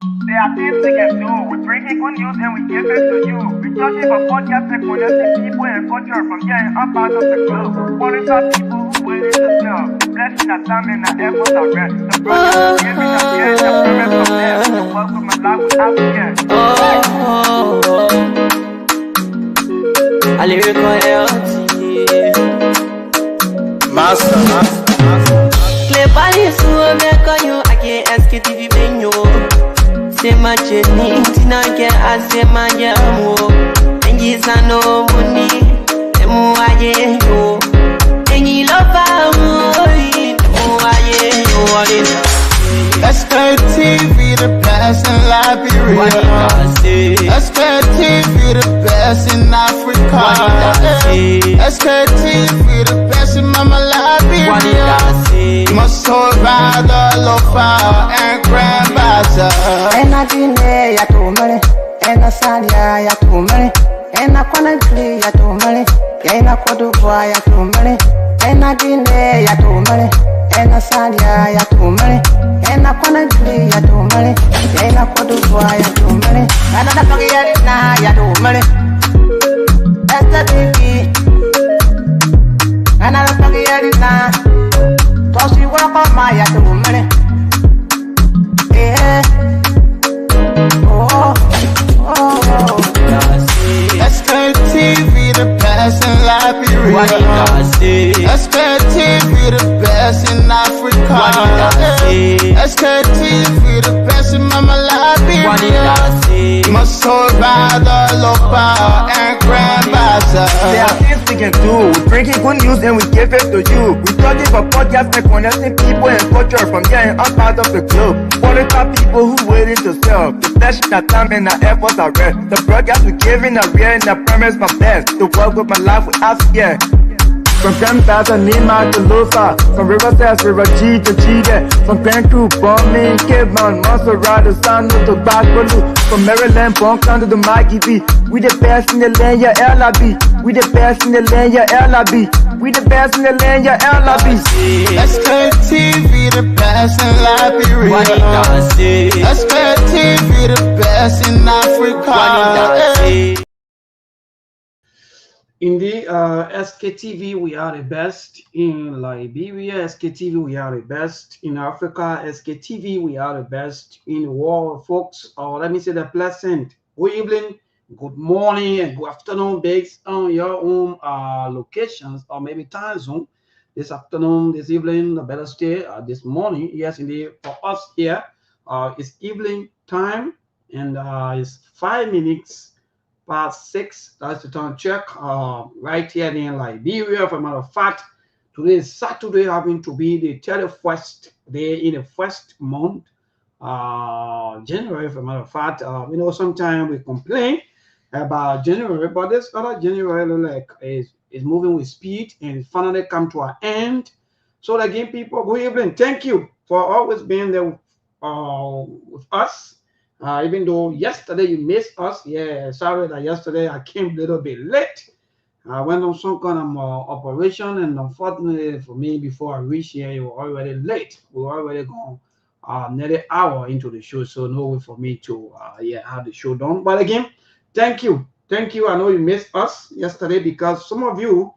There are things we can do. We bring in good news and we give it to you. We judge it for podcast and connecting people and culture from here and up out of the globe. Monitor people who waiting to sell. Blessing that time and the efforts are rest. The brothers are giving us here the promise of them. The work of my life without fear. I lyrical healthy. Master. Clear police who make on you. I can't Sktv venue. Say my journey, Tina can I say my jamo. And yes, I know money. And I know. And you love me. Sktv, the best in Liberia. Sktv, the best in Africa. Sktv, the best in Mama Liberia. Must hold by the lofa and grandmaster. And I didn't ya to money, and I said ya to money, and I can't play ya to money, and I could buy ya to money, and I didn't ya to money, and I said ya to money, and I can't play ya to money, and I could buy ya to money, and I don't get it now ya to money. That's the baby, and I don't get it now. Cause you walk on my ya to money. Yeah. Sktv, the best in Liberia. Sktv, the best in Africa. Sktv, the best in Mama Liberia. Must hold by the lofa and grandmaster. There are things we can do. We bring in good news and we give it to you. We talking for podcast and connecting people and culture from here and up out of the globe. Monitor people who waiting to sell. The blessing that time and the efforts are rest. The broadcast we giving a real and the promise my best. To work with my life without fear. From Grandfather Nima to Lusa, from Riverside, River G to Chile, from Cancun, Bombing, Cape Mount, Montserrat, Sanu to Bacalu, from Maryland, Bonkan to the Mikey B. We the best in the land, yeah, LIB. We the best in the land, yeah, LIB. We the best in the land, yeah, LIB. Sktv, the best in Liberia. Sktv, the best in Africa. In the Sktv, we are the best in Liberia. Sktv, we are the best in Africa. Sktv, we are the best in the world, folks. Or let me say the pleasant good evening, good morning, and good afternoon, based on your own locations or maybe time zone. This afternoon, this evening, the better stay this morning. Yes, indeed, for us here, it's evening time, and it's 5 minutes past 6. That's the time check right here in Liberia. For a matter of fact, today is Saturday, having to be the 31st day in the first month, January. For a matter of fact, you know, sometimes we complain about January, but this other January like is moving with speed and finally come to an end. So again, people, good evening. Thank you for always being there with us. Even though yesterday you missed us, yeah, sorry that yesterday I came a little bit late. I went on some kind of operation, and unfortunately for me, before I reached here, you were already late. We were already gone nearly an hour into the show, so no way for me to have the show done. But again, thank you. I know you missed us yesterday because some of you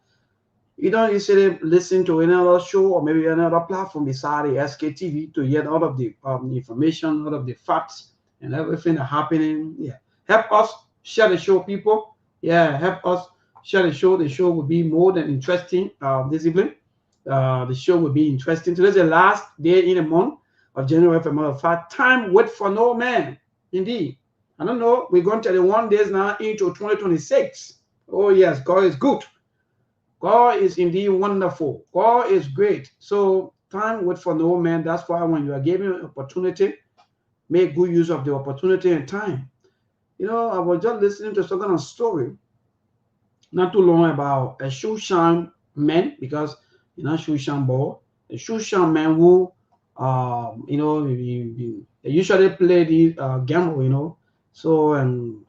don't usually listen to another show or maybe another platform beside the Sktv to get all of the information, all of the facts, and everything that's happening. Yeah, help us share the show, people. Yeah, help us share the show. The show will be more than interesting this evening. The show will be interesting. Today's the last day in the month of January. For a matter of fact, time wait for no man. Indeed, I don't know. We're going 31 days now into 2026. Oh yes, God is good. God is indeed wonderful. God is great. So time wait for no man. That's why when you are given an opportunity, make good use of the opportunity and time. You know, I was just listening to some kind of story not too long about a Shushan man, because you know Shushan boy, a Shushan man who you know they usually play the gamble, you know. So and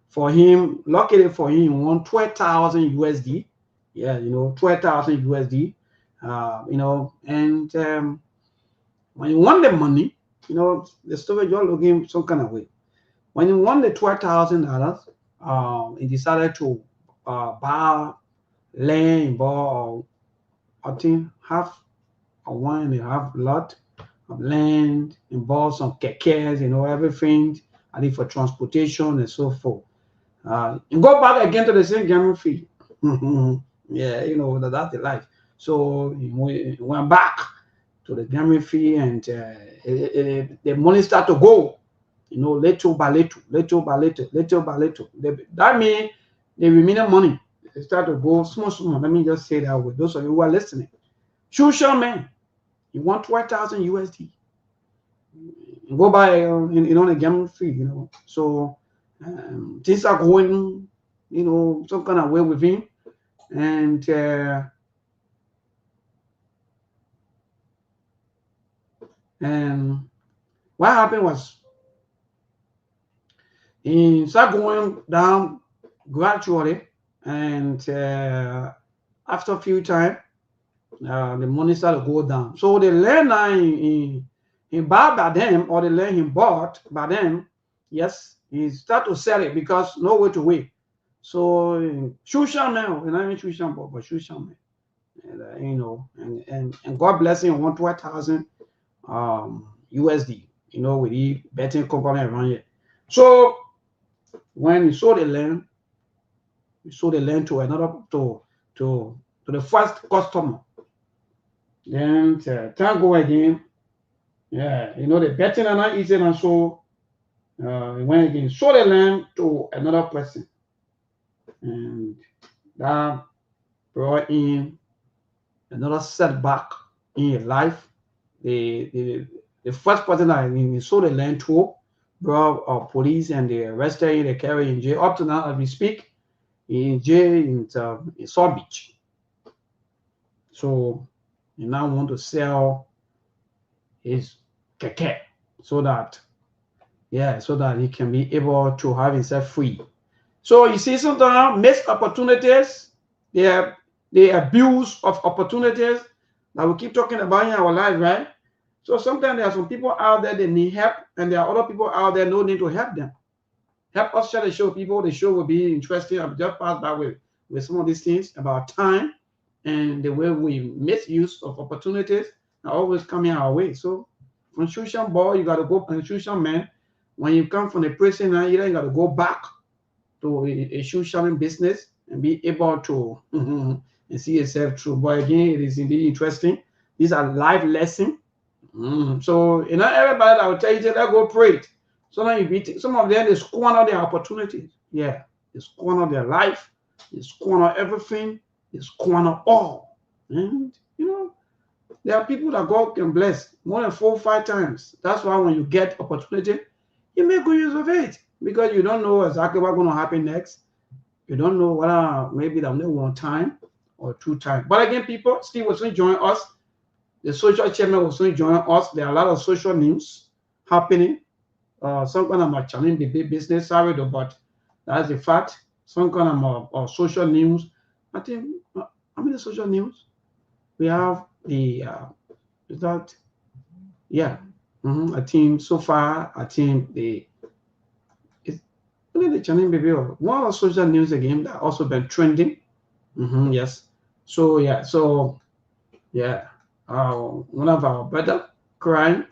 for him, luckily for him, he won 12,000 USD. Yeah, you know, 12,000 USD. You know, and when he won the money, you know, the story just looking some kind of way. When he won the $12,000, he decided to buy land, bought, I think, half a 1.5 lot of land, and bought some kekes, you know, everything, I think for transportation and so forth. And go back again to the same gambling field. Yeah, you know, that's the life. So he went back to the gambling field, and the money started to go, you know, little by little, little by little, little by little. That means the remaining money start to go small, small. Let me just say that with those of you who are listening. Social man, you want 12,000 USD. You go buy, you know, the gambling field, you know. So things are going, you know, some kind of way with him. And what happened was he started going down gradually, and after a few time, the money started to go down. So the land now he bought by them, or the land he bought by them, yes, he started to sell it because no way to wait. So social man, and I mean social, but social man, and, you know, and God bless him, 112,000 USD, you know, with the betting company around here. So when he sold the land, to another to the first customer. Then time go again. Yeah, you know, the betting are not easy, and so he went again, sold the land to another person, and that brought in another setback in his life. The first person that he sold the land to brought police, and they arrested him, they carried him in jail. Up to now, as we speak, in jail in South Beach. So he now want to sell his keke so that he can be able to have himself free. So you see, sometimes missed opportunities, the abuse of opportunities that we keep talking about in our life, right? So sometimes there are some people out there that need help, and there are other people out there no need to help them. Help us share the show, people. The show will be interesting. I've just passed by with some of these things about time and the way we misuse of opportunities are always coming our way. So from social boy, you got to go, and social man, when you come from the prison, either you got to go back to a social business and be able to and see yourself through. But again, it is indeed interesting. These are life lessons. So, you know, everybody that will tell you, let's go pray it. So now some of them, they squander their opportunities. Yeah, they squander their life, they squander everything, they squander all. And, you know, there are people that God can bless more than 4 or 5 times. That's why when you get opportunity, you make good use of it, because you don't know exactly what's going to happen next. You don't know whether maybe that only 1 time or 2 times. But again, people, Steve will soon join us. The social chairman will soon join us. There are a lot of social news happening. Some kind of a challenge the big business, sorry, but that's the fact. Some kind of social news. I think, how many social news? We have the result. Yeah. I think so far, I think it's only the challenge baby. One of social news again that also been trending. Yes. So yeah. One of our brother crying.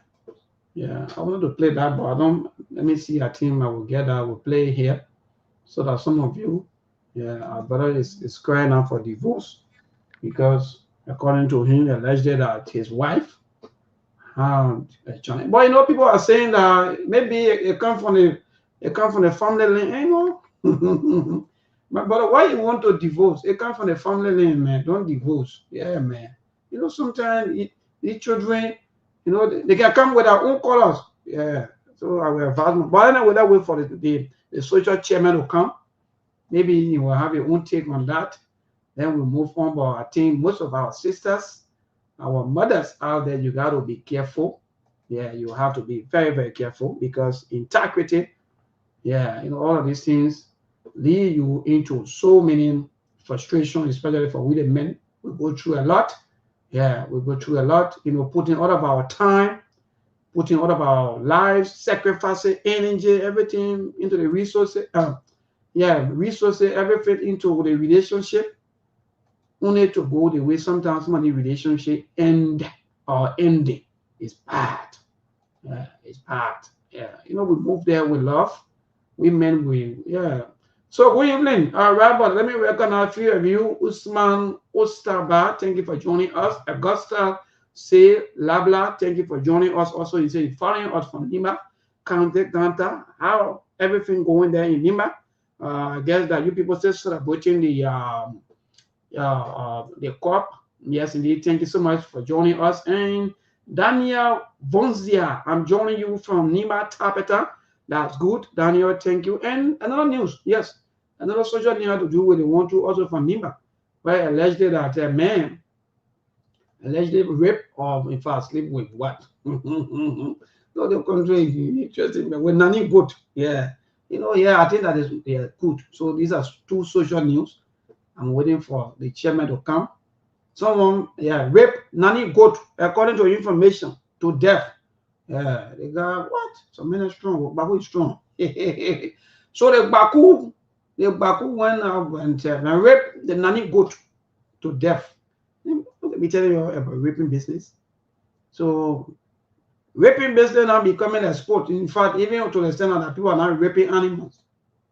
Yeah, I wanted to play that, but I don't. Let me see. I think I will get that. I will play here, so that some of you, our brother is crying out for divorce because, according to him, alleged that his wife had a child. But you know, people are saying that maybe it come from the family line. You know, but why you want to divorce? It come from the family line, man. Don't divorce. Yeah, man. You know, sometimes the children, you know, they can come with their own colors. Yeah. So I will advise them. But anyway, that wait for the social chairman to come. Maybe you will have your own take on that. Then we'll move on. But I think most of our sisters, our mothers out there, you got to be careful. Yeah, you have to be very, very careful, because integrity, yeah, you know, all of these things lead you into so many frustrations, especially for we the men. We go through a lot. Yeah, we go through a lot, you know, putting all of our time, putting all of our lives, sacrificing energy, everything into the resources. Resources, everything into the relationship, only to go the way sometimes money relationship end or ending is bad. It's bad. Yeah, we move there with love. Women, So good evening, Robert. Let me recognize a few of you. Usman Ostaba, thank you for joining us. Augusta Say Labla, thank you for joining us. Also, you say following us from Nima County, Ganta. How everything going there in Nima? I guess that you people still celebrating the COP. Yes, indeed. Thank you so much for joining us. And Daniel Vonzia, I'm joining you from Nima Tapeta. That's good, Daniel. Thank you. And another news, yes, another social news to do with the one to also from Nima, where allegedly that a man allegedly rape or in fact sleep with what? No, the country interesting, but with nanny good. Yeah, I think that is good. So these are two social news. I'm waiting for the chairman to come. Someone, rape nanny goat, according to information, to death. Yeah, the guy, what? Some men are strong, Baku is strong. So the Baku went out and raped the nanny goat to death. Let me tell you about raping business. So raping business now becoming a sport. In fact, even to the extent that people are now raping animals.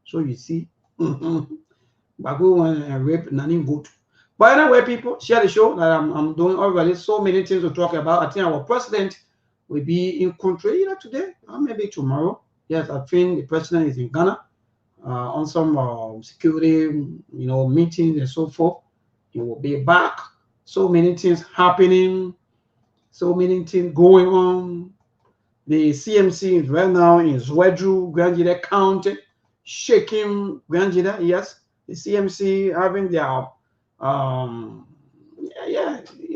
So you see, Baku went and raped nanny goat. But anyway, people, share the show that I'm doing already. So many things to talk about. I think our president will be in country either today or maybe tomorrow. Yes, I think the president is in Ghana on some security, meetings and so forth. He will be back. So many things happening. So many things going on. The CMC is right now in Zwedru, Granjida County, shaking Granjida. Yes, the CMC having their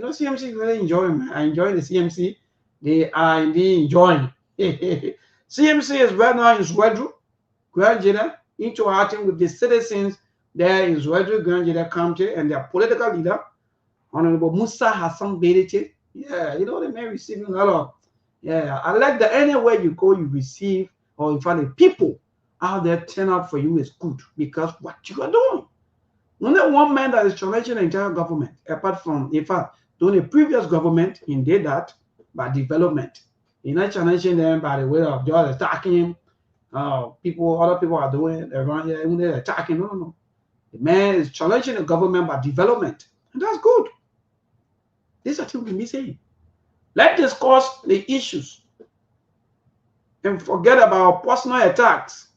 CMC is really enjoying. I enjoy the CMC. They are indeed enjoying. CMC is right now in Zwedru, Granjida, interacting with the citizens there in Zwedru, Granjida County, and their political leader, Honorable Musa Hassan Berete. Yeah, they may receiving a lot of. Yeah, I like that anywhere you go, you receive, or in fact, the people out there turn out for you is good because what you are doing. Only one man that is challenging the entire government, apart from, in fact, during the previous government, he did that by development. He's not challenging them by the way of just attacking him. Other people are doing around here, when they're attacking. No. The man is challenging the government by development, and that's good. This is what we be saying. Let's discuss the issues and forget about personal attacks.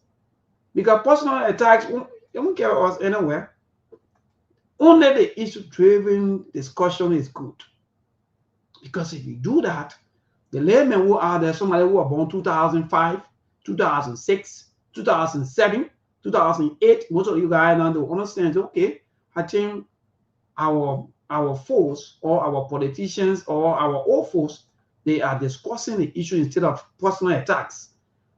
Because personal attacks, they won't carry us anywhere. Only the issue-driven discussion is good. Because if you do that, the laymen who are there, somebody who was born 2005, 2006, 2007, 2008, most of you guys now do understand, okay, I think our foes or our politicians or our old foes, they are discussing the issue instead of personal attacks.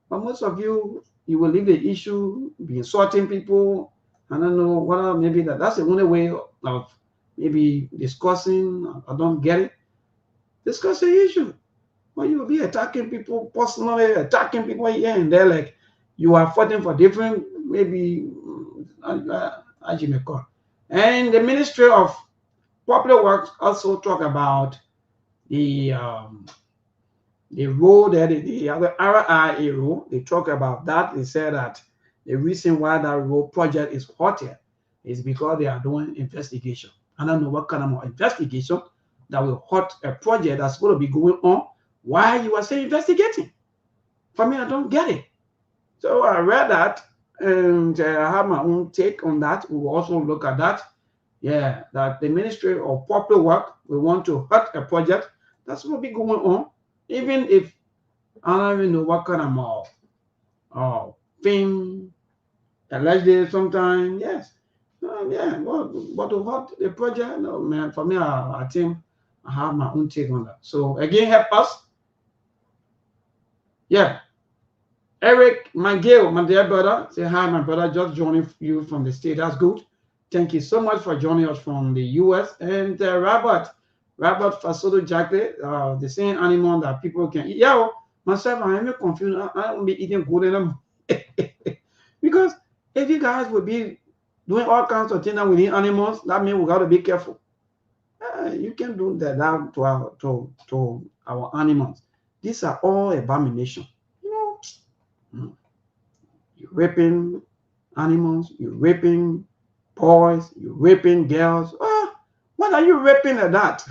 But most of you will leave the issue, be insulting people. I don't know what maybe that's the only way of maybe discussing. I don't get it. Discuss the issue. But you will be attacking people personally, attacking people here and there, like you are fighting for different, maybe as you may call. And the Ministry of Public Works also talk about the road that the other RIA road. They talk about that. They say that the reason why that road project is halted is because they are doing investigation. I don't know what kind of investigation that will halt a project that's going to be going on while you are still investigating. For me, I don't get it. So I read that and I have my own take on that. We will also look at that. Yeah, that the Ministry of Public Work will want to hurt a project that's going to be going on, even if I don't even know what kind of thing allegedly sometimes, yes. But to hurt the project, no, man, for me, I think I have my own take on that. So again, help us. Yeah. Eric McGill, my dear brother, say hi, my brother, just joining you from the state. That's good. Thank you so much for joining us from the US. And Robert Fasodo Jackley, the same animal that people can eat. Yeah, Myself, I am confused. I don't be eating good enough. Because if you guys would be doing all kinds of things with the animals, that means we got to be careful. You can do that to our animals. These are all abomination. You know, you're raping animals, you're raping boys, you're raping girls. What are you raping at that?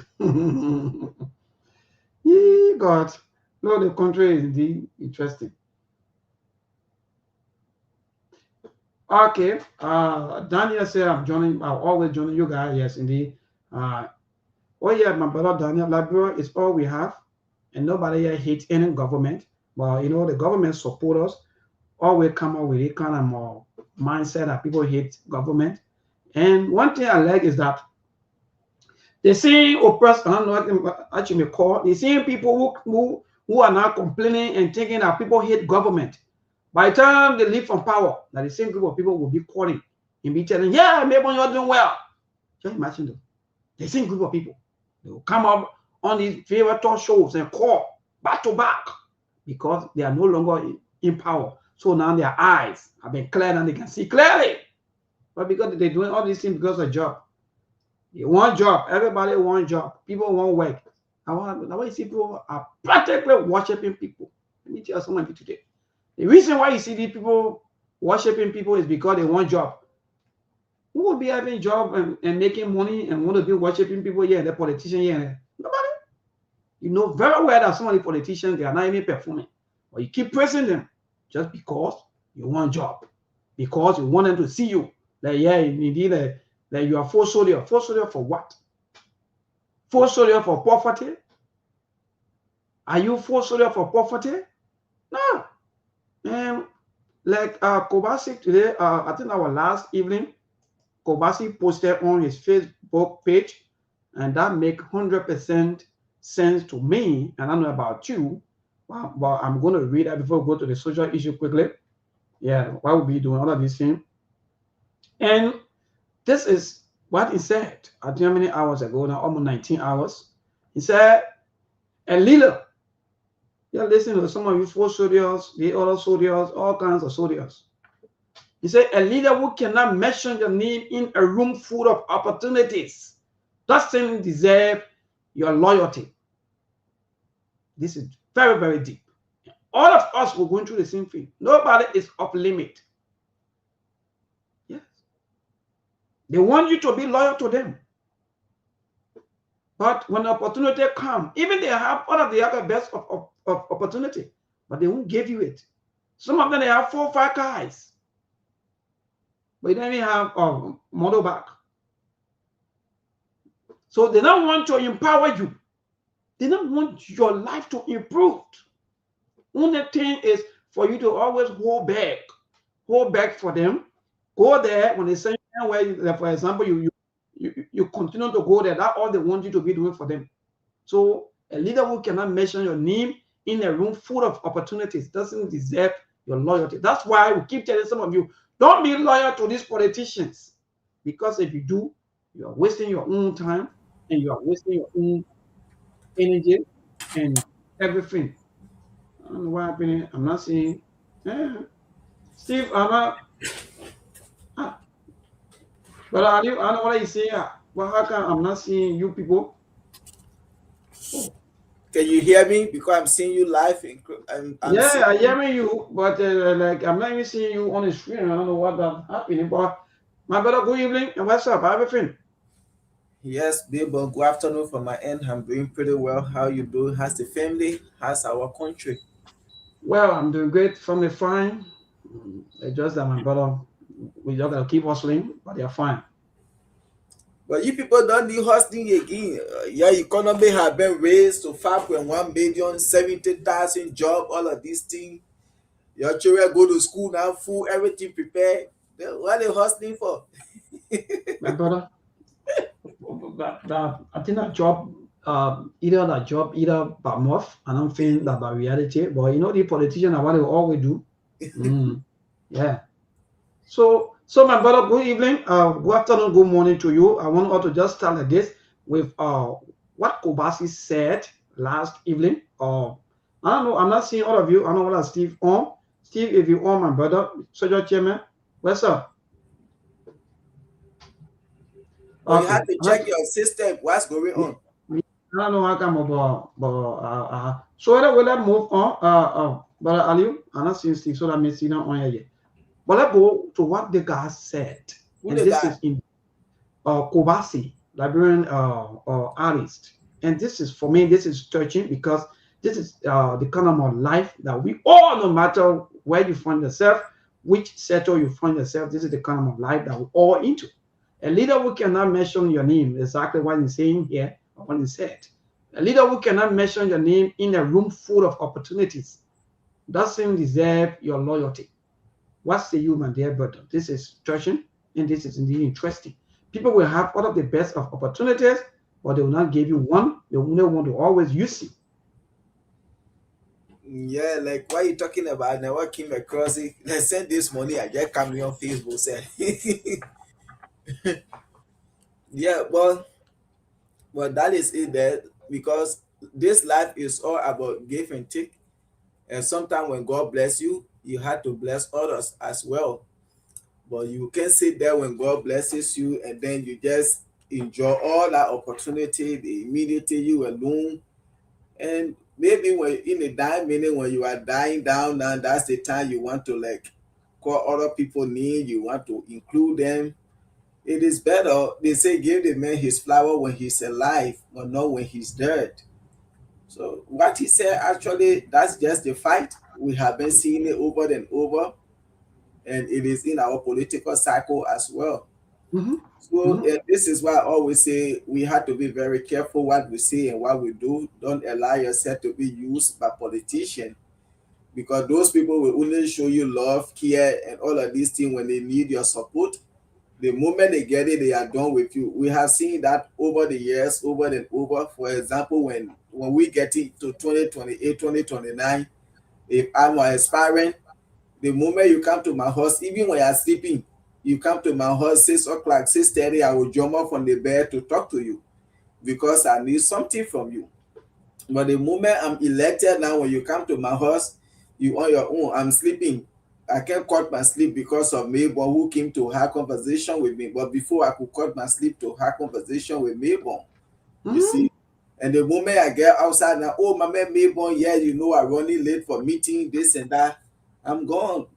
God, no, the country is indeed interesting. Okay, Daniel said I'm always joining you guys. Yes, indeed. Oh yeah, my brother Daniel, Liberia is all we have, and nobody here hates any government. Well, you know, the government support us. Always come up with a kind of more mindset that people hate government. And one thing I like is that they see oppressed. I don't know what actually call. They see people who are now complaining and thinking that people hate government. By the time they leave from power, that the same group of people will be calling and be telling, yeah, maybe you're doing well. Just imagine them. The same group of people. They will come up on these favorite talk shows and call back to back because they are no longer in power. So now their eyes have been cleared and they can see clearly. But because they're doing all these things because of job. They want job. Everybody want job. People want work. Now you see people are practically worshiping people. Let me tell somebody today. The reason why you see these people worshiping people is because they want job. Who will be having job and making money and want to be worshiping people here, the politician here? Nobody. You know very well that some of the politicians, they are not even performing. But you keep praising them just because you want job. Because you want them to see you. Like, yeah, indeed, that you are full soldier. Full soldier for what? Full soldier for poverty? Are you full soldier for poverty? No. And like Kobasi today, I think our last evening, Kobasi posted on his Facebook page, and that make 100% sense to me. And I don't know about you, but I'm going to read that before we go to the social issue quickly. Yeah, why would we doing all of these things? And this is what he said. I don't know how many hours ago now, almost 19 hours. He said, a leader. You're listening to some of you four soldiers, the other soldiers, all kinds of soldiers. He said, a leader who cannot mention your name in a room full of opportunities doesn't deserve your loyalty. This is very, very deep. All of us were going through the same thing. Nobody is off limit. Yes. They want you to be loyal to them. But when the opportunity comes, even they have one of the other best of opportunity, but they won't give you it. Some of them, they have 4 or 5 cars. But you don't even have a motorbike. So they don't want to empower you. They don't want your life to improve. Only thing is for you to always hold back for them. Go there when they send you where, for example, you continue to go there. That's all they want you to be doing for them. So a leader who cannot mention your name in a room full of opportunities doesn't deserve your loyalty. That's why we keep telling some of you, don't be loyal to these politicians. Because if you do, you are wasting your own time and you are wasting your own energy and everything. I don't know what happened. I'm not seeing. Steve, I'm not. But I don't know what you saying. But how come I'm not seeing you people? Oh. Can you hear me? Because I'm seeing you live. Yeah, I hear you, but like I'm not even seeing you on the screen. I don't know what that happening. But my brother, good evening and what's up? Everything? Yes, babe. Good afternoon from my end. I'm doing pretty well. How you doing? How's the family? How's our country? Well, I'm doing great. Family fine. It's just that my brother, we just gotta keep hustling, but they're fine. But you people don't need hustling again. Your economy has been raised to 5.1 million, 70,000 jobs, all of these things. Your children go to school now, full, everything prepared. What are they hustling for? My brother, I think that job, either by month, I don't think that by reality. But you know, the politicians are what they always do. Yeah. So my brother, good evening, good afternoon, good morning to you. I want to just start like this with what Kobasi said last evening, I don't know. I'm not seeing all of you. I don't know what Steve on. Steve, if you on, my brother, Soldier Chairman, what's up? But you Okay. have to check your system, what's going Yeah. on. I don't know how come about, so we'll move on. But Ali, I'm not seeing Steve, so that means you not on here yet. But let's go to what the guy said, Who and the this guy? is in Kobasi, Liberian artist. And this is, for me, this is touching because this is the kind of life that we all, no matter where you find yourself, which sector you find yourself, this is the kind of life that we all into. A leader who cannot mention your name, exactly what he's saying here, or what he said. A leader who cannot mention your name in a room full of opportunities doesn't deserve your loyalty. What's the human dear brother? This is touching and this is indeed interesting. People will have all of the best of opportunities, but they will not give you one. They will want to always use you. Yeah, like what you talking about? I never came across it. They sent this money, I just come on Facebook said. Yeah, well that is it there because this life is all about give and take. And sometimes when God bless you, you have to bless others as well. But you can sit there when God blesses you and then you just enjoy all that opportunity, the immediately you alone. And maybe when in a dying minute when you are dying down now, that's the time you want to like call other people need, you want to include them. It is better, they say, give the man his flower when he's alive, but not when he's dead. So what he said actually, that's just the fight. We have been seeing it over and over, and it is in our political cycle as well. Mm-hmm. So Mm-hmm. this is why I always say we have to be very careful what we say and what we do. Don't allow yourself to be used by politicians because those people will only show you love, care, and all of these things when they need your support. The moment they get it, they are done with you. We have seen that over the years, over and over. For example, when we get into 2028, 2029, if I'm aspiring, the moment you come to my house, even when you're sleeping, you come to my house 6 o'clock, 6:30, I will jump up from the bed to talk to you because I need something from you. But the moment I'm elected now, when you come to my house, you on your own. I'm sleeping. I can't cut my sleep because of Mabel who came to have conversation with me. But before I could cut my sleep to have conversation with Mabel, you Mm-hmm. see. And the moment I get outside now, oh my man Mabel, yeah, you know I'm running late for meeting, this and that. I'm gone.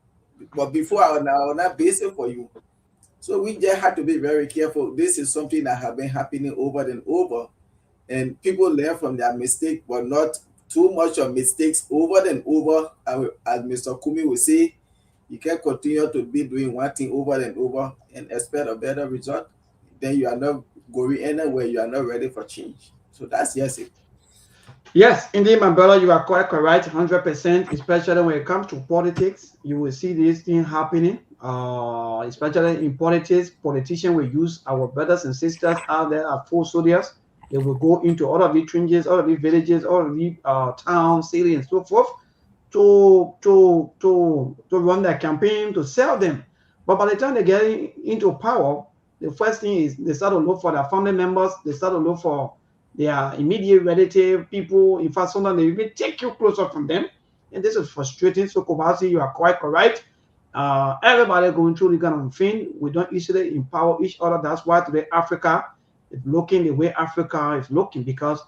But before I was not basic for you. So we just have to be very careful. This is something that have been happening over and over and people learn from their mistake, but not too much of mistakes over and over. As Mr. Kumi will say, you can continue to be doing one thing over and over and expect a better result. Then you are not going anywhere. You are not ready for change. So that's just it. Yes, indeed, my brother, you are quite correct, 100%. Especially when it comes to politics, you will see this thing happening. Especially in politics, politicians will use our brothers and sisters out there as full soldiers. They will go into all of the trenches, all of the villages, all of the towns, cities, and so forth to run their campaign to sell them. But by the time they get into power, the first thing is they start to look for their family members. They start to look for their immediate relative people. In fact, sometimes they even take you closer from them, and this is frustrating. So, Kobasi, you are quite correct. Everybody going through the kind of thing. We don't easily empower each other. That's why today Africa is looking the way Africa is looking because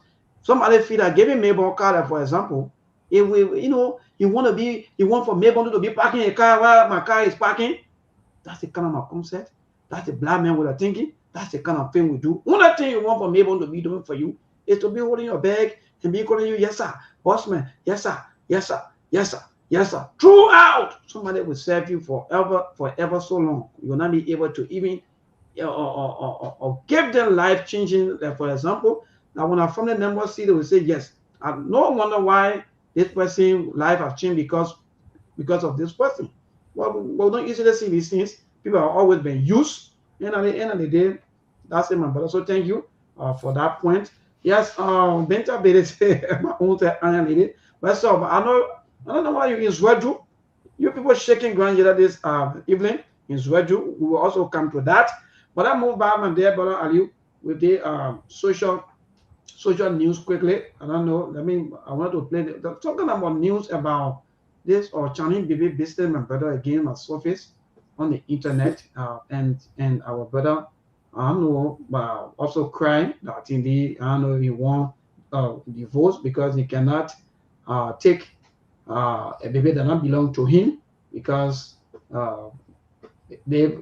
somebody feel that giving Mabel Carter, for example, if we, you want for Mabel to be parking a car while my car is parking. That's the kind of my concept. That's the black man with a thinking. That's the kind of thing we do. One thing you want for Mabel to be doing for you is to be holding your bag and be calling you, yes, sir, bossman, yes, sir, yes, sir, yes, sir, yes, sir. Throughout, somebody will serve you forever so long. You will not be able to even or give them life changing. Like for example, now when our family members see, they will say, yes, I no wonder why this person life have changed because of this person. Well, we don't easily see these things. People are always been used. And at the end of the day, that's it, my brother. So thank you for that point. Yes, Benta Bede, my own lady. But so I don't know why you in Zwedru. You people shaking ground here this evening in Zwedru. We will also come to that. But I move back and there, brother Ali, with the social social news quickly. I don't know. I want to play talking about news about this or Chinese baby business. My brother again has surfaced on the internet, and our brother, I don't know, also crying that indeed, I don't know, he won divorce because he cannot take a baby that not belong to him because uh, they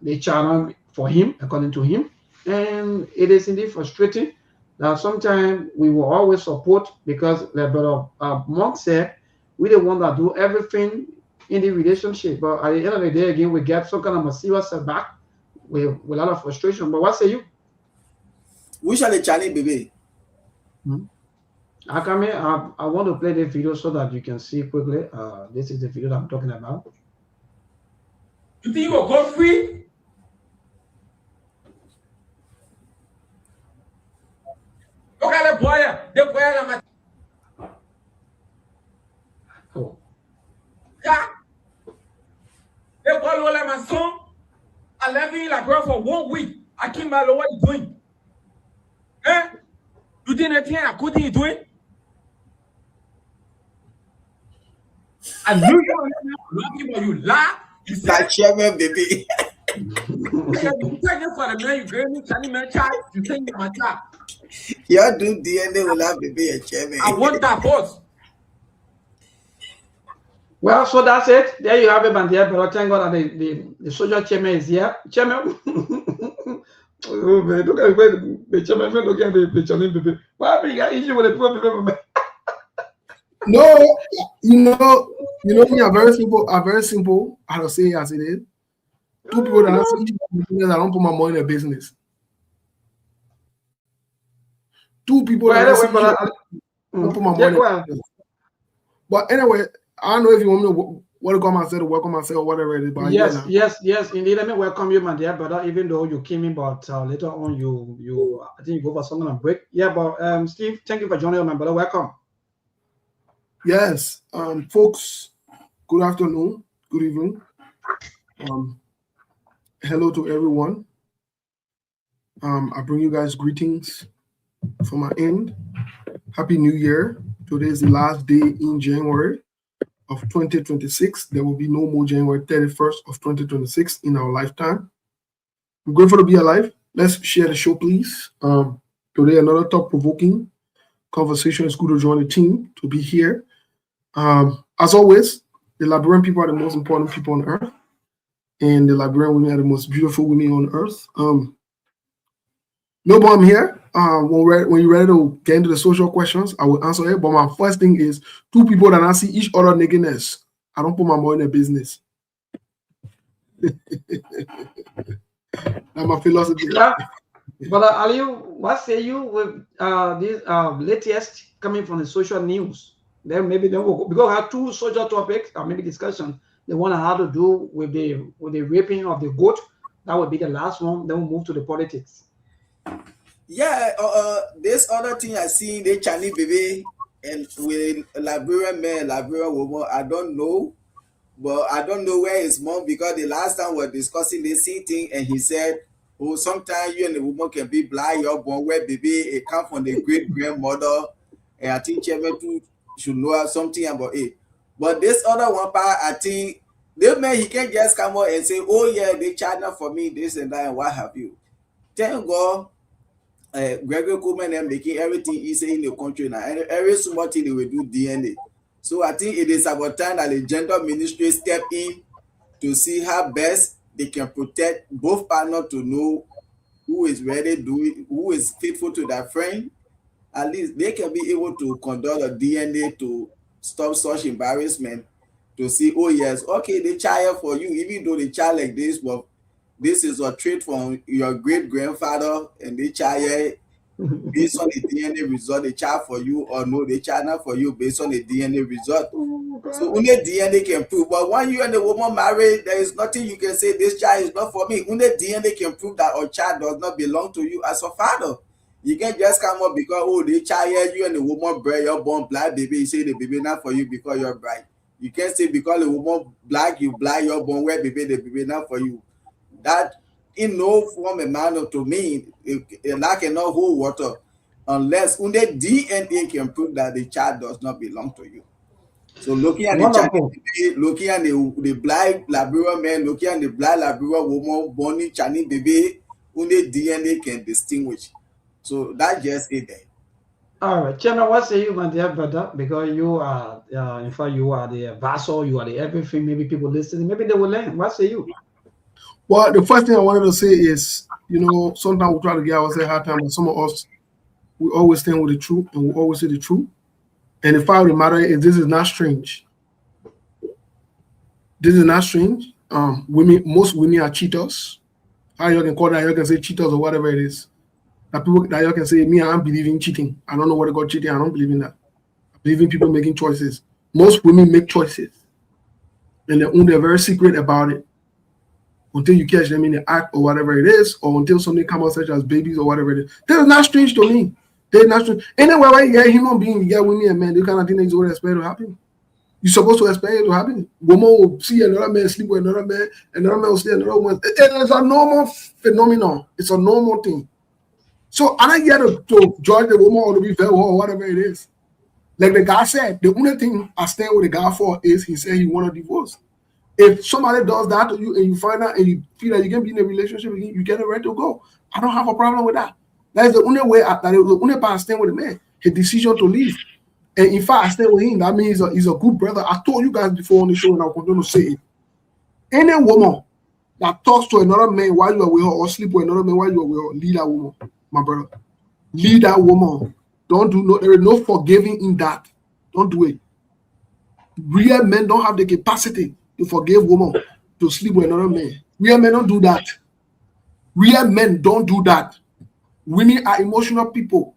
they challenge for him according to him, and it is indeed frustrating that sometimes we will always support because like brother Monk said, we the one that do everything in the relationship, but at the end of the day again we get some kind of a serious setback with a lot of frustration. But what say you? Which are the Chinese baby? Akame, I want to play the video so that you can see quickly. This is the video that I'm talking about. You think you will go free? Look at the boy are Oh. yeah. The boy will let my son. I left him like bro for 1 week. I came back, what you doing? Eh? You did anything I couldn't do it? I knew you were lucky, but you lie. You That chairman baby. you pregnant for the man, you gave me Chinese man child, you think you're my child. You do DNA will have baby a chairman. I want that boss. Well, so that's it. There you have it, Bandia. But thank God that the social chairman is here. Chairman. Oh, man, look at the chairman. Look at the chairman, baby. Why you got issue with the poor people? No, me are very simple. I'll say it as it is. Two people that are each business, I don't put my money in their business. Two people that don't put my money in their business. But anyway, I don't know if you want me to welcome myself or whatever it is. But yes, indeed. Let me welcome you, my dear brother. Even though you came in, but later on you I think you go for something on break. Yeah, but Steve, thank you for joining us, my brother. Welcome. Yes, folks. Good afternoon. Good evening. Hello to everyone. I bring you guys greetings from my end. Happy New Year. Today is the last day in January of 2026. There will be no more January 31st of 2026 in our lifetime. I'm grateful to be alive. Let's share the show, please. Today, another thought-provoking conversation. It's good to join the team, to be here. As always, the Liberian people are the most important people on earth, and the Liberian women are the most beautiful women on earth. No, but I'm here. When you're ready to get into the social questions, I will answer it. But my first thing is, two people that I see each other nakedness, I don't put my money in their business. That's my philosophy. Yeah. But Aliu, what say you with this latest coming from the social news? Then maybe they will, because I have two social topics or maybe discussion. The one I had to do with the raping of the goat. That would be the last one. Then we'll move to the politics. Yeah, this other thing I see the Chinese baby and with Liberian man, Liberian woman, I don't know, but I don't know where his mom, because the last time we were discussing the same thing and he said, oh, sometimes you and the woman can be blind, you're born where baby it come from the great grandmother, and I think Chairman too should know something about it. But this other one part, I think the man he can just come out and say, oh yeah, they China for me, this and that, and what have you. Thank God. Gregory Coleman and making everything easy in the country now. And every small thing they will do DNA. So I think it is about time that the gender ministry step in to see how best they can protect both partners, to know who is ready to do it, who is faithful to their friend. At least they can be able to conduct a DNA to stop such embarrassment, to see, oh yes, okay, the child for you, even though the child like this, but this is a trait from your great grandfather, and the child based on the DNA result, the child for you, or no, the child not for you based on the DNA result. So only DNA can prove. But when you and the woman married, there is nothing you can say this child is not for me. Only DNA can prove that our child does not belong to you as a father. You can't just come up because, oh, the child, you and the woman bred, you're born black baby, you say the baby not for you because you're bright. You can't say because the woman black, you black, you're born white baby, the baby not for you. That in no form a manner to me, it cannot hold water. unless only DNA can prove that the child does not belong to you. So looking at the Wonderful. Chinese baby, looking at the black Labrador man, looking at the black Labrador woman born in Chinese baby, only DNA can distinguish. So that just it there. All right, Chairman, what say you, my dear brother? Because you are, in fact, you are the vassal, you are the everything. Maybe people listening, maybe they will learn. What say you? Well, the first thing I wanted to say is, sometimes we try to get ourselves hard time, but some of us, we always stand with the truth and we always say the truth. And the fact of the matter is, this is not strange. This is not strange. Most women are cheaters. How you can call that? You can say cheaters or whatever it is. That people that you can say, me, I don't believe in cheating. I don't know what they call cheating. I don't believe in that. I believe in people making choices. Most women make choices, and they're very secret about it until you catch them in the act or whatever it is, or until something comes out such as babies or whatever it is. This is not strange to me. They're not strange. Anyway, why you get human being, you get women and men, the kind of thing that you would expect to happen. You're supposed to expect it to happen. Woman will see another man sleep with another man will see another woman. It's a normal phenomenon. It's a normal thing. So I'm not here to judge the woman or to be very or whatever it is. Like the guy said, the only thing I stand with the guy for is he said he want a divorce. If somebody does that to you and you find out and you feel that you can be in a relationship with him, you get the right to go. I don't have a problem with that. That's the only way, the only part I stand with the man, his decision to leave. And in fact, I stay with him. That means he's a good brother. I told you guys before on the show, and I'll continue to say it. Any woman that talks to another man while you are with her, or sleep with another man while you are with her, leave that woman, my brother. Leave that woman. There is no forgiving in that. Don't do it. Real men don't have the capacity to forgive women to sleep with another man. Real men don't do that. Real men don't do that. Women are emotional people.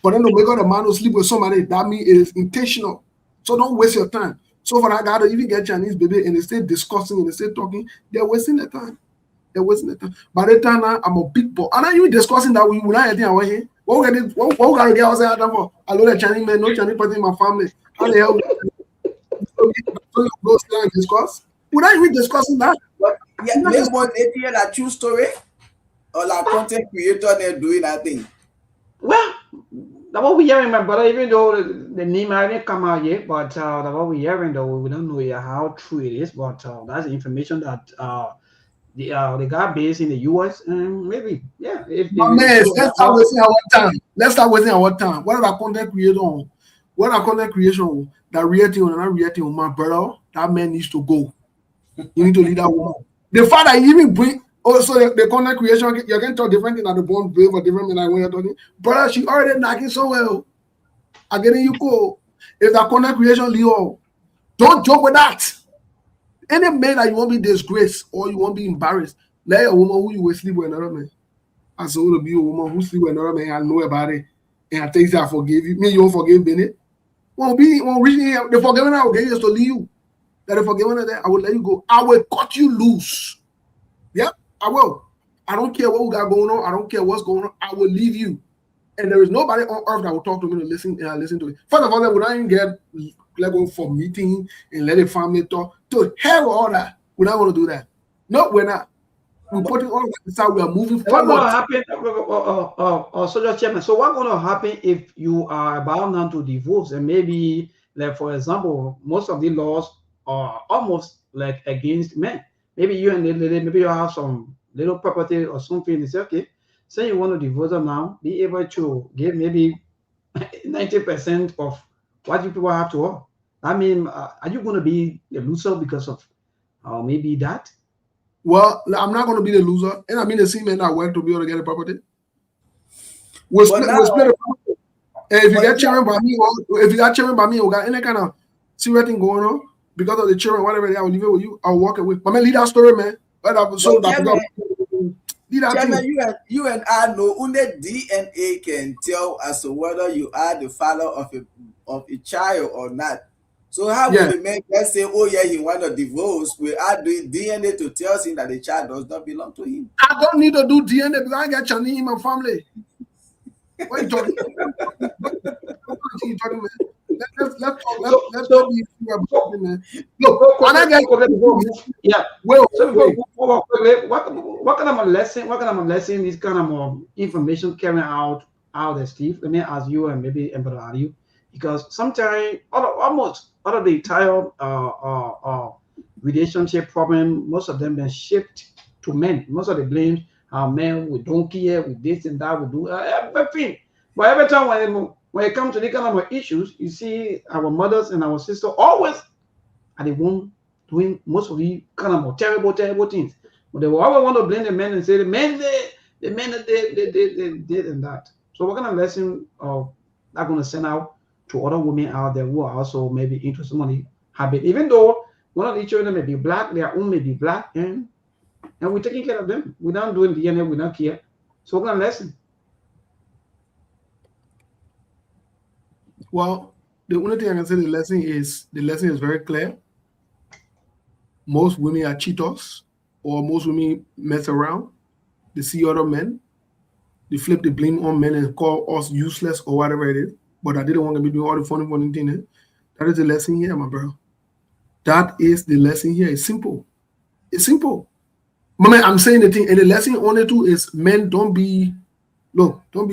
For them to make out a man to sleep with somebody, that means it is intentional. So don't waste your time. So for that guy to even get Chinese baby and they stay discussing and they stay talking, they're wasting their time. They're wasting their time. By the time now, I'm a big boy. And I'm even discussing that we will not anything away here. What we gotta get outside for? I know that Chinese man, no Chinese person in my family. How the hell so you go stand and discuss? We're not even discussing that. But yeah, maybe one hear that true story or like content creator they're doing that thing. Well, that's what we're hearing, my brother, even though the name hasn't come out yet, but that's what we're hearing, though we don't know how true it is, but that's the information that the guy based in the US, and maybe, yeah. Let's start wasting our time. Let's start wasting our time. What are content creation? What are content creation that reacting or not reacting on my brother? That man needs to go. You need to lead that woman. The fact that you even bring also the content creation, you can talk different thing at the bond wave or different thing like when you're talking. Brother, she already knocking so well. I'm getting you go. If that content creation, Leo, don't joke with that. Any man that you won't be disgraced or you won't be embarrassed, let a woman who you will sleep with another man. I said, to be a woman who sleep with another man, I know about it, and I think I forgive you. Me, you won't forgive Bennett. Won't reach here. The forgiveness I will get is to leave you. That the forgiveness there, I will let you go. I will cut you loose. Yep, I will. I don't care what we got going on. I don't care what's going on. I will leave you. And there is nobody on earth that will talk to me to listen and I listen to it. First of all, they would not even get level for meeting and let the family talk. To hell with all that. We're not going to do that. No, we're not. We're putting all that aside. We are moving forward. What's going to happen, Soldier Chairman? So what's going to happen if you are about now to divorce and maybe, like for example, most of the laws are almost like against men. Maybe you and the lady, maybe you have some little property or something. And say, okay, say you want to divorce them now, be able to give maybe 90% of what you people have to owe. I mean, are you going to be a loser because of maybe that? Well, I'm not going to be the loser, and I mean the same man that work to be able to get the property. We'll split the property. And if you get children by me, or got any kind of serious thing going on because of the children, whatever, I will leave it with you. I'll walk away. But man, leave that story, man. You and I know only DNA can tell as to whether you are the father of a child or not. So how will the man just say, oh yeah, he want a divorce? We are doing DNA to tell him that the child does not belong to him. I don't need to do DNA because I get Chinese in my family. What are you talking about? Let's talk. Man. Look, when I get what kind of lesson? What kind of lesson? This kind of information carrying out out there, Steve. Let me ask you and maybe Emperor you, because sometimes almost out of the entire relationship problem, most of them been shipped to men. Most of the blame are men. We don't care. We this and that. We do everything. But every time when it comes to the kind of issues, you see our mothers and our sisters always are the one doing most of the kind of terrible, terrible things. But they will always want to blame the men and say the men they did and that. So what kind of lesson of that going to send out to other women out there who are also maybe into some of the habit, even though one of the children may be black, their own may be black, and we're taking care of them. We're not doing DNA, we don't care. So what kind of lesson? Well, the only thing I can say the lesson is very clear. Most women are cheaters, or most women mess around. They see other men, they flip the blame on men and call us useless or whatever it is. But I didn't want to be doing all the funny things. That is the lesson here, my brother. That is the lesson here. It's simple. It's simple. Man, I'm saying the thing, and the lesson only too is men don't be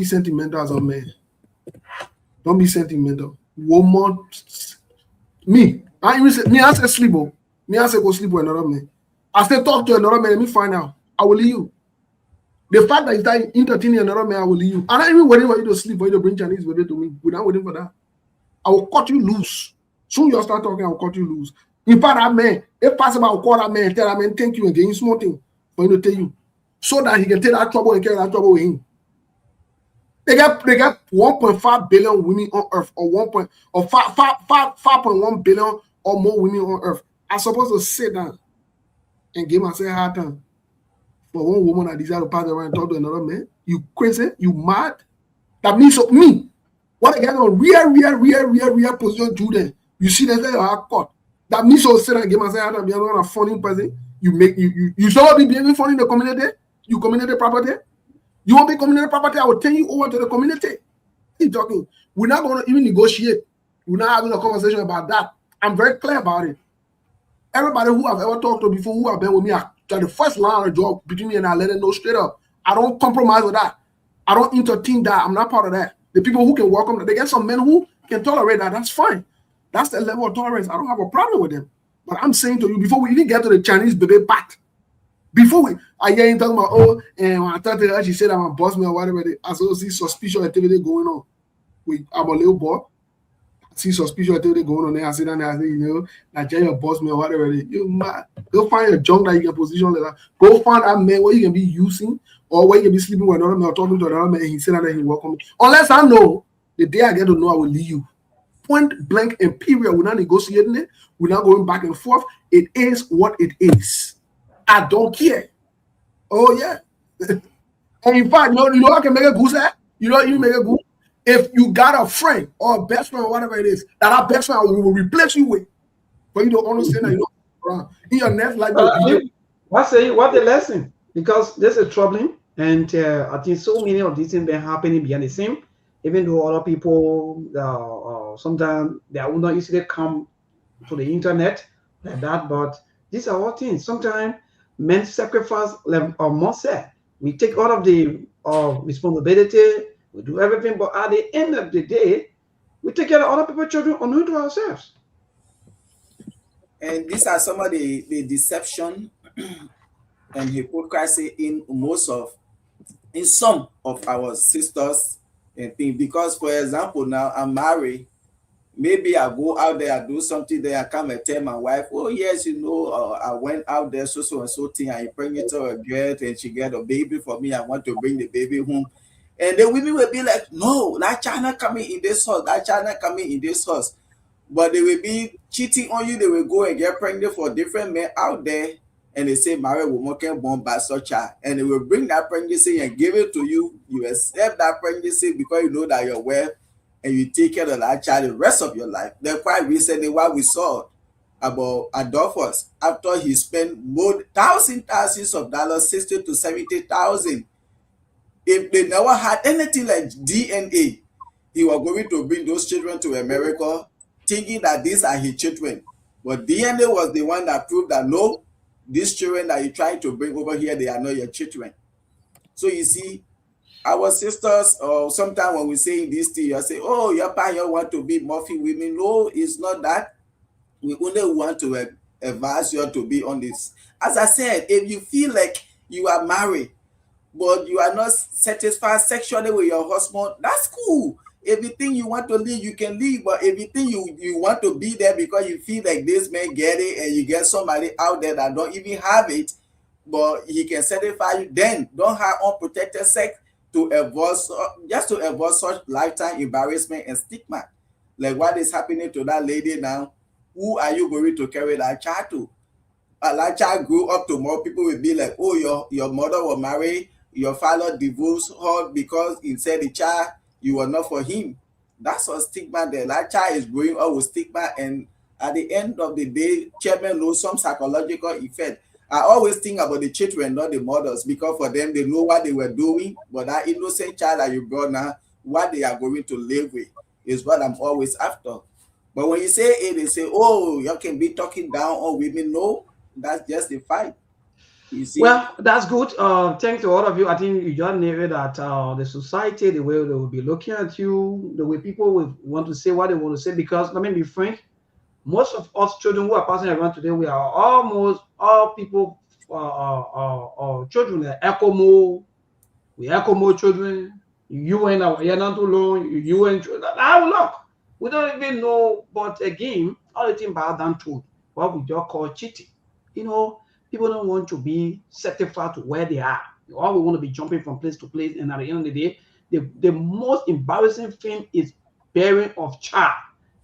sentimental as a man. Don't be sentimental. Woman, I say sleep. I say go sleep with another man. I say talk to another man. Let me find out. I will leave you. The fact that you're entertaining another man, I will leave you. I'm not even waiting for you to sleep, for you to bring Chinese baby to me. We're not waiting for that. I will cut you loose. Soon you start talking, I will cut you loose. In fact, that man, if possible, I will call that man and tell that man thank you and give him small thing for him to tell you, so that he can take that trouble and carry that trouble with him. They got 1.5 billion women on earth, or 5.1 billion or more women on earth. I'm supposed to sit down and give myself a hard time for one woman that desire to pass around and talk to another man. You crazy? You mad? That means so me. What I get on real position do then? You see that they are caught. That means so sit and give myself a hard time. Be a funny person. You still be behaving funny in the community. You community property. You won't be community property. I will turn you over to the community. Keep talking. We're not going to even negotiate. We're not having a conversation about that. I'm very clear about it. Everybody who I've ever talked to before, who have been with me, the first line of the job between me and I let them know straight up. I don't compromise with that. I don't entertain that. I'm not part of that. The people who can welcome that, they get some men who can tolerate that. That's fine. That's the level of tolerance. I don't have a problem with them. But I'm saying to you, before we even get to the Chinese baby part, I hear him talking about, and when I talked to her, she said I'm a boss man or whatever. I also see suspicious activity going on. I'm a little boy. I see suspicious activity going on there. I sit down there, I say, Nigeria boss man or whatever. You mad. Go find a junk that you can position like that. Go find that man where you can be using, or where you can be sleeping with another man or talking to another man, and he sit down there and he welcome me. Unless I know, the day I get to know, I will leave you. Point blank and period. We're not negotiating it. We're not going back and forth. It is what it is. I don't care. Oh yeah. And in fact, you know I can make a goose at? You know you make a goose? If you got a friend or a best friend or whatever it is, that our best friend will replace you with. But you don't understand that you don't in your next life. What the lesson? Because this is troubling, and I think so many of these things been happening behind the scene. Even though other people sometimes they will not easily come to the internet like that, but these are all things. Sometimes men sacrifice or more said. We take all of the responsibility, we do everything, but at the end of the day, we take care of other people's children unknown to ourselves. And these are some of the deception and hypocrisy in some of our sisters and things. Because, for example, now I'm married. Maybe I go out there, I do something there, I come and tell my wife, oh yes, I went out there, so and so thing, I bring it to her girl, and she get a baby for me. I want to bring the baby home. And the women will be like, no, that China coming in this house, that China coming in this house. But they will be cheating on you. They will go and get pregnant for different men out there, and they say married woman can born by such a, and they will bring that pregnancy and give it to you. You accept that pregnancy because you know that you're well, and you take care of that child the rest of your life. Then quite recently, what we saw about Adolphus, after he spent more thousands of dollars, 60 to 70,000. If they never had anything like DNA, he was going to bring those children to America, thinking that these are his children. But DNA was the one that proved that no, these children that you're trying to bring over here, they are not your children. So you see, our sisters, or sometimes when we say this thing, you say, oh, your parents want to be Murphy women. No, it's not that. We only want to advise you to be on this. As I said, if you feel like you are married, but you are not satisfied sexually with your husband, that's cool. If you think you want to leave, you can leave. But if you think you want to be there because you feel like this man get it and you get somebody out there that don't even have it, but he can satisfy you, then don't have unprotected sex to avoid, just to avoid such lifetime embarrassment and stigma. Like what is happening to that lady now? Who are you going to carry that child to? That child grew up to more people will be like, oh, your mother was married, your father divorced her because he said the child, you were not for him. That's a stigma there. That child is growing up with stigma, and at the end of the day, children know some psychological effect. I always think about the children, not the mothers, because for them, they know what they were doing, but that innocent child that you brought now, what they are going to live with is what I'm always after. But when you say it, they say, oh, you can be talking down on women. No, that's just the fight. You see? Well, that's good. Thanks to all of you. I think you just nailed that the society, the way they will be looking at you, the way people will want to say what they want to say. Because let me be frank, most of us children who are passing around today, we are almost all people, children that echo more. We echo more children. You and you're not too long. You and how look. We don't even know. But again, all the thing boils down to what we just call cheating. You know, people don't want to be certified to where they are. All we want to be jumping from place to place. And at the end of the day, the most embarrassing thing is bearing of child.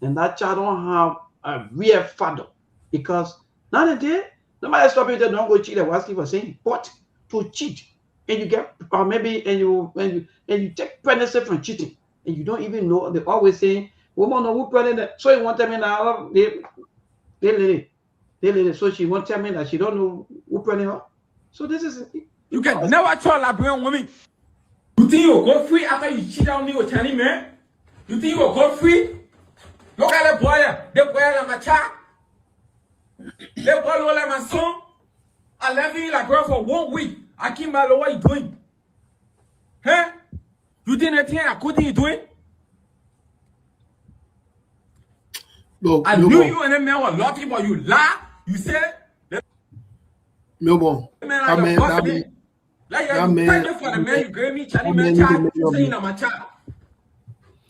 And that child don't have a real father. Because nowadays, nobody stop you to don't go cheat. What Steve was saying. But to cheat, and you get, or maybe, and you take pregnancy from cheating, and you don't even know. They always say, woman, no, who pregnant? So you want to tell me now, so she won't tell me that she don't know who pregnant her. So this is you can never tell a brown woman. You think you'll go free after you cheat on me with Chinese man? You think you'll go free? Look at the boy, like my child. The boy like my son. I left you like girl for 1 week. I came back, what you doing? Huh? You did anything I couldn't you doing? No, I knew you and the man were lucky, but you lie. You said no more. That man, like that man, for the man you gave me, Chinese man child, saying I'm a child.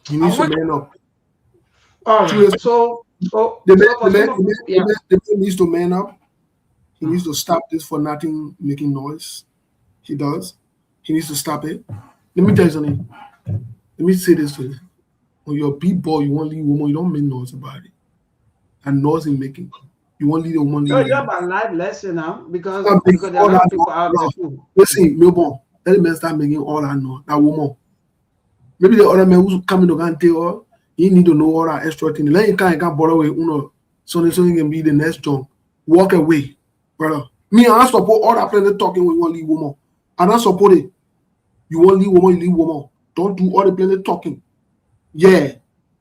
He needs to man up. All right. So the man needs to man up. He needs to stop this for nothing making noise. He does. He needs to stop it. Let me tell you something. Let me say this to you. When you're a big boy, you want to leave woman, you don't make noise about it. And noise in making. You want to leave the woman. So you have a life lesson now because there are people out there too. Listen, Melbourne, let the man start making all that noise. That woman. Maybe the other man who's coming to go tell her, you need to know all that extra thing. Let you can't borrow away, so you can be the next John. Walk away, brother. Me, I support all that plenty talking when you want to leave woman. I don't support it. You want to leave woman, you leave woman. Don't do all the plenty talking. Yeah.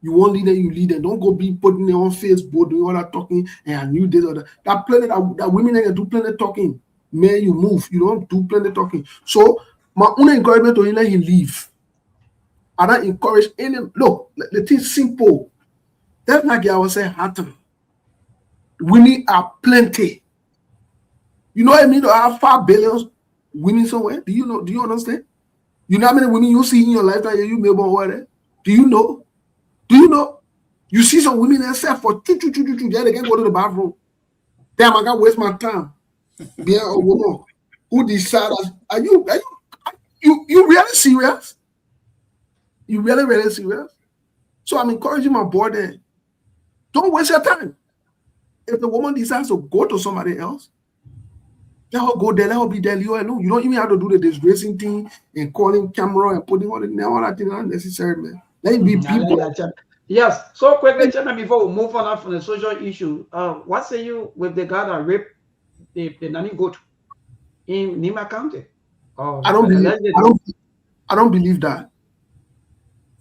You want lead them, you lead them. Don't go be putting it on Facebook, doing all that talking, and I knew this or that. That plenty that women can do plenty talking. Man, you move. You don't do plenty talking. So my only encouragement to him, let him leave. I don't encourage any. Look, the thing's simple. That's like I was saying, Hatton. Women are plenty. You know what I mean? To have 5 billion women somewhere. Do you know? Do you understand? You know how many women you see in your lifetime? You maybe over. Do you know? Do you know? You see some women that say for choo, yeah, they can go to the bathroom. Damn, I can't waste my time. Being a woman who decides, are you really serious? You really serious? So I'm encouraging my boy there. Don't waste your time. If the woman decides to go to somebody else, let her go there, let her be there, leave her alone. You don't even have to do the disgracing thing and calling camera and putting all that thing unnecessary, man. Let it be people. Yes. So quickly, gentlemen, before we move on from the social issue, what say you with the guy that raped the nanny goat in Nima County? I don't believe that.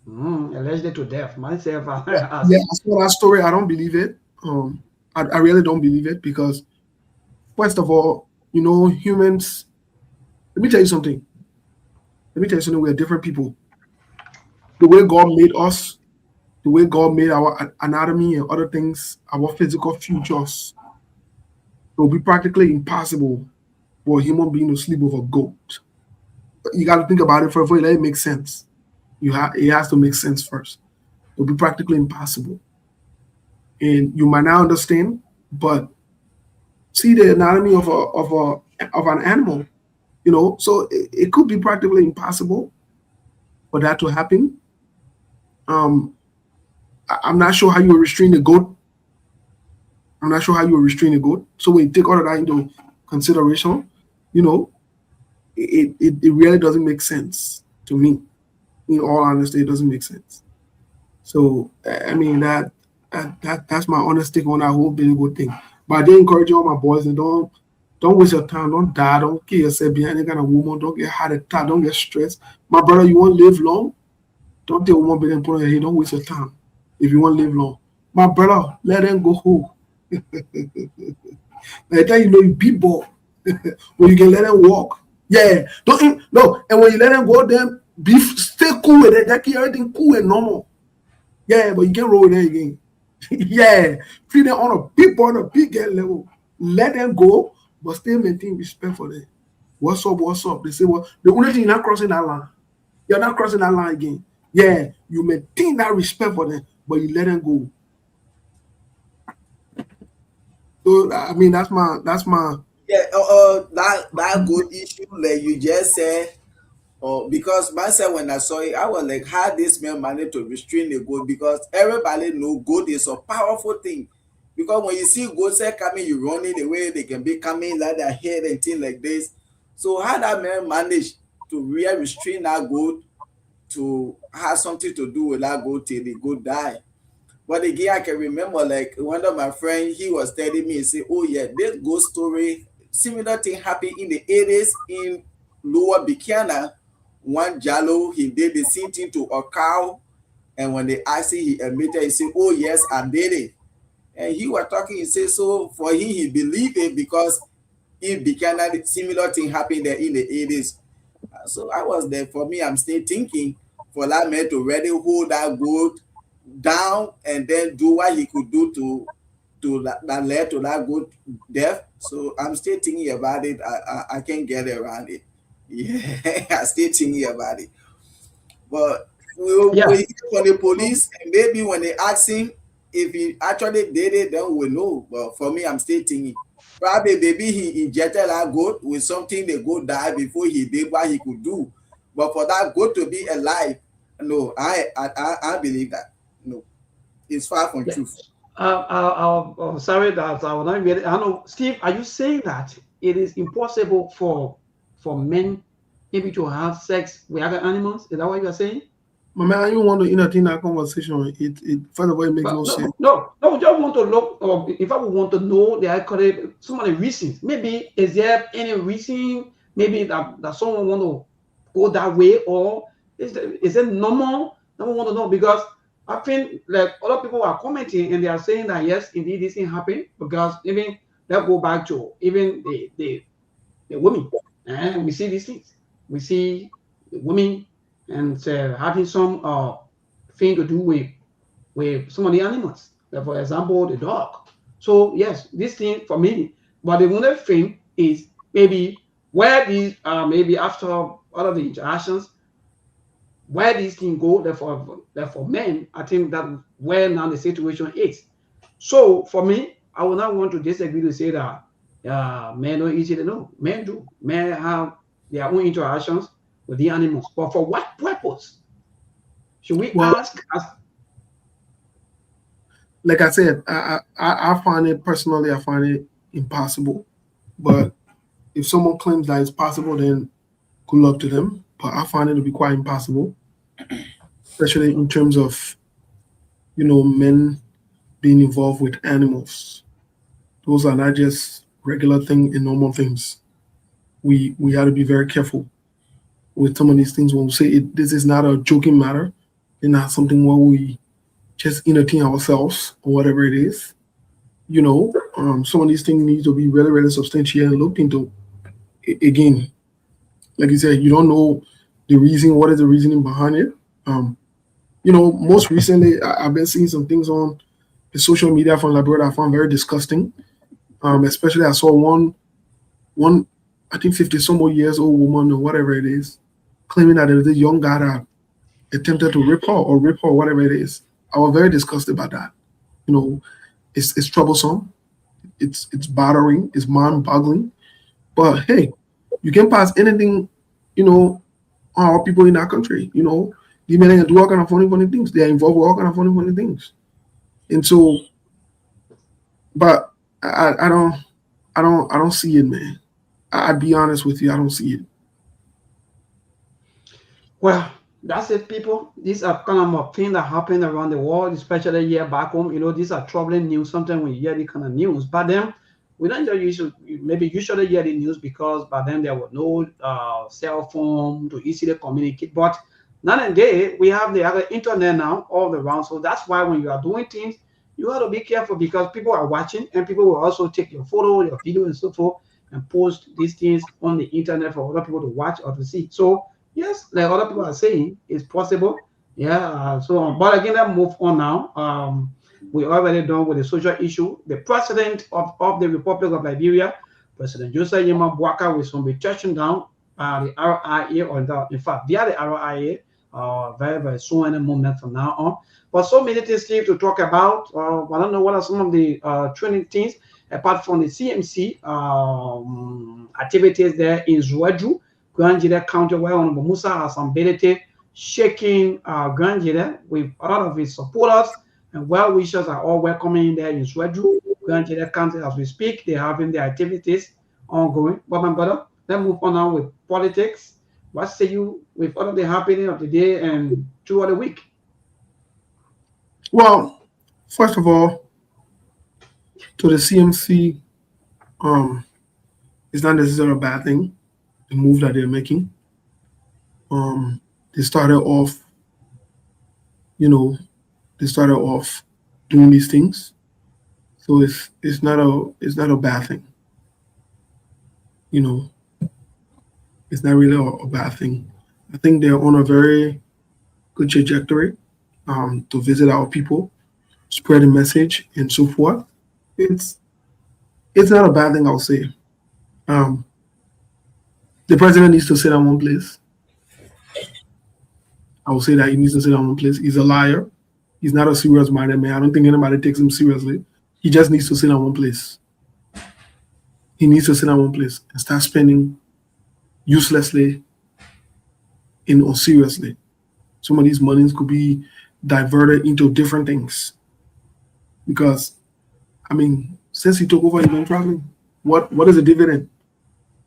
Alleged to death. Myself, yeah, I saw that story. I don't believe it. I really don't believe it because, first of all, humans. Let me tell you something. Let me tell you something, we're different people. The way God made us, the way God made our anatomy and other things, our physical futures, it will be practically impossible for a human being to sleep with a goat. You got to think about it first, let it make sense. It has to make sense first. It will be practically impossible. And you might not understand, but see the anatomy of an animal, so it could be practically impossible for that to happen. I'm not sure how you will restrain the goat. I'm not sure how you will restrain a goat. So when you take all of that into consideration, it really doesn't make sense to me. In all honesty, it doesn't make sense. So I mean that's my honest take on that whole Billy Goat thing. But I do encourage all my boys and don't waste your time, don't die, don't kill yourself behind any kind of woman, don't get heart attack, don't get stressed. My brother, you want to live long? Don't take one billion put on your head, don't waste your time if you want to live long. My brother, let them go home. Like that, you beat ball. When you can let them walk. Yeah. No. And when you let them go, then stay cool with it. That keep everything cool and normal. Yeah, but you can't roll with them again. Yeah. Treat them on a big ball, on a big level. Let them go, but still maintain respect for them. What's up? They say, well, the only thing you're not crossing that line. You're not crossing that line again. Yeah, you maintain that respect for them, but you let them go. So I mean that's my Yeah, that good issue like you just said. Because myself when I saw it, I was like, how this man managed to restrain the goat? Because everybody know goat is a powerful thing. Because when you see goats coming, you running the way they can be coming like their head and things like this. So how that man managed to really restrain that goat to have something to do with that goat till the goat die. But again, I can remember like one of my friends, he was telling me, he said, oh yeah, this ghost story, similar thing happened in the 80s in Lower Buchanan. One Jallo, he did the same thing to a cow. And when they asked him, he admitted, he said, oh yes, I did it. And he was talking, he said, so for him, he believed it because in Buchanan, similar thing happened there in the 80s. So I was there. For me, I'm still thinking for that man to really hold that goat down and then do what he could do to that led to that goat death. So I'm still thinking about it. I can't get around it. Yeah, I still thinking about it. But we'll hear from the police, and maybe when they ask him if he actually did it, then we'll know. But for me, I'm still thinking. Probably maybe he injected that goat with something the goat died before he did what he could do. But for that goat to be alive, no, I believe that. No, it's far from truth. I'm sorry that I will not get it. I know, Steve, are you saying that it is impossible for men maybe to have sex with other animals? Is that what you are saying? My man, I don't want to entertain that conversation. It first of all, it makes no sense. No, just want to look. If I would want to know the accurate some of the reasons. Maybe is there any reason? Maybe that someone want to go that way, or is it normal? I want to know because I think like other people are commenting and they are saying that yes, indeed, this thing happened because even let's go back to even the women, and we see these things. We see the women and having some thing to do with some of the animals, like for example, the dog. So yes, this thing for me. But the other thing is maybe where these maybe after all of the interactions, where these things go. Therefore, men, I think that where now the situation is. So for me, I would not want to disagree to say that men don't easily know. Men do. Men have their own interactions with the animals. But for what purpose? Should we ask? Like I said, I find it personally, I find it impossible. But if someone claims that it's possible, then good luck to them. But I find it to be quite impossible, especially in terms of, men being involved with animals. Those are not just regular things and normal things. We have to be very careful with some of these things when we say this is not a joking matter and not something where we just entertain ourselves or whatever it is. Some of these things need to be really, really substantiated and looked into. Again, like you said, you don't know the reason, what is the reasoning behind it. Most recently, I've been seeing some things on the social media from Liberia I found very disgusting. Especially I saw one I think 50 some more years old woman or whatever it is, claiming that there was a young guy that attempted to rape her or whatever it is. I was very disgusted by that. It's troublesome. It's bothering. It's mind-boggling. But hey, you can pass anything, on our people in our country. These men do all kind of funny things. They are involved with all kind of funny things. And so, but I don't see it, man. I'd be honest with you, I don't see it. Well, that's it, people. These are kind of things that happen around the world, especially here back home. These are troubling news. Sometimes we hear the kind of news, but then we don't usually, maybe usually hear the news because by then there was no cell phone to easily communicate. But nowadays we have the other internet now all around. So that's why when you are doing things, you have to be careful because people are watching and people will also take your photo, your video, and so forth and post these things on the internet for other people to watch or to see. So yes, like other people are saying, it's possible. Yeah. But again, let's move on now. We already done with the social issue. The president of the Republic of Liberia, President Joseph Yema Bouaka, will soon be touching down the RIA, in fact, via the RIA, very, very soon, in a moment from now on. But so many things still to talk about. I don't know what are some of the training things apart from the CMC activities there in Zwaju, Grand Jide County, where Honorable Musa has ability shaking Grand Jide with a lot of his supporters and well-wishers are all welcoming there in Zwaju, Grand Jide County as we speak. They're having their activities ongoing. But my brother, let's move on now with politics. What say you with all of the happening of the day and throughout the week? Well, first of all, to the CMC, it's not necessarily a bad thing, the move that they're making. They started off doing these things, so it's not a bad thing. It's not really a bad thing. I think they're on a very good trajectory to visit our people, spread the message, and so forth. It's not a bad thing, I'll say. The president needs to sit in one place. I will say that he needs to sit in one place. He's a liar. He's not a serious-minded man. I don't think anybody takes him seriously. He just needs to sit in one place. He needs to sit in one place and start spending uselessly and unseriously. Some of these monies could be diverted into different things. Because, since he took over, he's been traveling. What is the dividend?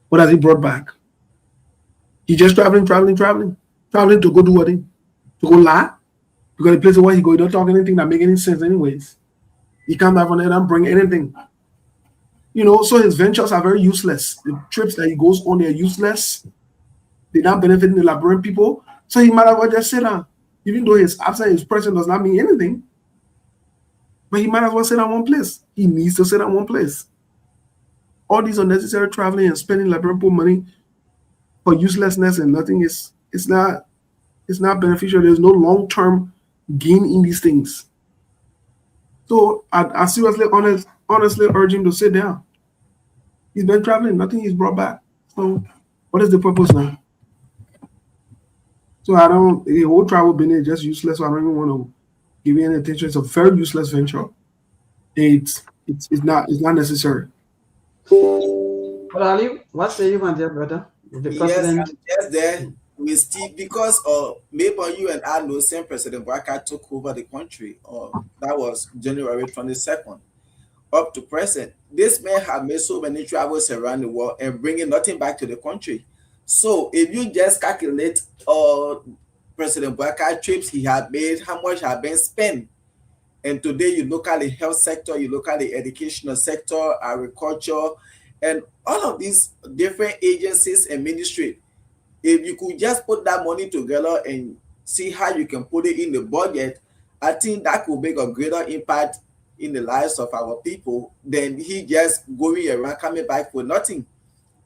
What has he brought back? He just traveling to go do what? To go lie? Because the place where he go, he don't talk anything that make any sense anyways. He come back from there and bring anything. So his ventures are very useless. The trips that he goes on, they're useless. They're not benefiting the Liberian people. So he might as well just sit down. Even though his absence, his presence does not mean anything. But he might as well sit in one place. He needs to sit in one place. All these unnecessary traveling and spending Liberian people money for uselessness and nothing it's not beneficial. There's no long-term gain in these things. So I seriously, honestly urge him to sit down. He's been traveling, nothing he's brought back. So what is the purpose now? So the whole travel business is just useless. So I don't even want to give you any attention. It's a very useless venture. It's not necessary. Well, Ali, what say you, my dear brother? The president. Yes, I'm just there with Steve because maybe you and I know same President Bouaka took over the country. That was January 22nd. Up to present, this man have made so many travels around the world and bringing nothing back to the country. So if you just calculate President Bouaka trips he had made, how much have been spent, and today you look at the health sector, you look at the educational sector, agriculture, and all of these different agencies and ministry, if you could just put that money together and see how you can put it in the budget, I think that could make a greater impact in the lives of our people than he just going around coming back for nothing.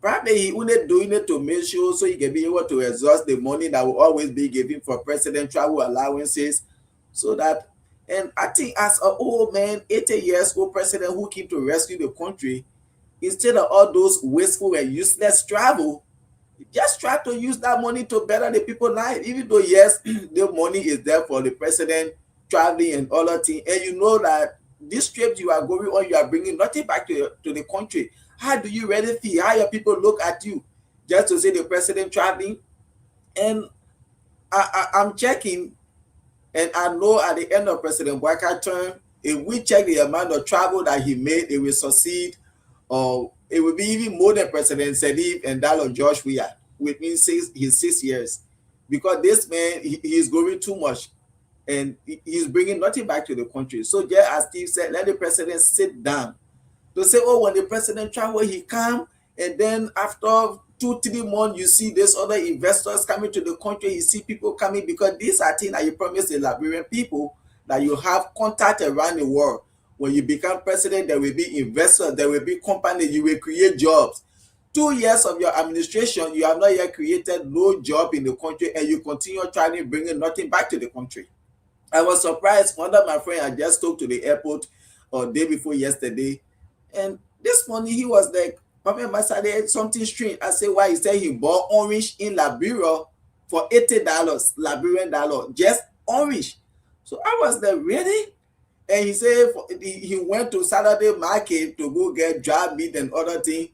Probably he only doing it to make sure so he can be able to exhaust the money that will always be given for president travel allowances. So that, and I think as an old man, 80 years old president who came to rescue the country, instead of all those wasteful and useless travel, just try to use that money to better the people's life. Even though yes, the money is there for the president traveling and all that thing, and you know that this trip you are going on, you are bringing nothing back to the country. How do you really feel? How your people look at you just to see the president traveling? And I'm checking, and I know at the end of President Bouakar's term, if we check the amount of travel that he made, it will succeed, or it will be even more than President Sktv and that of George Weah within his 6 years. Because this man, he is going too much, and he's bringing nothing back to the country. So just as Steve said, let the president sit down. To say, oh, when the president travel, he come, and then after 2-3 months, you see this other investors coming to the country, you see people coming, because these are things that you promise the Liberian people, that you have contact around the world. When you become president, there will be investors, there will be companies, you will create jobs. 2 years of your administration, you have not yet created no job in the country, and you continue trying bringing nothing back to the country. I was surprised. One of my friends I just talked to the airport day before yesterday, and this morning he was like, Papa Masade, something strange. I said, why? He said he bought orange in Liberia for $80 Liberian dollar, just orange. So I was like, really? And he said he went to Saturday market to go get dry meat and other thing,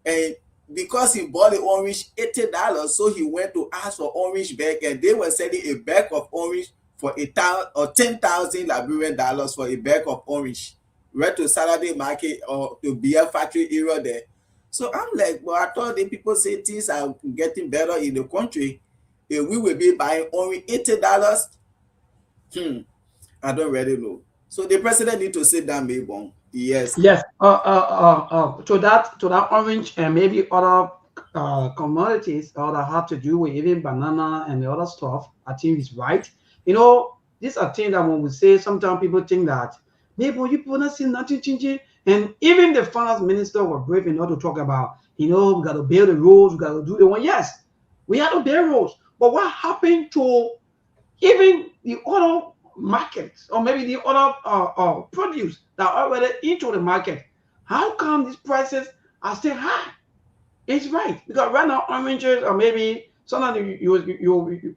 and because he bought the orange $80, so he went to ask for orange bag, and they were selling a bag of orange for 10,000 Liberian dollars for a bag of orange. Went to Saturday market or to beer factory area there. So I'm like, well, I thought the people say things are getting better in the country. If we will be buying only $80, I don't really know. So the president need to sit down, maybe. Yes. Yes. To that orange and maybe other commodities or that have to do with even banana and the other stuff, I think is right. You know, these are things that when we say, sometimes people think that maybe you people not see nothing changing. And even the finance minister was brave enough to talk about, we got to build the roads, we got to do the one. Yes, we have to build roads. But what happened to even the other markets, or maybe the other produce that are already into the market? How come these prices are still high? It's right, because right now oranges, or maybe sometimes you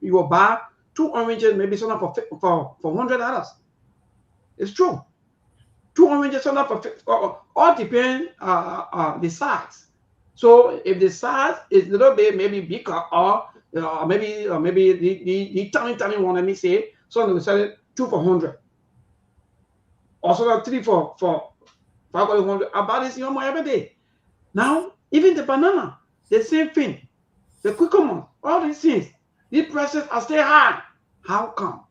will buy 2 oranges, maybe sometimes for $100. It's true. 2 oranges sometimes for all depends the size. So if the size is a little bit maybe bigger, or maybe the tiny one, let me say, so they will sell it 2 for 100, or so 3 for 500. About this every day. Now even the banana, the same thing. The cucumber, all these things, these prices are still high. How come?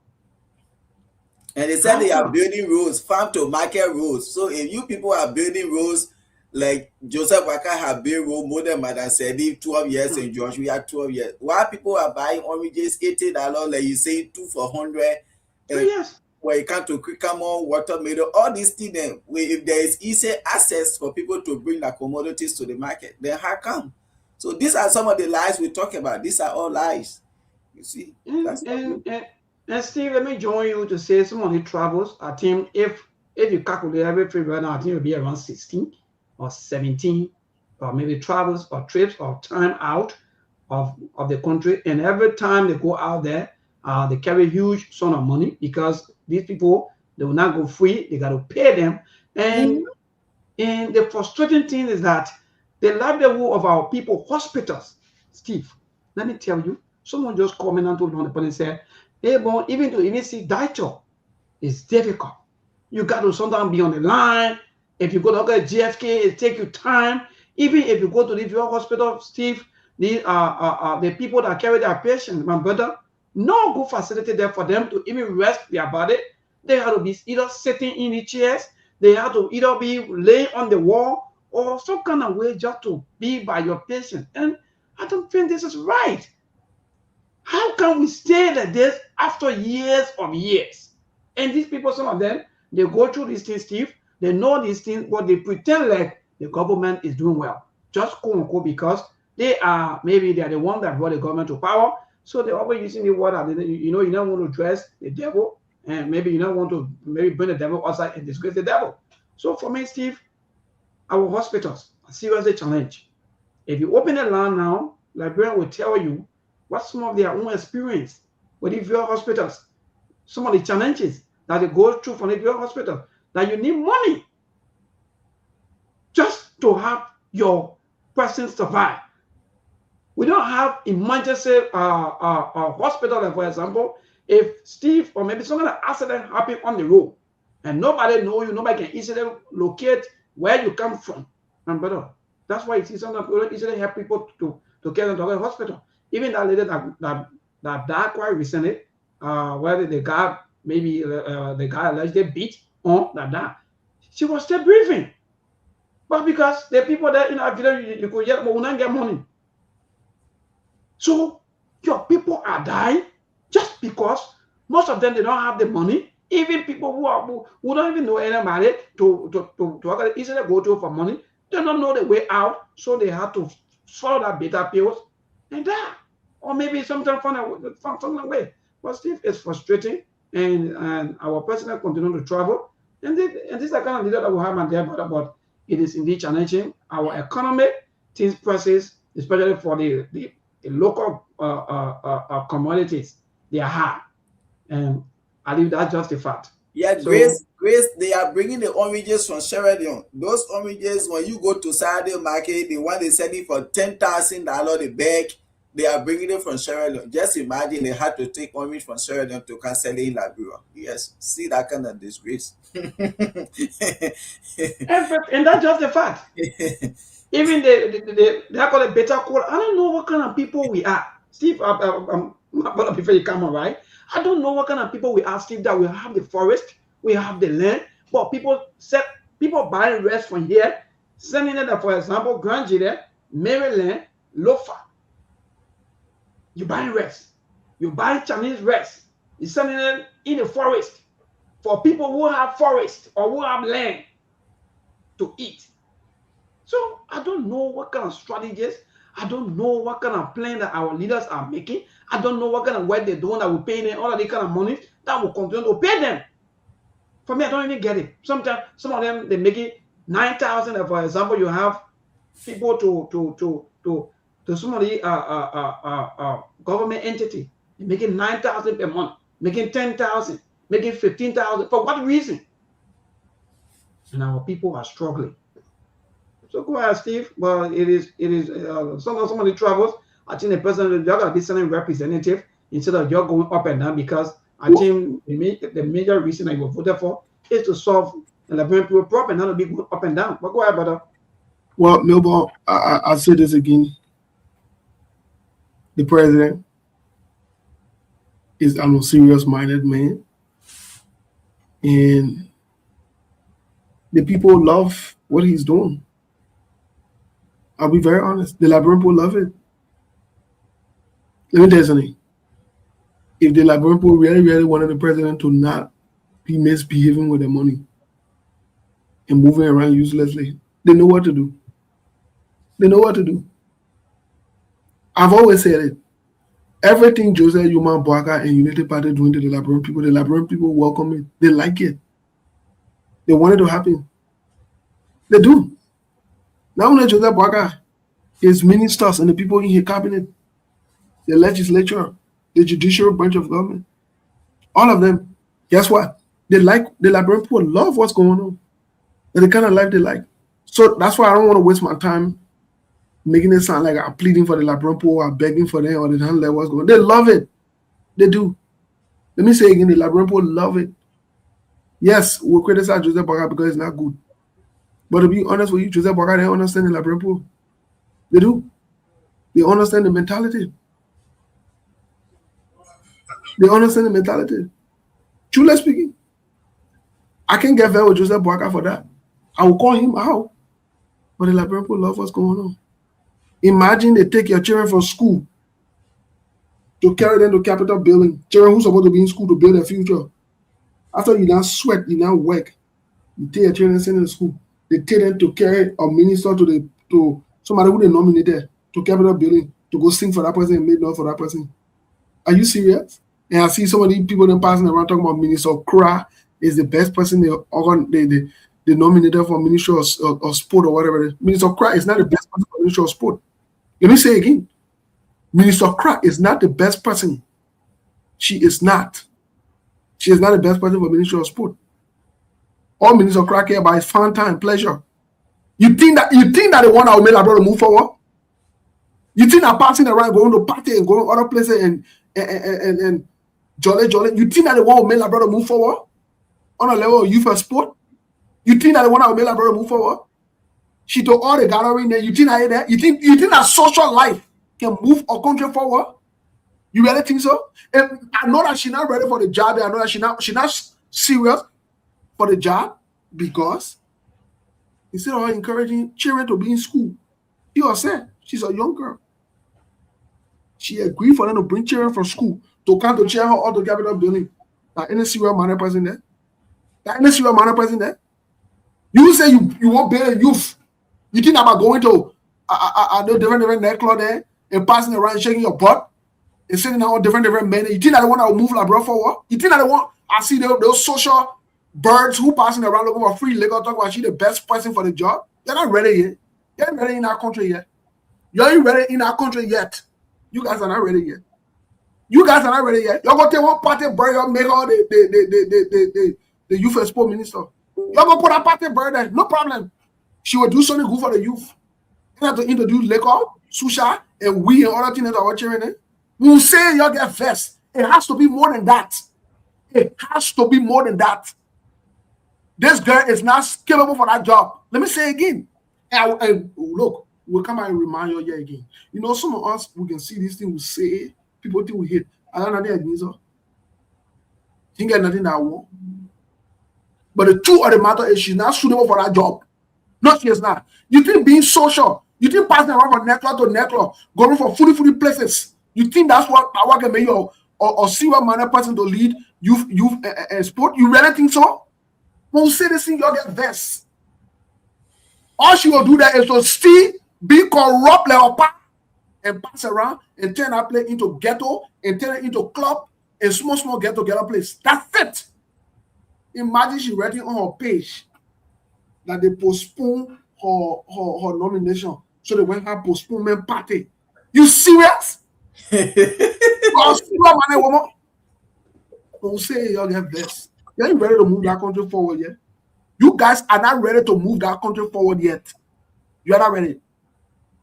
And they said they are building roads, farm to market roads. So if you people are building roads, like Joseph Waka have built road more than Madam Sktv 12 years, and George we have 12 years. Why people are buying oranges $80, like you say, 2 for 100? Yes. Where you come to cucumber, watermelon, all these things, if there is easy access for people to bring their commodities to the market, then how come? So these are some of the lies we talk about. These are all lies. You see? And Steve, let me join you to say some of the travels. I think if you calculate everything right now, I think it'll be around 16 or 17, or maybe travels or trips or time out of the country. And every time they go out there, they carry huge sum of money, because these people, they will not go free. They got to pay them. And the frustrating thing is that the livelihood of our people, hospitals, Steve, let me tell you, someone just called me and told me on the phone and said, hey, but even to even see doctor is difficult. You got to sometimes be on the line. If you go to look at GFK, it take you time. Even if you go to the hospital, Steve, the people that carry their patients, my brother, no good facility there for them to even rest their body. They have to be either sitting in the chairs, they have to either be laying on the wall, or some kind of way just to be by your patient. And I don't think this is right. How can we stay like this after years of years? And these people, some of them, they go through these things, Steve. They know these things, but they pretend like the government is doing well. just quote unquote because they are the one that brought the government to power. So they're always using the word that you don't want to dress the devil, and maybe you don't want to bring the devil outside and disgrace the devil. So for me, Steve, our hospitals are seriously challenged. If you open the land now, librarian will tell you what some of their own experience with the VA hospitals, some of the challenges that they go through from the VA hospital, that you need money just to have your person survive. We don't have emergency hospital, for example. If Steve or maybe some kind of accident happened on the road and nobody know you, nobody can easily locate where you come from. And brother, that's why you see sometimes we don't easily help people to get into the hospital. Even that lady that died quite recently, where the guy allegedly beat on that, she was still breathing. But because the people that in our village, you could get, but we don't get money. So your people are dying just because most of them, they don't have the money. Even people who don't even know anybody to easily go to for money, they don't know the way out, so they have to swallow that bitter pills and die. Or maybe sometimes find a way. But Steve, it's frustrating, and our president continue to travel. And this is the kind of leader that we have and there, but it is indeed challenging. Our economy, things prices, especially for the local commodities, they are high. And I believe that's just a fact. Yeah, so, Grace, they are bringing the oranges from Sierra Leone. Those oranges, when you go to Saturday market, the one they selling for $10,000 a bag, they are bringing it from Sierra Leone. Just imagine they had to take orange from Sierra Leone to cancel it in Liberia. Yes, see that kind of disgrace. And that's just the fact. Even they call it better call. I don't know what kind of people we are. Steve, before you come on, right? I don't know what kind of people we are, Steve, that we have the forest, we have the land, but people buying rest from here, sending it, for example, Grand Maryland, Lofa. You buy rest. You buy Chinese rest. You're sending it in the forest for people who have forest or who have land to eat. So I don't know what kind of strategies, I don't know what kind of plan that our leaders are making. I don't know what kind of work they're doing that will pay them all of the kind of money that will continue to pay them. For me, I don't even get it. Sometimes some of them they make it 9,000. For example, you have people to some of the government entity, they're making 9,000 per month, making 10,000, making 15,000. For what reason? And our people are struggling. So go ahead, Steve. Well, it is some of the troubles. I think the president, you're gonna be sending representative instead of you're going up and down, because I think the major reason I voted for is to solve the Liberian people problem, not to be going up and down. But go ahead, brother. Well, Milbo, I'll say this again. The president is a serious-minded man, and the people love what he's doing. I'll be very honest. The Liberian people love it. Let me tell you something. If the Liberian people really, really wanted the president to not be misbehaving with their money and moving around uselessly, they know what to do. They know what to do. I've always said it. Everything Joseph Yuma Boaka and Unity Party doing to the Liberian people welcome it. They like it. They want it to happen. They do. Not only Joseph Boaka, his ministers and the people in his cabinet, the legislature, the judicial branch of government, all of them, guess what? They like, the Liberian people love what's going on. And the kind of life they like. So that's why I don't want to waste my time making it sound like I'm pleading for the Liberian people or begging for them or they don't let what's going on. They love it. They do. Let me say again, the Liberian people love it. Yes, we'll criticize Joseph Boaka because it's not good. But to be honest with you, Joseph Boaka, they understand the Liberian people. They do. They understand the mentality. They understand the mentality. Truly speaking, I can't get there with Joseph Boaka for that. I will call him out. But the Liberian people love what's going on. Imagine they take your children from school to carry them to Capitol building. Children who's supposed to be in school to build their future. After you now sweat, you now work. You take your children and send them to school. They take them to carry a minister to Somebody who they nominated to Capitol building to go sing for that person and make noise for that person. Are you serious? And I see some of these people then passing around talking about Minister Kra is the best person they nominated for Ministry of Sport or whatever. Minister Kra is not the best person for Ministry of Sport. Let me say again. Minister Kra is not the best person. She is not. She is not the best person for Ministry of Sport. All Minister Kra care about is fun time, pleasure. You think that the one that will make our brother move forward? You think that passing around, going to party and going other places and jolly, you think that the one will make our brother move forward on a level of youth and sport? You think that the one that will make our brother move forward? She took all the gathering there. You think that you think that social life can move a country forward? You really think so? And I know that she's not ready for the job. I know that she's not serious for the job because instead of her encouraging children to be in school, she said she's a young girl. She agreed for them to bring children from school to come to chair her all the Capitol building. That any serious manner person there? That any serious manner person there? You say you want better youth. You think about going to a different nightclub there and passing around shaking your butt and sitting down different men. You think that the one that will move like bro forward? You think that the one I see those social birds who passing around looking for free liquor talk about she the best person for the job? You're not ready yet. You're not ready in our country yet. You ain't ready in our country yet. You guys are not ready yet. You guys are not ready yet. You're gonna take one party bird and make all the youth and sport minister. You're gonna put a party bird there, no problem. She will do something good for the youth. You have to introduce liquor, susha, and we and other things that are cheering. We say you get vest. It has to be more than that. It has to be more than that. This girl is not capable for that job. Let me say again. And look, we'll come and remind you here again. You know, some of us, we can see this thing, we say, people think we hate. I don't know the answer. Think get nothing that I want. But the truth of the matter is she's not suitable for that job. No, she is not. You think being social, you think passing around from network to network, going for fully places, you think that's what power can make you or see what manner person to lead youth and sport? You really think so? When we say this thing, you'll get vexed. All she will do that is to still be corrupt like a pack and pass around and turn that place into ghetto and turn it into club and small ghetto place. That's it. Imagine she writing on her page that they postpone her nomination so they went her postponement party. You serious? Woman. Don't say y'all get this. You ain't ready to move that country forward yet. You guys are not ready to move that country forward yet. You are not ready.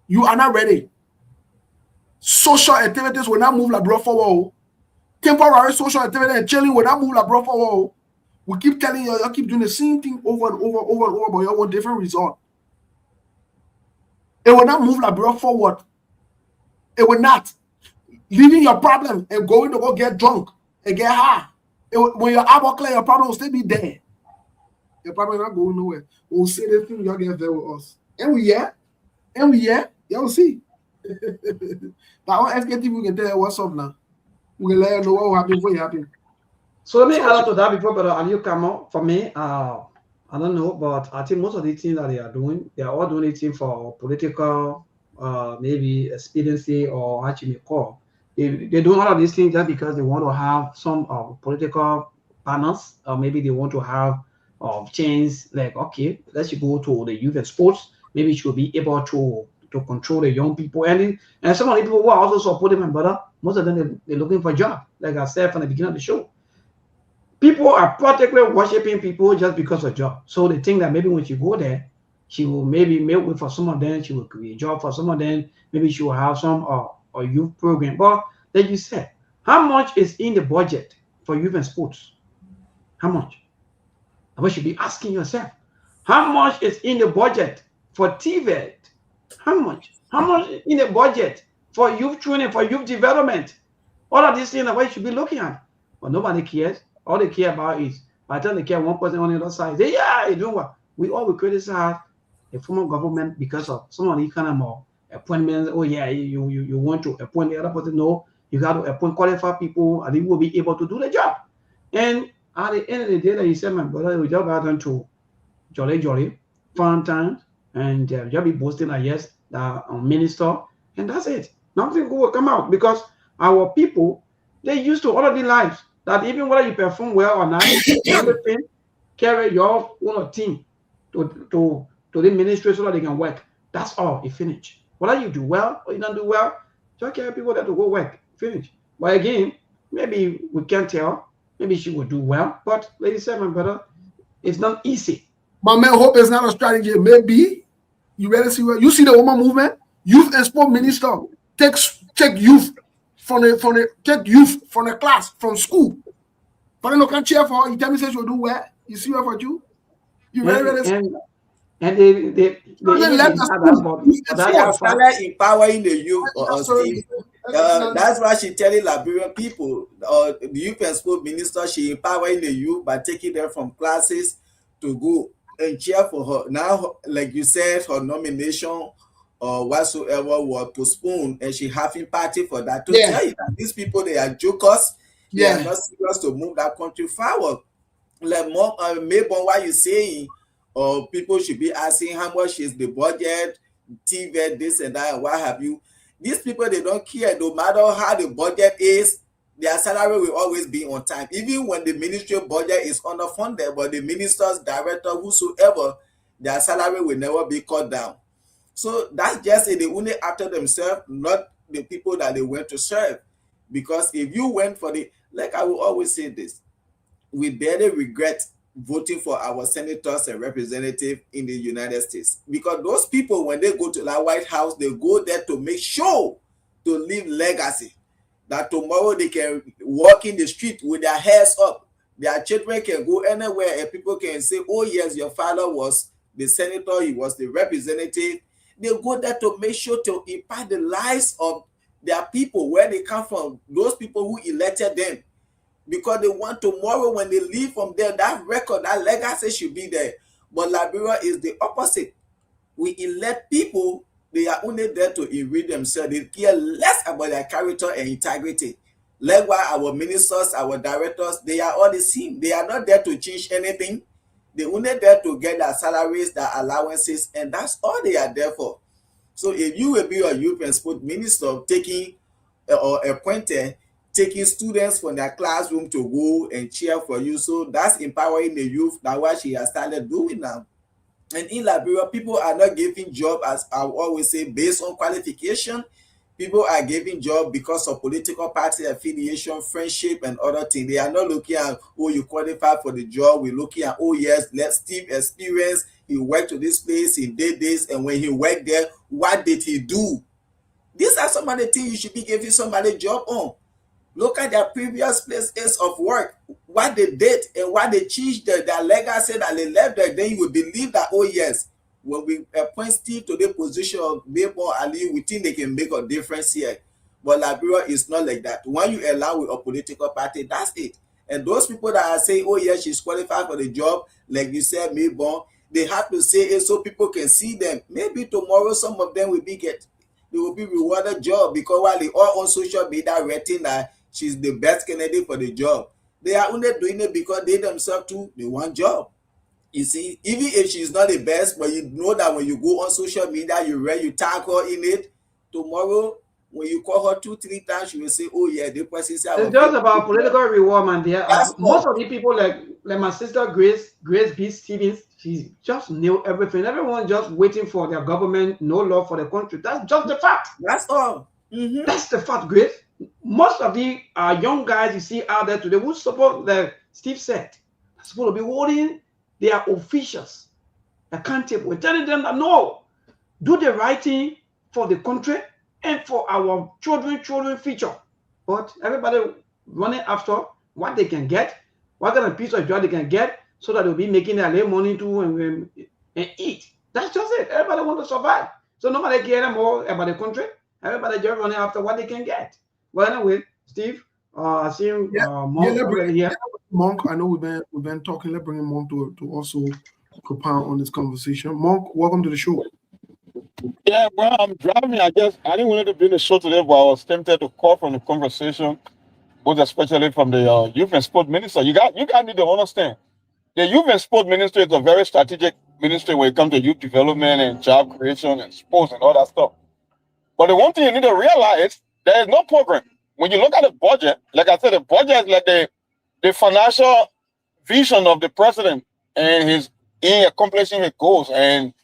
You are not ready. Social activities will not move like bro forward. Temporary social activity and chilling will not move like bro forward. We keep telling you, you keep doing the same thing over and over, but you want different result. It will not move like bro forward. It will not. Leaving your problem and going to go get drunk and get high. When your album clear, your problem will still be there. Your problem not going nowhere. We'll say this thing, y'all get there with us. And we y'all see. But on Sktv, we can tell you what's up now. We can let you know what will happen before it happens. So let me add to that before Brother Ali come out. For me, I don't know, but I think most of the things that they are doing, they are all doing it for political, maybe expediency or what you may call. They do all of these things just because they want to have some political banners, or maybe they want to have change. Like, okay, let's go to the youth and sports. Maybe she will be able to control the young people, and some of the people who are also supporting my brother, most of them they're looking for a job. Like I said from the beginning of the show. People are particularly worshiping people just because of job. So they think that maybe when she go there, she will maybe make way for some of them. She will create a job for some of them. Maybe she will have some a youth program. But like you said, how much is in the budget for youth and sports? How much? I should be asking yourself. How much is in the budget for TVET? How much? How much in the budget for youth training, for youth development? All of these things are what you should be looking at. But nobody cares. All they care about is by the time they care one person on the other side, they you know what? We all will criticize the former government because of some of the kind of more appointments. Oh yeah, you want to appoint the other person. No, you got to appoint qualified people and they will be able to do the job. And at the end of the day, like you said, my brother, we just got on to jolly, fun times, and just be boasting that yes, the minister, and that's it. Nothing good will come out because our people, they used to all of the lives that even whether you perform well or not, everything carry your own team to the ministry so that they can work. That's all. It finish. Whether you do well or you don't do well, just carry people that to go work. Finish. But again, maybe we can't tell. Maybe she will do well. But ladies and my brother, it's not easy. My man, hope it's not a strategy. Maybe you ready to see what you see the woman movement. Youth and sport minister take youth from the class from school. But I no can cheer for her. You tell me say she'll do well. You see her for you. You ready? And they even let us she has started empowering the youth. Steve. That's why she telling Liberian people, the youth and sport minister, she empowering the youth by taking them from classes to go and cheer for her. Now, like you said, her nomination or whatsoever was postponed, and she having party for that. To tell you that these people, they are jokers. They are not serious to move that country forward. Like maybe what you saying, or people should be asking how much is the budget, TV, this and that, and what have you. These people, they don't care. No matter how the budget is, their salary will always be on time. Even when the ministry budget is underfunded, but the ministers, director, whosoever, their salary will never be cut down. So that's just it. They only after themselves, not the people that they went to serve. Because if you went for like I will always say this, we barely regret voting for our senators and representatives in the United States. Because those people, when they go to the White House, they go there to make sure to leave legacy. That tomorrow they can walk in the street with their hairs up. Their children can go anywhere and people can say, oh yes, your father was the senator, he was the representative. They go there to make sure to impact the lives of their people, where they come from, those people who elected them. Because they want tomorrow when they leave from there, that record, that legacy should be there. But Liberia is the opposite. We elect people, they are only there to enrich themselves. They care less about their character and integrity. Likewise, our ministers, our directors, they are all the same. They are not there to change anything. They're only there to get their salaries, their allowances, and that's all they are there for. So if you will be a youth and sport minister taking or appointed, taking students from their classroom to go and cheer for you, so that's empowering the youth. That's what she has started doing now. And in Liberia, people are not giving job, as I always say, based on qualification. People are giving job because of political party affiliation, friendship, and other things. They are not looking at, oh, you qualify for the job. We're looking at, oh yes, let Steve experience. He worked to this place, he did this, and when he worked there, what did he do? These are some of the things you should be giving somebody a job on. Look at their previous places of work, what they did and what they changed, their legacy that they left there. Then you will believe that, oh yes, when we appoint Steve to the position of Bebo Ali, we think they can make a difference here. But Liberia is not like that. When you allow with a political party, that's it. And those people that are saying, oh yes, she's qualified for the job, like you said, Mayborn, they have to say it so people can see them. Maybe tomorrow some of them will be rewarded job, because while they are on social media rating that she's the best candidate for the job, they are only doing it because they themselves too, they want job. You see, even if she's not the best, but you know that when you go on social media, you tag her in it, tomorrow when you call her 2-3 times, she will say, oh yeah, the person said, it's just about political reward, man. There most of the people like my sister Grace B. Stevens, she just knew everything. Everyone just waiting for their government, no love for the country. That's just the fact. That's all. Mm-hmm. That's the fact, Grace. Most of the young guys you see out there today who support the Steve said, are supposed to be holding their officials accountable, telling them that no, do the right thing for the country and for our children future. But everybody running after what they can get, what kind of piece of job they can get, so that they'll be making their little money too and eat. That's just it. Everybody wants to survive. So nobody cares anymore about the country. Everybody just running after what they can get. Well, anyway, Steve, I see Monk here. Monk, I know we've been talking. Let's bring in Monk to also propound on this conversation. Monk, welcome to the show. Yeah, well, I'm driving. I didn't want to be in the show today, but I was tempted to call from the conversation, both especially from the youth and sport minister. You got need to understand. The youth and sport ministry is a very strategic ministry when it comes to youth development and job creation and sports and all that stuff. But the one thing you need to realize, there is no program. When you look at the budget, like I said, the budget is like the financial vision of the president and in accomplishing his goals and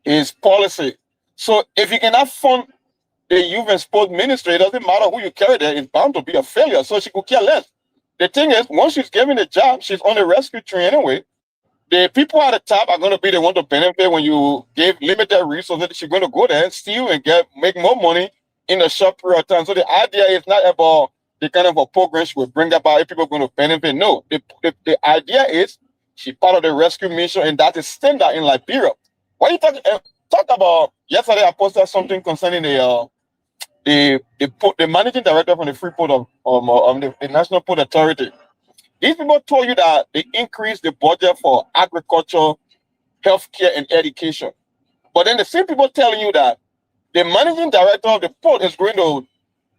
his policy. So if you cannot fund the youth and sports ministry, it doesn't matter who you carry there, it's bound to be a failure. So she could care less. The thing is, once she's given the job, she's on the rescue train anyway. The people at the top are going to be the one to benefit when you give limited resources. She's going to go there and steal and make more money in a short period of time. So the idea is not about the kind of a program she will bring about if people are going to benefit. No, the idea is she's part of the rescue mission, and that is standard in Liberia. What you talk about yesterday? I posted something concerning the managing director from the Free Port of the National Port Authority. These people told you that they increased the budget for agriculture, healthcare, and education. But then the same people telling you that the managing director of the port is going to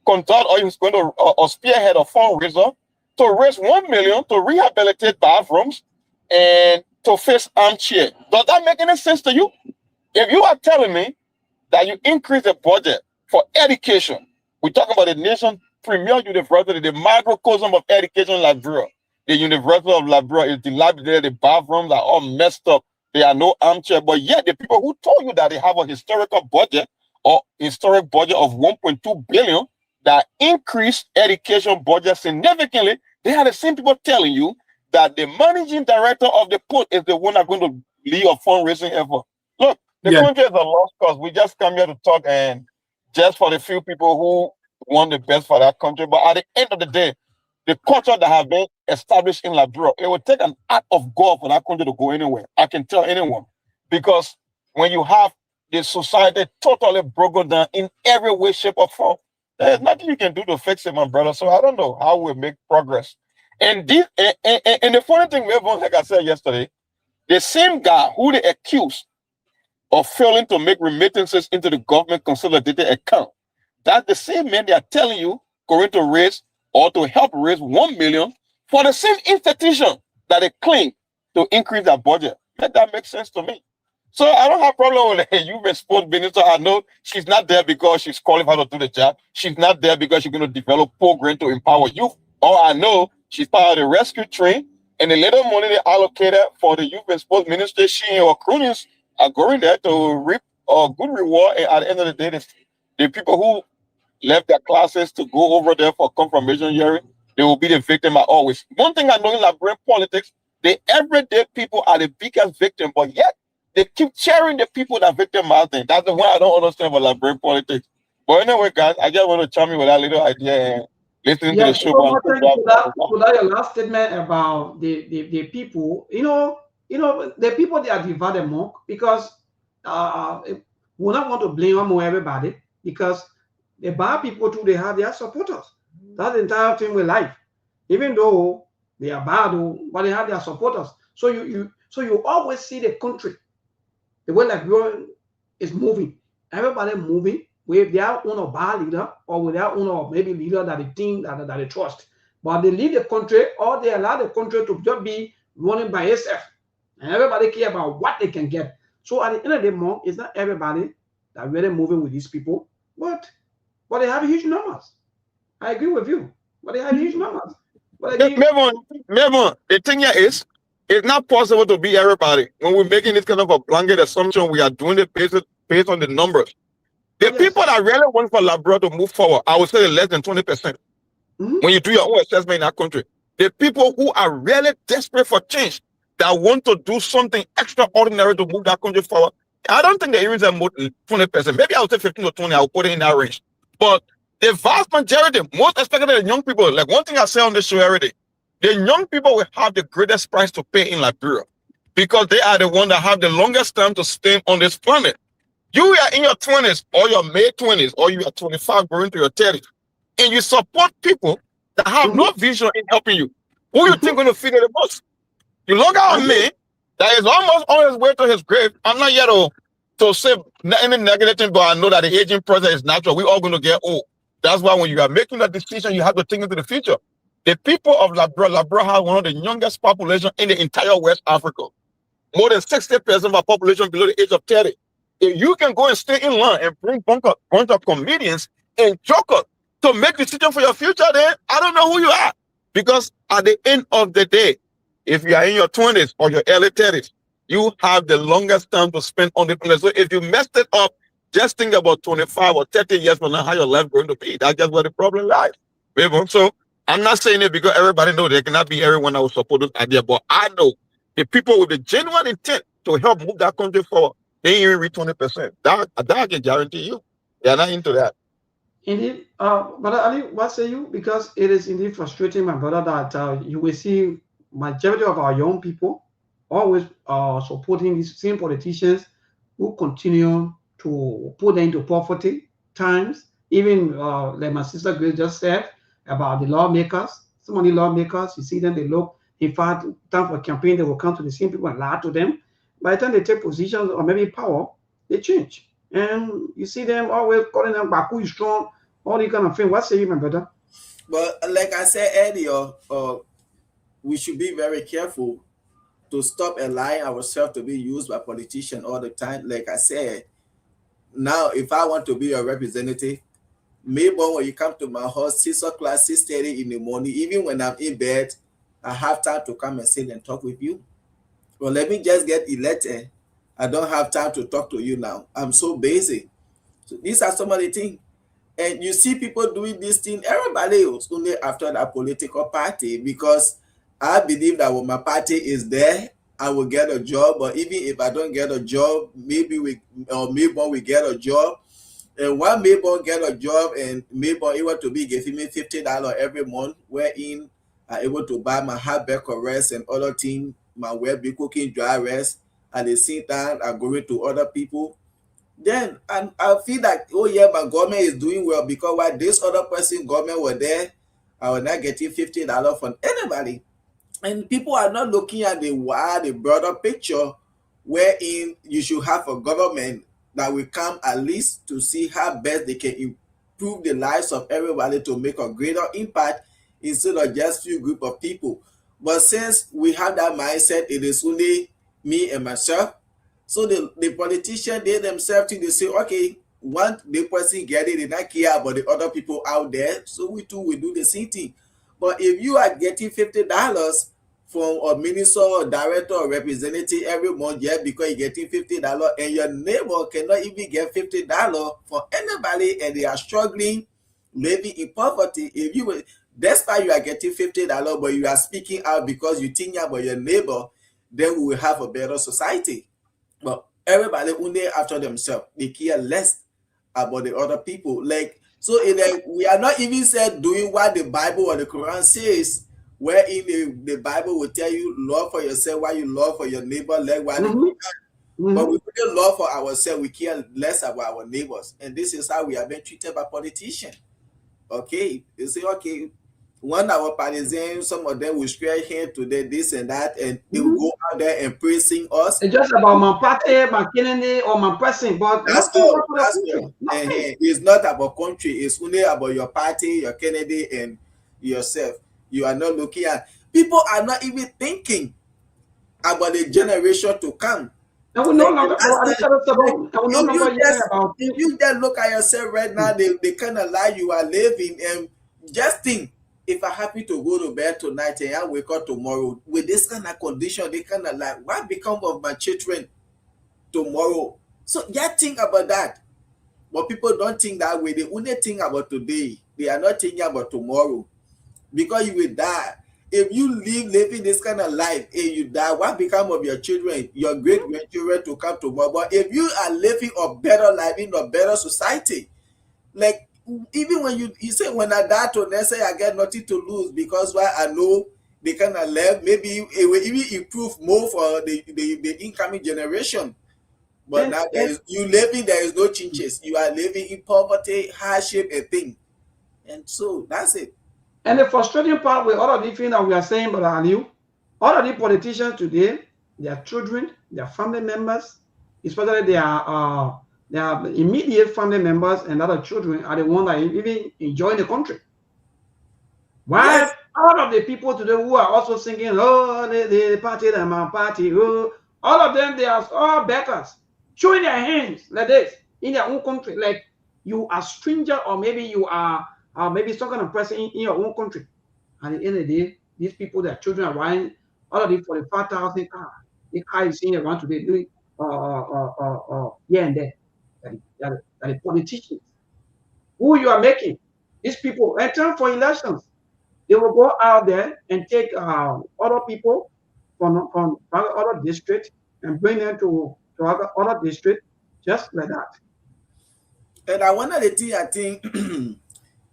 conduct or he's going to spearhead a fundraiser to raise $1 million to rehabilitate bathrooms and to fix armchair. Does that make any sense to you? If you are telling me that you increase the budget for education, we talk about the nation's premier university, the microcosm of education in Liberia. The University of Liberia is dilapidated. The bathrooms are all messed up. There are no armchairs. But yet the people who told you that they have a historical budget or historic budget of 1.2 billion that increased education budget significantly, they are the same people telling you that the managing director of the port is the one that's going to lead a fundraising effort. Look, the country is a lost cause. We just come here to talk and just for the few people who want the best for that country. But at the end of the day, the culture that have been established in Liberia, it will take an act of God for that country to go anywhere. I can tell anyone. Because when you have the society totally broken down in every way, shape, or form, there's nothing you can do to fix it, my brother. So I don't know how we'll make progress. And the funny thing, like I said yesterday, the same guy who they accused of failing to make remittances into the government consolidated account, that's the same man they are telling you going to raise or to help raise 1 million for the same institution that they claim to increase their budget. That makes sense to me. So I don't have a problem with the youth and sports minister. I know she's not there because she's qualified to do the job. She's not there because she's going to develop programs to empower youth. Or I know she's part of the rescue train, and the little money they allocated for the youth and sports ministry, she and her cronies are going there to reap a good reward. And at the end of the day, the people who left their classes to go over there for confirmation hearing, they will be the victim as always. One thing I know in Liberian politics, the everyday people are the biggest victim, but yet they keep cheering the people that victimize them. That's the one I don't understand about Liberian politics. But anyway, guys, I just want to chime in with that little idea and listening to the show. To that your last statement about the people, the people they are divided among, because we don't want to blame everybody, because the bad people too, they have their supporters. That's the entire thing with life. Even though they are bad, but they have their supporters. So you always see the country, the way Liberia is moving. Everybody moving with their own bad leader or with their own maybe leader that they think that they trust. But they leave the country or they allow the country to just be running by itself. And everybody care about what they can get. So at the end of the month, it's not everybody that really moving with these people, but they have huge numbers. I agree with you. But they have huge numbers. The thing here is, it's not possible to be everybody. When we're making this kind of a blanket assumption, we are doing it based on the numbers. The people that really want for Liberia to move forward, I would say less than 20%. When you do your own assessment in that country, the people who are really desperate for change, that want to do something extraordinary to move that country forward, I don't think they even say more than 20%. Maybe I would say 15 to 20. I will put it in that range. But the vast majority, most especially the young people, like one thing I say on this show every day, the young people will have the greatest price to pay in Liberia because they are the ones that have the longest time to stay on this planet. You are in your 20s or your mid-20s or you are 25 going to your 30s, and you support people that have no vision in helping you. Who you think going to feed it the most? You look at me that is almost on his way to his grave. I'm not yet to say any negative thing, but I know that the aging process is natural. We're all going to get old. That's why when you are making that decision, you have to think into the future. The people of Liberia have one of the youngest population in the entire West Africa. more than 60% of our population below the age of 30. If you can go and stay in line and bring bunch of comedians and jokers to make decisions for your future, then I don't know who you are. Because at the end of the day, if you are in your 20s or your early 30s, you have the longest time to spend on the planet. So if you messed it up, just think about 25 or 30 years from now how your life going to be. That's just where the problem lies. So I'm not saying it because everybody knows there cannot be everyone that will support this idea, but I know the people with the genuine intent to help move that country forward, they ain't even reach 20%. That I can guarantee you. They're not into that. Indeed, Brother Ali, what say you? Because it is indeed frustrating, my brother, that you will see majority of our young people always supporting these same politicians who continue to put them into poverty times. Even like my sister Grace just said about the lawmakers. Some of the lawmakers, you see them, they look, in fact, time for campaign, they will come to the same people and lie to them. By the time they take positions or maybe power, they change. And you see them always calling them Baku is strong, all these kind of thing. What say you, my brother? But like I said earlier, we should be very careful to stop allowing ourselves to be used by politicians all the time. Like I said, now if I want to be a representative, maybe when you come to my house, 6 o'clock, 6:30 in the morning, even when I'm in bed, I have time to come and sit and talk with you. Well, let me just get elected. I don't have time to talk to you now. I'm so busy. So these are some of the things. And you see people doing this thing, everybody is only after that political party, because I believe that when my party is there, I will get a job. But even if I don't get a job, maybe we get a job. And one Mayborn get a job, and Mayborn able to be giving me $50 every month, wherein I'm able to buy my hot bacon rest and other things, my well-be cooking dry rest. At the same time, I'm going to other people. Then and I feel like, oh yeah, my government is doing well, because while this other person government were there, I was not getting $50 from anybody. And people are not looking at the broader picture, wherein you should have a government that will come at least to see how best they can improve the lives of everybody to make a greater impact, instead of just few group of people. But since we have that mindset, it is only me and myself. So the politicians, they themselves think, they say, okay, once the person get it, they not care about the other people out there. So we too will do the same thing. But if you are getting $50 from a minister or director or representative every month, yeah, because you're getting $50, and your neighbor cannot even get $50 from anybody, and they are struggling, living in poverty, if you will, that's why you are getting $50, but you are speaking out because you think about your neighbor, then we will have a better society. But everybody only after themselves. They care less about the other people. Like, so we are not even said doing what the Bible or the Quran says, wherein the Bible will tell you love for yourself while you love for your neighbor, like what But we really love for ourselves, we care less about our neighbors. And this is how we have been treated by politicians. Okay, you say, okay, one our partisans, some of them will swear here today, this and that, and they will go out there and praising us. It's just about my party, my Kennedy, or my person, but that's all. It's not about country, it's only about your party, your Kennedy, and yourself. You are not looking at, people are not even thinking about the generation to come. If you just look at yourself right now, the kind of life you are living, and just think, if I happy to go to bed tonight and I wake up tomorrow with this kind of condition, they kind of like, what become of my children tomorrow? So just think about that. But people don't think that way. They only think about today. They are not thinking about tomorrow, because you will die. If you living this kind of life and you die, what become of your children, your great-grandchildren to come tomorrow? But if you are living a better life in a better society, like, even when you say, when I die to next say I get nothing to lose, because why I know they kind of left, maybe it will even improve more for the incoming generation. But now there is no changes. You are living in poverty, hardship, and thing. And so that's it. And the frustrating part with all of the things that we are saying, Brother Aliu, all of the politicians today, their children, their family members, especially their immediate family members and other children, are the ones that even enjoy the country. Why all of the people today who are also singing, oh, the party, my party, oh, All of them, they are all beggars, showing their hands like this in their own country, like you are stranger, or maybe you are maybe some kind of person in your own country. And at the end of the day, these people, their children are buying all of these 45,000 car. The car you see around today, doing here and there. That the politicians who you are making, these people enter for elections, they will go out there and take other people from other districts and bring them to other districts, just like that. And I one of the thing I think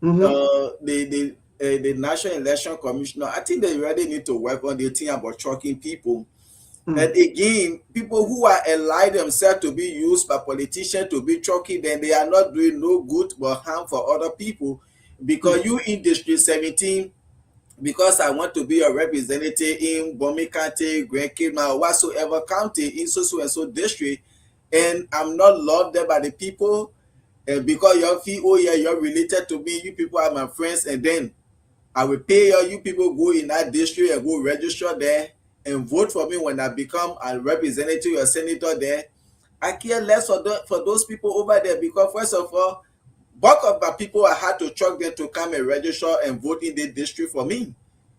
the National Election Commissioner, I think they really need to work on the thing about tracking people. And again, people who are allied themselves to be used by politicians to be trucking, then they are not doing no good but harm for other people. Because you in District 17, because I want to be a representative in Bomi County, Grand Kidman, or whatsoever county in so and so district, and I'm not loved there by the people, and because you feel, oh yeah, you're related to me, you people are my friends, and then I will pay you people go in that district and go register there and vote for me when I become a representative or senator there. I care less for those people over there, because first of all, bulk of my people, I had to truck them to come and register and vote in the district for me.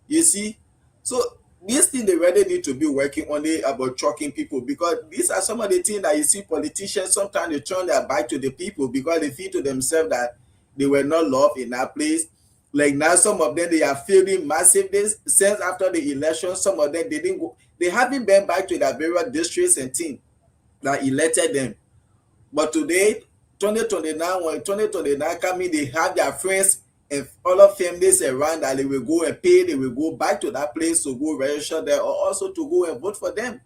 You see? So this thing they really need to be working on it about trucking people, because these are some of the things that you see politicians sometimes they turn their back to the people because they feel to themselves that they were not loved in that place. Like now, some of them they are feeling massive this since after the election. Some of them they didn't go, they haven't been back to their various districts and things that elected them. But today, 2029, when 2029 coming, they have their friends and other families around that they will go and pay, they will go back to that place to go register there or also to go and vote for them.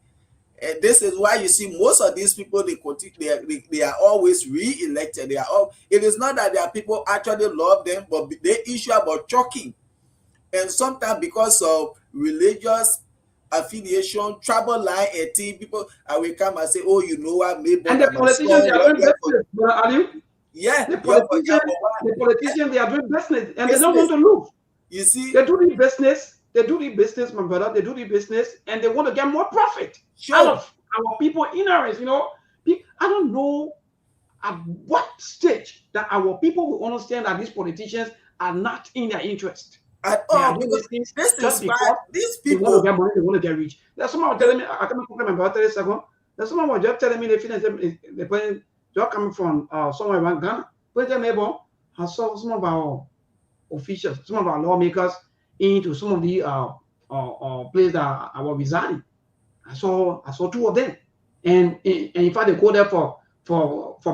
And this is why you see most of these people, they are always re-elected. They are all, it is not that there are people actually love them, but they issue about choking. And sometimes because of religious affiliation, travel line, and people, I will come and say, oh, you know what, maybe and the politicians, they are doing business, Brother Ali. Yeah, the politicians, they are doing business, and they don't want to lose. You see, they do the business, my brother. They do the business, and they want to get more profit out of our people ignorance. You know, I don't know at what stage that our people will understand that these politicians are not in their interest at all. Because this is why these people they want to get money, they want to get rich. There's someone telling me, I can't remember about 30 seconds. There's someone was just telling me they finish the point just coming from somewhere around Ghana. But then maybe I saw some of our officials, some of our lawmakers into some of the places that I was residing. I saw two of them, and in fact they go there for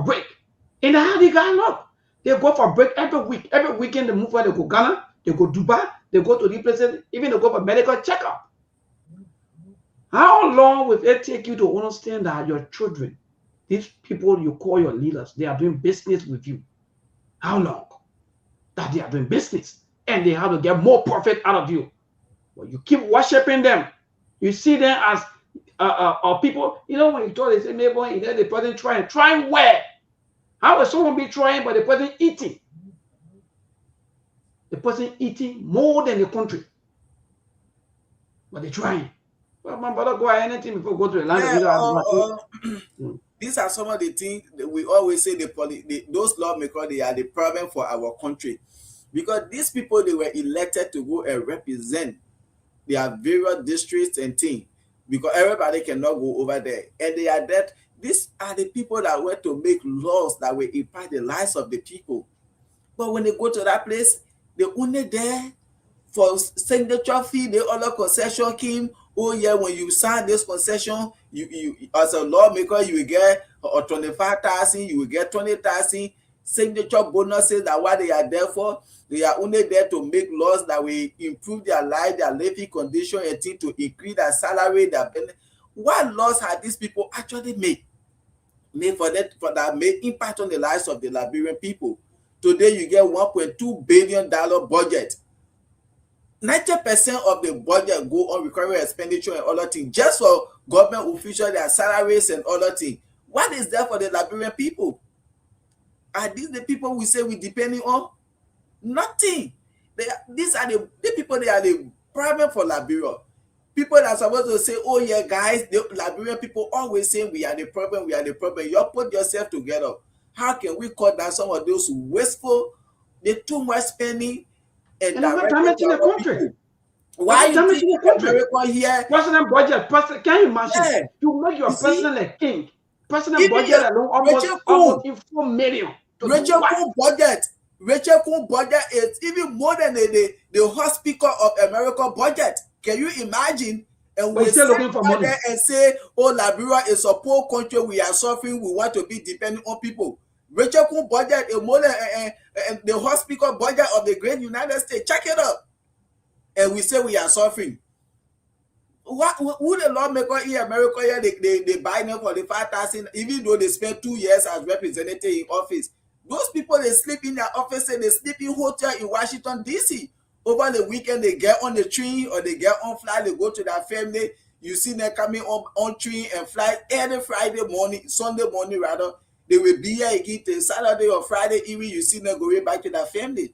break. And how they got up? They go for break every week. Every weekend they move where they go Ghana, they go Dubai, they go to the places, even they go for medical checkup. How long will it take you to understand that your children, these people you call your leaders, they are doing business with you? How long? That they are doing business and they have to get more profit out of you. But you keep worshiping them. You see them as people. You know, when you told they say, maybe the person trying where? How will someone be trying but the person eating? The person eating more than the country. But they're trying. Well, my brother, go ahead anything before go to the land. These are some of the things that we always say those lawmakers, they are the problem for our country. Because these people, they were elected to go and represent their various districts and things. Because everybody cannot go over there. And they are that. These are the people that were to make laws that will impact the lives of the people. But when they go to that place, they're only there for signature fee, the other concession came. Oh yeah, when you sign this concession, you as a lawmaker, you will get 25,000, you will get 20,000 signature bonuses. That what they are there for. They are only there to make laws that will improve their life, their living condition, and things to increase their salary, their benefit. What laws have these people actually made for that may impact on the lives of the Liberian people? Today you get $1.2 billion budget. 90% of the budget go on recurring expenditure and other things, just for government officials, their salaries and other things. What is there for the Liberian people? Are these the people we say we depending on? Nothing. These are the people, they are the problem for Liberia. People that are supposed to say, oh yeah, guys, the Liberian people always say we are the problem, we are the problem. You put yourself together. How can we cut down some of those wasteful, the too much spending and And we're directing damaging to the our country. people? Why you think the country? America here? Personal budget, can you imagine? Yeah. You make your You see, personal king. Personal even budget alone almost in 4 million. Rachel Kuhn budget is even more than the hospital of America budget. Can you imagine? And we still looking for money there and say, oh, Liberia is a poor country, we are suffering, we want to be dependent on people. Rachel Kuhn budget is more than the hospital budget of the great United States. Check it out. And we say we are suffering. Who the lawmaker in America here, they buy them for the 5,000, even though they spend 2 years as representative in office. Those people, they sleep in their office and they sleep in hotel in Washington, D.C. Over the weekend, they get on the train or they get on flight, they go to their family. You see them coming on train and fly every Friday morning, Sunday morning rather. They will be here again till Saturday or Friday evening. You see them going back to their family.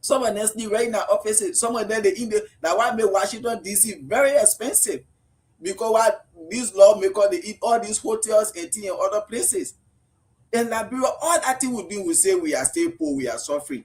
Some of them sleep right in their offices. Some of them, that what make Washington, D.C. very expensive. Because what these lawmakers, they eat all these hotels and tea and other places. In Liberia, all that thing will do will say we are still poor, we are suffering.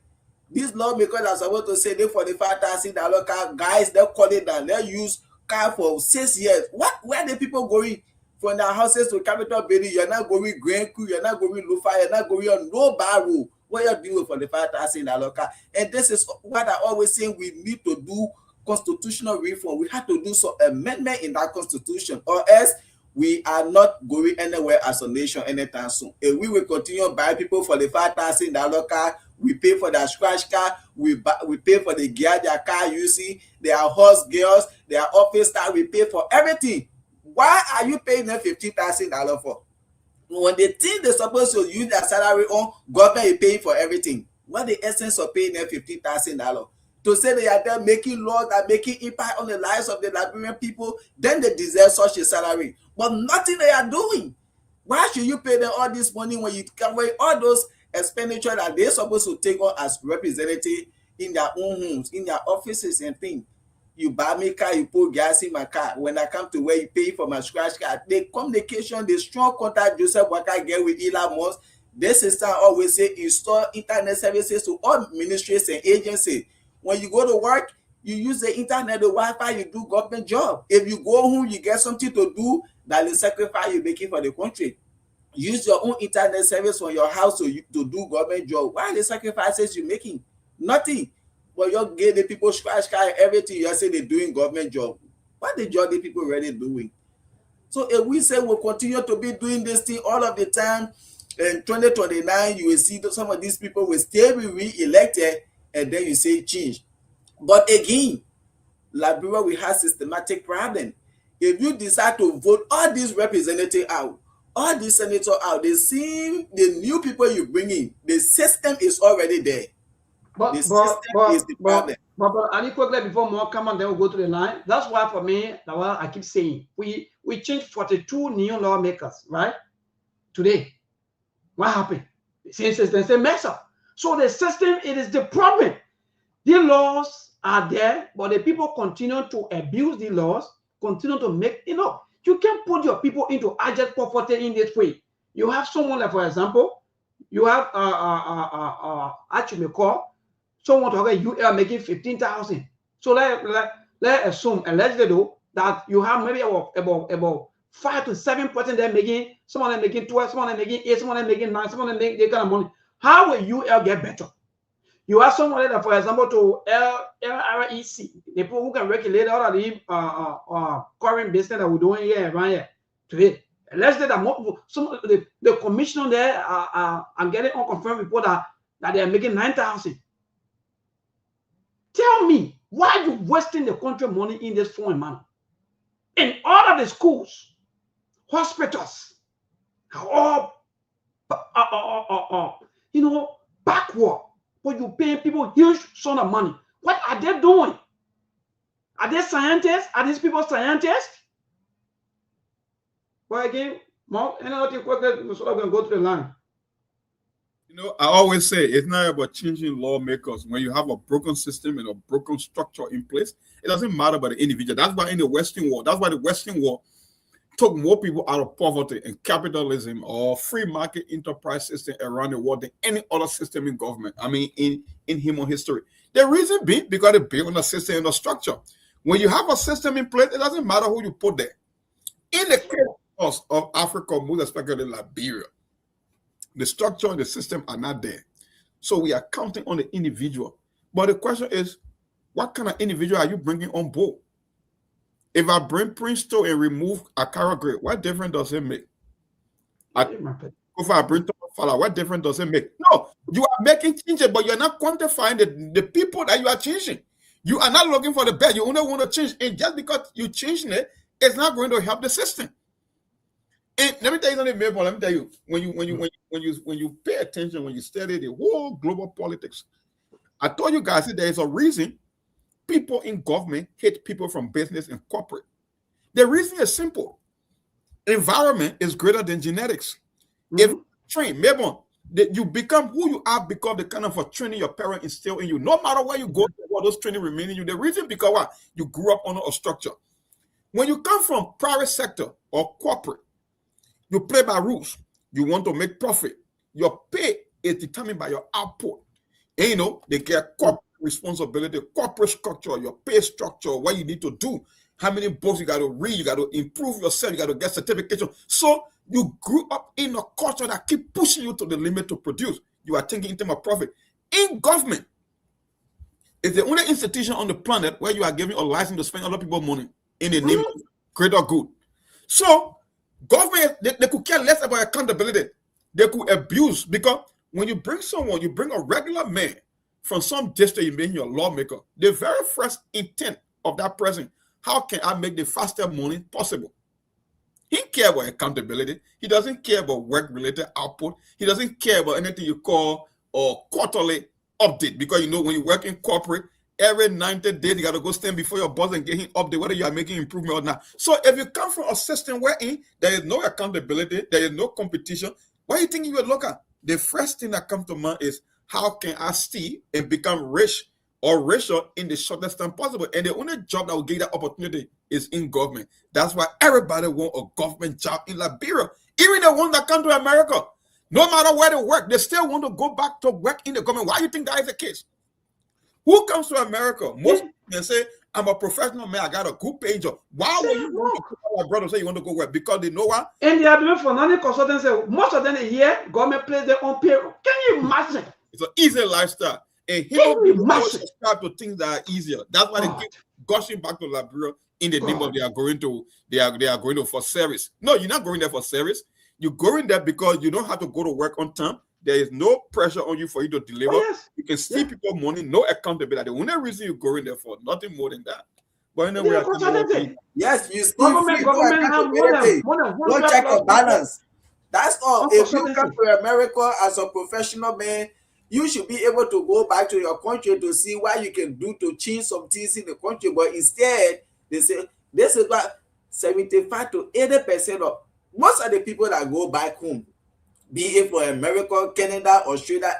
These lawmakers are supposed to say they $45,000 car, guys, they call it down. They use car for 6 years. Where the people going from their houses to Capitol Building? You're not going Grand Crew, you're not going Lufa, you're not going on no bar rule. What you're doing for the $5,000 car? And this is what I always say, we need to do constitutional reform. We have to do some amendment in that constitution, or else we are not going anywhere as a nation anytime soon. If we will continue buying people for the $5,000 car, we pay for their scratch car, we pay for the gear their car using, their horse girls, their office staff, we pay for everything. Why are you paying them $50,000 for? When they think they're supposed to use their salary on, government is paying for everything. What the essence of paying them $50,000? To say they are there making laws that making impact on the lives of the Liberian people, then they deserve such a salary. But nothing they are doing. Why should you pay them all this money when you cover all those expenditures that they're supposed to take on as representative in their own homes, in their offices and things? You buy me car, you put gas in my car. When I come to where you pay for my scratch card, the communication, the strong contact Joseph Waka get with Elon Musk, this system always say install internet services to all ministries and agencies. When you go to work, you use the internet, the Wi-Fi, you do government job. If you go home, you get something to do, that is sacrifice you're making for the country. Use your own internet service from your house to do government job. What are the sacrifices you're making? Nothing. But you get the people scratch card, everything you say they're doing government job. What the job the people really doing? So if we say we'll continue to be doing this thing all of the time, in 2029, you will see that some of these people will still be re-elected, and then you say change. But again, Liberia will have systematic problem. If you decide to vote all these representatives out, all these senators out, they see the new people you bring in, the system is already there. The system is the problem. But I need quickly before more come on, then we'll go to the line. That's why for me, that's why I keep saying we changed 42 new lawmakers, right? Today. What happened? Since it's a mess up. So the system, it is the problem. The laws are there, but the people continue to abuse the laws, continue to make, you can't put your people into abject poverty in this way. You have someone like, for example, you have actually call someone to UL making 15,000. So let's assume allegedly that you have maybe about 5 to 7% they're making, some of them making 12, some of them making 8, some of them making 9, some of them make that kind of money. How will UL get better? You have someone that, for example, to LREC, the people who can regulate all of the current business that we're doing here around here today. Let's say that some of the commissioner there are getting unconfirmed report that they are making 9,000. Tell me, why are you wasting the country money in this foreign manner? In all of the schools, hospitals are all backward, but you pay people huge sum of money. What are they doing? Are they scientists? Are these people scientists? Well, again, Mark, another thing quickly, so I'm going to go to the line. I always say it's not about changing lawmakers. When you have a broken system and a broken structure in place, it doesn't matter about the individual. That's why in the Western world, that's why the Western world took more people out of poverty and capitalism or free market enterprise system around the world than any other system in government. I mean, in human history. The reason being because they build on a system and a structure. When you have a system in place, it doesn't matter who you put there. In the case of Africa, most especially Liberia, the structure and the system are not there. So we are counting on the individual. But the question is, what kind of individual are you bringing on board? If I bring Prince to and remove Akara Gray, what difference does it make? If I bring Fala, what difference does it make? No, you are making changes, but you're not quantifying the people that you are changing. You are not looking for the best. You only want to change. And just because you're changing it, it's not going to help the system. And let me tell you something, Mabel. Let me tell you, when you pay attention, when you study the whole global politics, I told you guys that there is a reason people in government hate people from business and corporate. The reason is simple. Environment is greater than genetics. If you train, Mabel, you become who you are because the kind of a training your parents instill in you. No matter where you go, those training remain in you. The reason because what? You grew up under a structure. When you come from private sector or corporate, you play by rules. You want to make profit. Your pay is determined by your output. And they get corporate responsibility, corporate structure, your pay structure, what you need to do, how many books you got to read, you got to improve yourself, you got to get certification. So you grew up in a culture that keep pushing you to the limit to produce. You are thinking in terms of profit. In government, it's the only institution on the planet where you are giving a license to spend other people's money in the name of greater good. So government, they could care less about accountability. They could abuse, because when you bring someone, you bring a regular man from some district, you make your lawmaker, the very first intent of that person, how can I make the fastest money possible? He care about accountability. He doesn't care about work-related output. He doesn't care about anything you call a quarterly update, because when you work in corporate, every 90 days you got to go stand before your boss and get him update whether you are making improvement or not. So if you come from a system wherein there is no accountability, there is no competition, what do you think you would look at? The first thing that comes to mind is, how can I steal and become rich or richer in the shortest time possible? And the only job that will give that opportunity is in government. That's why everybody wants a government job in Liberia. Even the ones that come to America, no matter where they work, they still want to go back to work in the government. Why do you think that is the case? Who comes to America? Most people say, I'm a professional man, I got a good pay job. Why would you want to go to brother say you want to go work? Because they know what? And they are doing for non-consultancy. Most of them a year, government plays their own payroll. Can you imagine? It's an easy lifestyle. And human beings subscribe to things that are easier. That's why they keep gushing back to Liberia in the name of they are going to for service. No, you're not going there for service. You're going there because you don't have to go to work on time. There is no pressure on you for you to deliver. You can steal people money, no accountability. The only reason you're going there for, nothing more than that. But anyway, yes, you still government have no check and balance. That's all. If you come to America as a professional man, you should be able to go back to your country to see what you can do to change some things in the country. But instead, they say this is what 75 to 80% of most of the people that go back home, be it for America, Canada, Australia,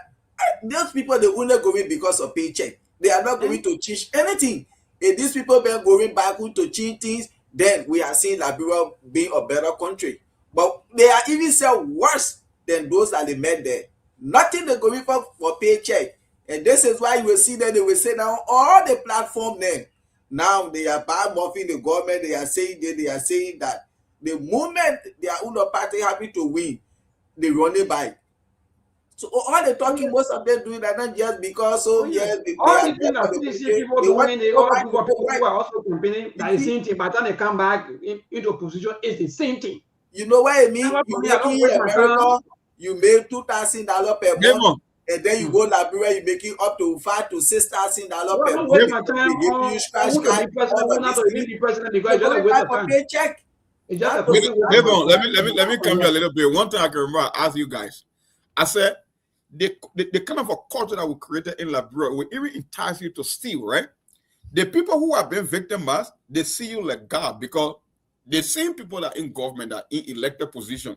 those people, they only going because of paycheck. They are not going to change anything. If these people been going back home to change things, then we are seeing Liberia being a better country. But they are even still worse than those that they met there. Nothing they going for paycheck. And this is why you will see that they will say now all the platform then. Now they are bad muffing the government. They are saying that the moment their own party happy to win, they run it by. So all the talking, most of them doing that not just because all the things that people doing, they all people are also complaining that the same thing. By the time they come back into opposition, it's the same thing. You know what I mean? You making in America, you make $2,000 per month, and then you go Liberia, you making up to $5,000 to $6,000 per month. Waste my time. You scratch card. Paycheck. Let me come here a little bit. One thing I can remember, I asked you guys. I said, the kind of a culture that we created in Liberia will even entice you to steal, right? The people who have been victimized, they see you like God, because the same people that are in government, that are in elected position,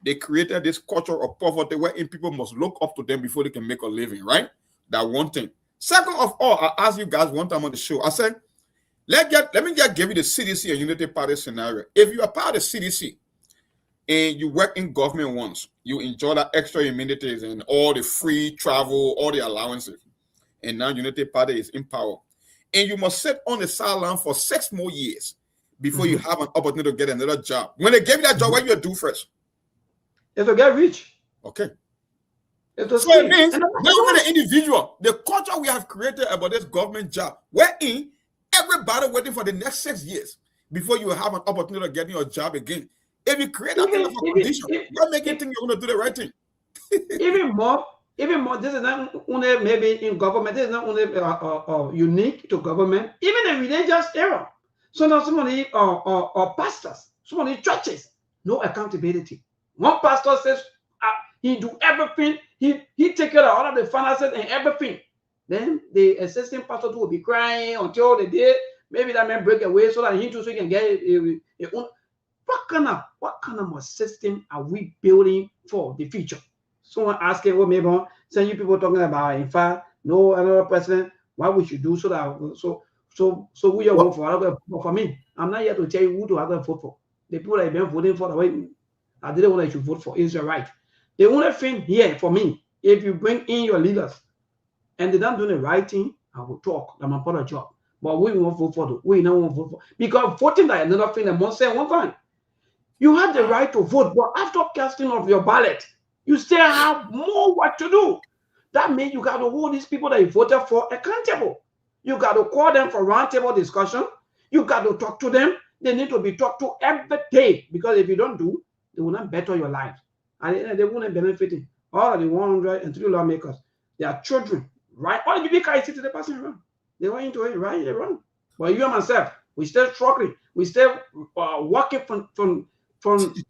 they created this culture of poverty wherein people must look up to them before they can make a living, right? That one thing. Second of all, I asked you guys one time on the show, I said, let me just give you the CDC and Unity Party scenario. If you are part of the CDC and you work in government once, you enjoy that extra amenities and all the free travel, all the allowances, and now Unity Party is in power, and you must sit on the sideline for 6 more years before you have an opportunity to get another job. When they give you that job, what you do first? If you get rich. Okay. So it means not even the individual, the culture we have created about this government job, wherein everybody waiting for the next 6 years before you have an opportunity to get your job again. If you create that kind of a condition, you're making think you're going to do the right thing. even more, this is not only maybe in government, this is not only unique to government, even in religious era. So now somebody or pastors, somebody churches, no accountability. One pastor says he do everything, he take care of all of the finances and everything. Then the assistant pastor will be crying until the day maybe that man break away so that he too so can get a own. What kind of a system are we building for the future? Someone asking, well, maybe some you people talking about, in fact, no another president, what we should do so that so who you vote for me. I'm not here to tell you who to have to vote for. The people that have been voting for the way I didn't want you should vote for is your right. The only thing here for me, if you bring in your leaders and they don't do the right thing, I will talk. I'm a part of the job. But we won't vote for them. We don't want to vote for. Because voting is another thing that must say one thing. You have the right to vote, but after casting of your ballot, you still have more work to do. That means you got to hold these people that you voted for accountable. You got to call them for roundtable discussion. You got to talk to them. They need to be talked to every day, because if you don't do, they will not better your lives. And they won't benefit it. All of the 103 lawmakers, they are children, right? All the people can see to the person around. They went into it, right? They run. But you and myself, we still struggling. We still walking from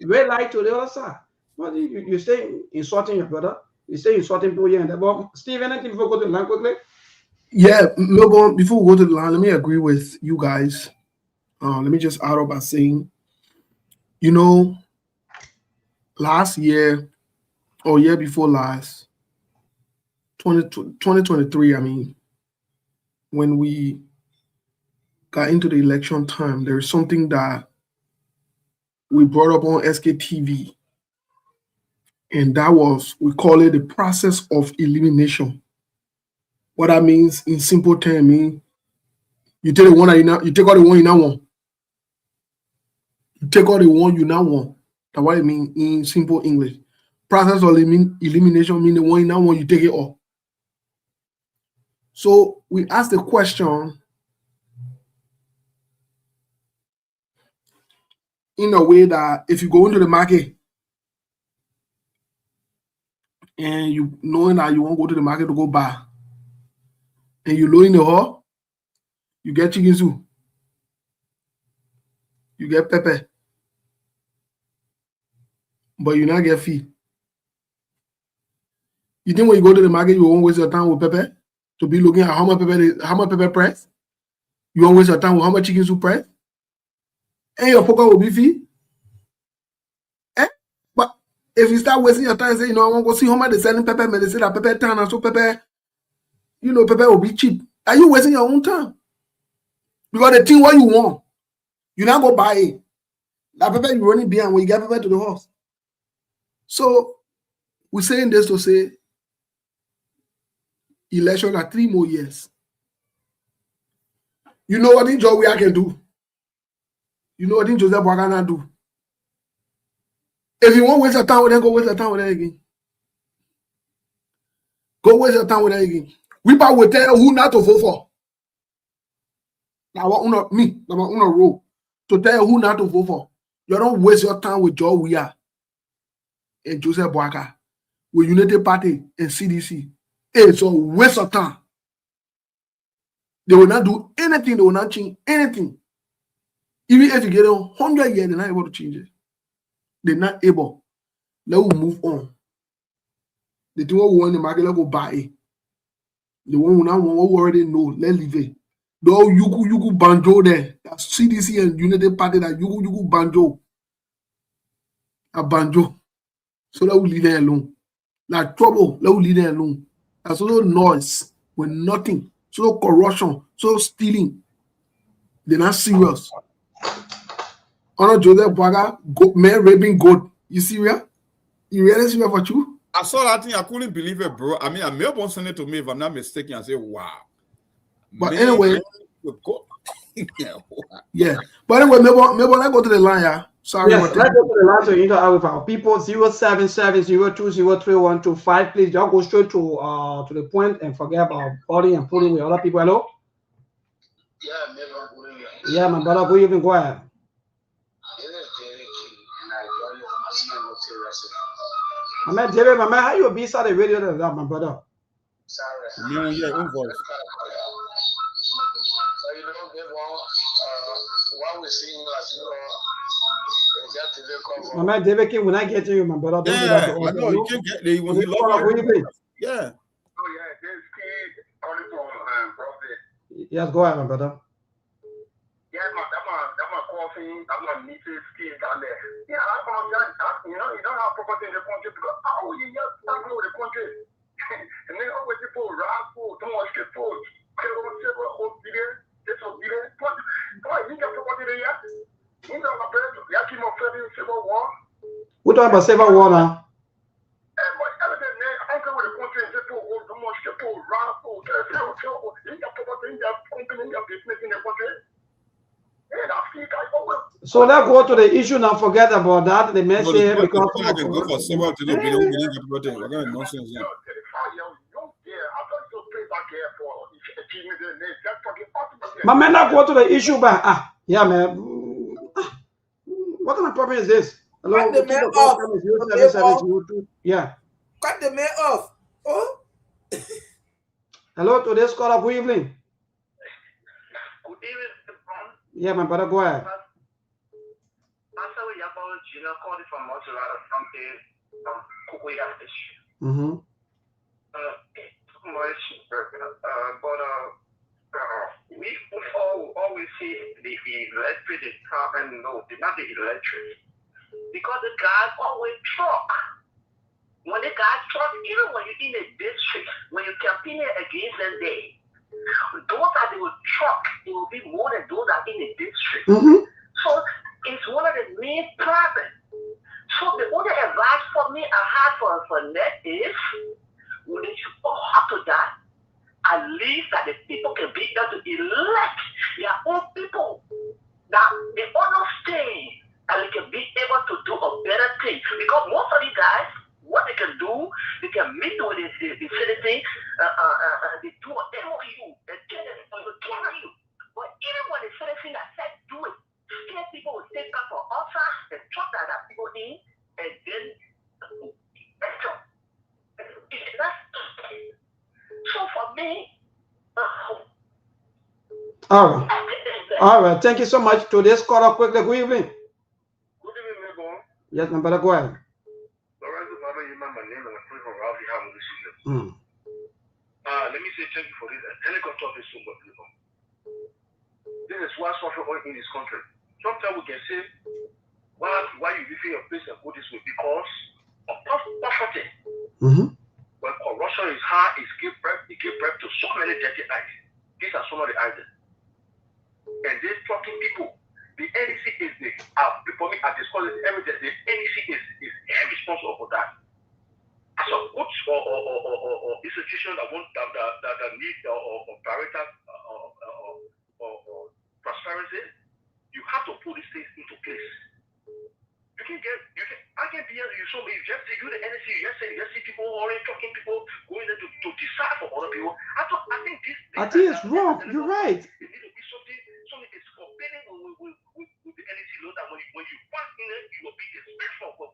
red light to the other side. But you stay insulting your brother. You stay insulting people here and there. But Steve, anything before we go to the line quickly? Yeah, Logan, before we go to the line, let me agree with you guys. Let me just add up by saying, last year or year before last, 2023, I mean, when we got into the election time, there is something that we brought up on SKTV, and that was, we call it the process of elimination. What that means in simple terms, means you take the one that you take all the one you now want. You take all the one you now want. That's what it means in simple English. Process of elimination means the one you now want, you take it all. So we asked the question in a way that if you go into the market and you knowing that you won't go to the market to go buy, and you load in the hall, you get chicken soup, you get pepper, but you not get feed. You think when you go to the market, you won't waste your time with pepper to be looking at how much pepper price? You won't waste your time with how much chicken soup price? And your pocket will be feed. But if you start wasting your time and say, I want to go see how much they're selling pepper, and they say that pepper 10 and so pepper, pepper will be cheap. Are you wasting your own time? Because the thing what you want, you not go buy it. That pepper you running behind when you get pepper to the horse. So we're saying this to say election are 3 more years. You know what in job we can do? You know what in Joseph Boakana do? If you want to waste your time with them, go waste your time with them again. Go waste your time with them again. We will tell who not to vote for. Now, not me, I'm on a roll to tell you who not to vote for. You don't waste your time with Joe We Are and Joseph Boaka, with Unity Party and CDC. It's a waste of time. They will not do anything, they will not change anything. Even if you get 100 years, they're not able to change it. They're not able. Let us move on. The thing we want in the market, let go buy it. The one we now want, we already know, let's leave it. Though you banjo there, that's CDC and Unity Party, that you banjo. A banjo. So let we leave them alone. Like trouble, let we leave them alone. There's no noise with nothing. So corruption, so stealing. They're not serious. Honor Joseph Baga, man raping goat. You serious? You really serious for you? I saw that thing. I couldn't believe it, bro. I mean, I may have sent it to me if I'm not mistaken. I say, wow. But Man, anyway, yeah. But anyway, maybe let's go to the line, yeah. Sorry. Yes, let's go to the line to interact with our people. 07702031225. Please don't go straight to the point and forget about calling and pulling with other people. Hello? Yeah, my brother, good evening. Go ahead. My man, David, my man, how you be the radio than that, my brother? Yeah, own voice. My man, David King, when I get to you, my brother, don't yeah, I know you can't get there when he loves you. Yeah. Yes, go ahead, my brother. Yeah, that's my coffee. I'm not meeting skin down there. Yeah, you don't have property in the country because you just start with the country. And then always people rap food, too much get food. We're talking about civil war now. So let's go to the issue now. Forget about that. The message because I can go for several to do we're going nonsense. Yeah. My man, not go to the issue, but yeah, man. What kind of problem is this? Hello, cut the man off. Yeah. Cut the man off. Oh. Hello, today's caller. Good evening. Good evening. Yeah, my brother, go ahead. Mm-hmm. We always see the electric, the carbon, no, not the electric. Because the guys always truck. When the guys truck, even when you're in a district, when you campaign against them, those that they will truck, it will be more than those that in the district. Mm-hmm. So it's one of the main problems. So the only advice for me I have for net is when you go after that, at least that the people can be able to elect their own people. That they understand and they can be able to do a better thing. Because most of these guys, what they can do, they can meet with the citizen, they do an MOU and tell them to carry you. But even when the citizen that said do it, still people will take up for offer and truck that people in and then so for me, all right. Thank you so much. Today's caller quickly. Good evening. Good evening, Mego. Yes, my brother, go ahead. Let me say thank you for this. Helicopter is so much. This is what's suffering in this country. Sometimes we can say, why you leave your place and go this way? Because of poverty. Mm-hmm. When corruption is high, it gives birth to so many dirty eyes. These are some of the items. And these talking people, the NEC is for me, I discuss it every day. The NEC is responsible for that. As a good or institution that want that need or prioritize or prosperity, you have to put these things into place. I can be you show me just you the NEC, you just see people already talking people going there to decide for other people. I think this I think it's wrong. You're right. It needs to be something is compelling with the NEC law that when you pass in it, you will be respectful for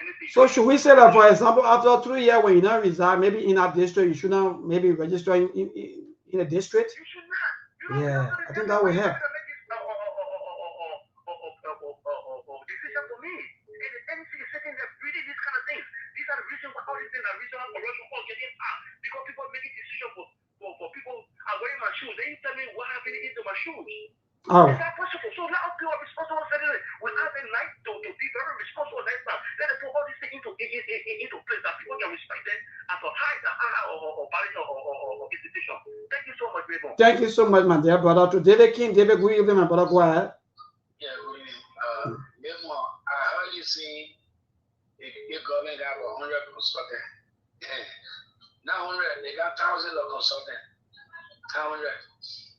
anything. So should we say that, for example, after 3 years when you now resign, maybe in a district, you should now maybe register in a district? You should not. Yeah, I think that will help. Decision for me. And the NEC is sitting there reading these kind of things. These are the reasons why all these things are regional corruption are getting out. Because people are making decisions for people are wearing my shoes. They tell me what happened into my shoes. Oh. Is that possible? So let us be responsible citizens. We have a right to be very responsible next time. Let us put Thank you so much, my dear brother. To David King, David, good evening, my brother. Go ahead. Yeah, good evening. I heard you saying the government have 100 consultants. Not 100, they got thousands of consultants. 100.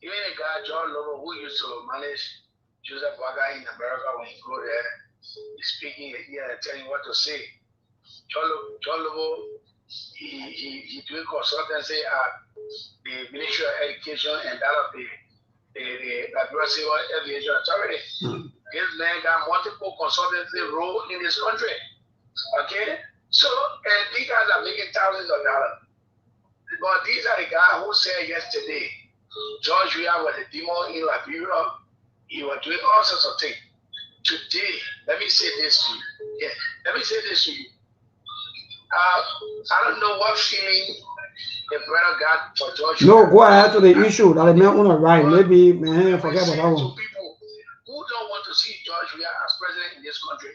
Even a guy, John Lobo, who used to manage Joseph Waga in America, when he go there, he's speaking here and telling what to say. John Lobo, he doing consultancy at the Ministry of Education and that of the Civil Aviation Authority. This man got multiple consultancy role in this country. Okay? So, and these guys are making thousands of dollars. But these are the guys who said yesterday, George Weah was a demon in Liberia. He was doing all sorts of things. Today, let me say this to you. Yeah, let me say this to you. I don't know what feeling the brother got for George. No, go ahead to the issue that I may want to write. Maybe, man, forget about that one. People who don't want to see George Weah as president in this country,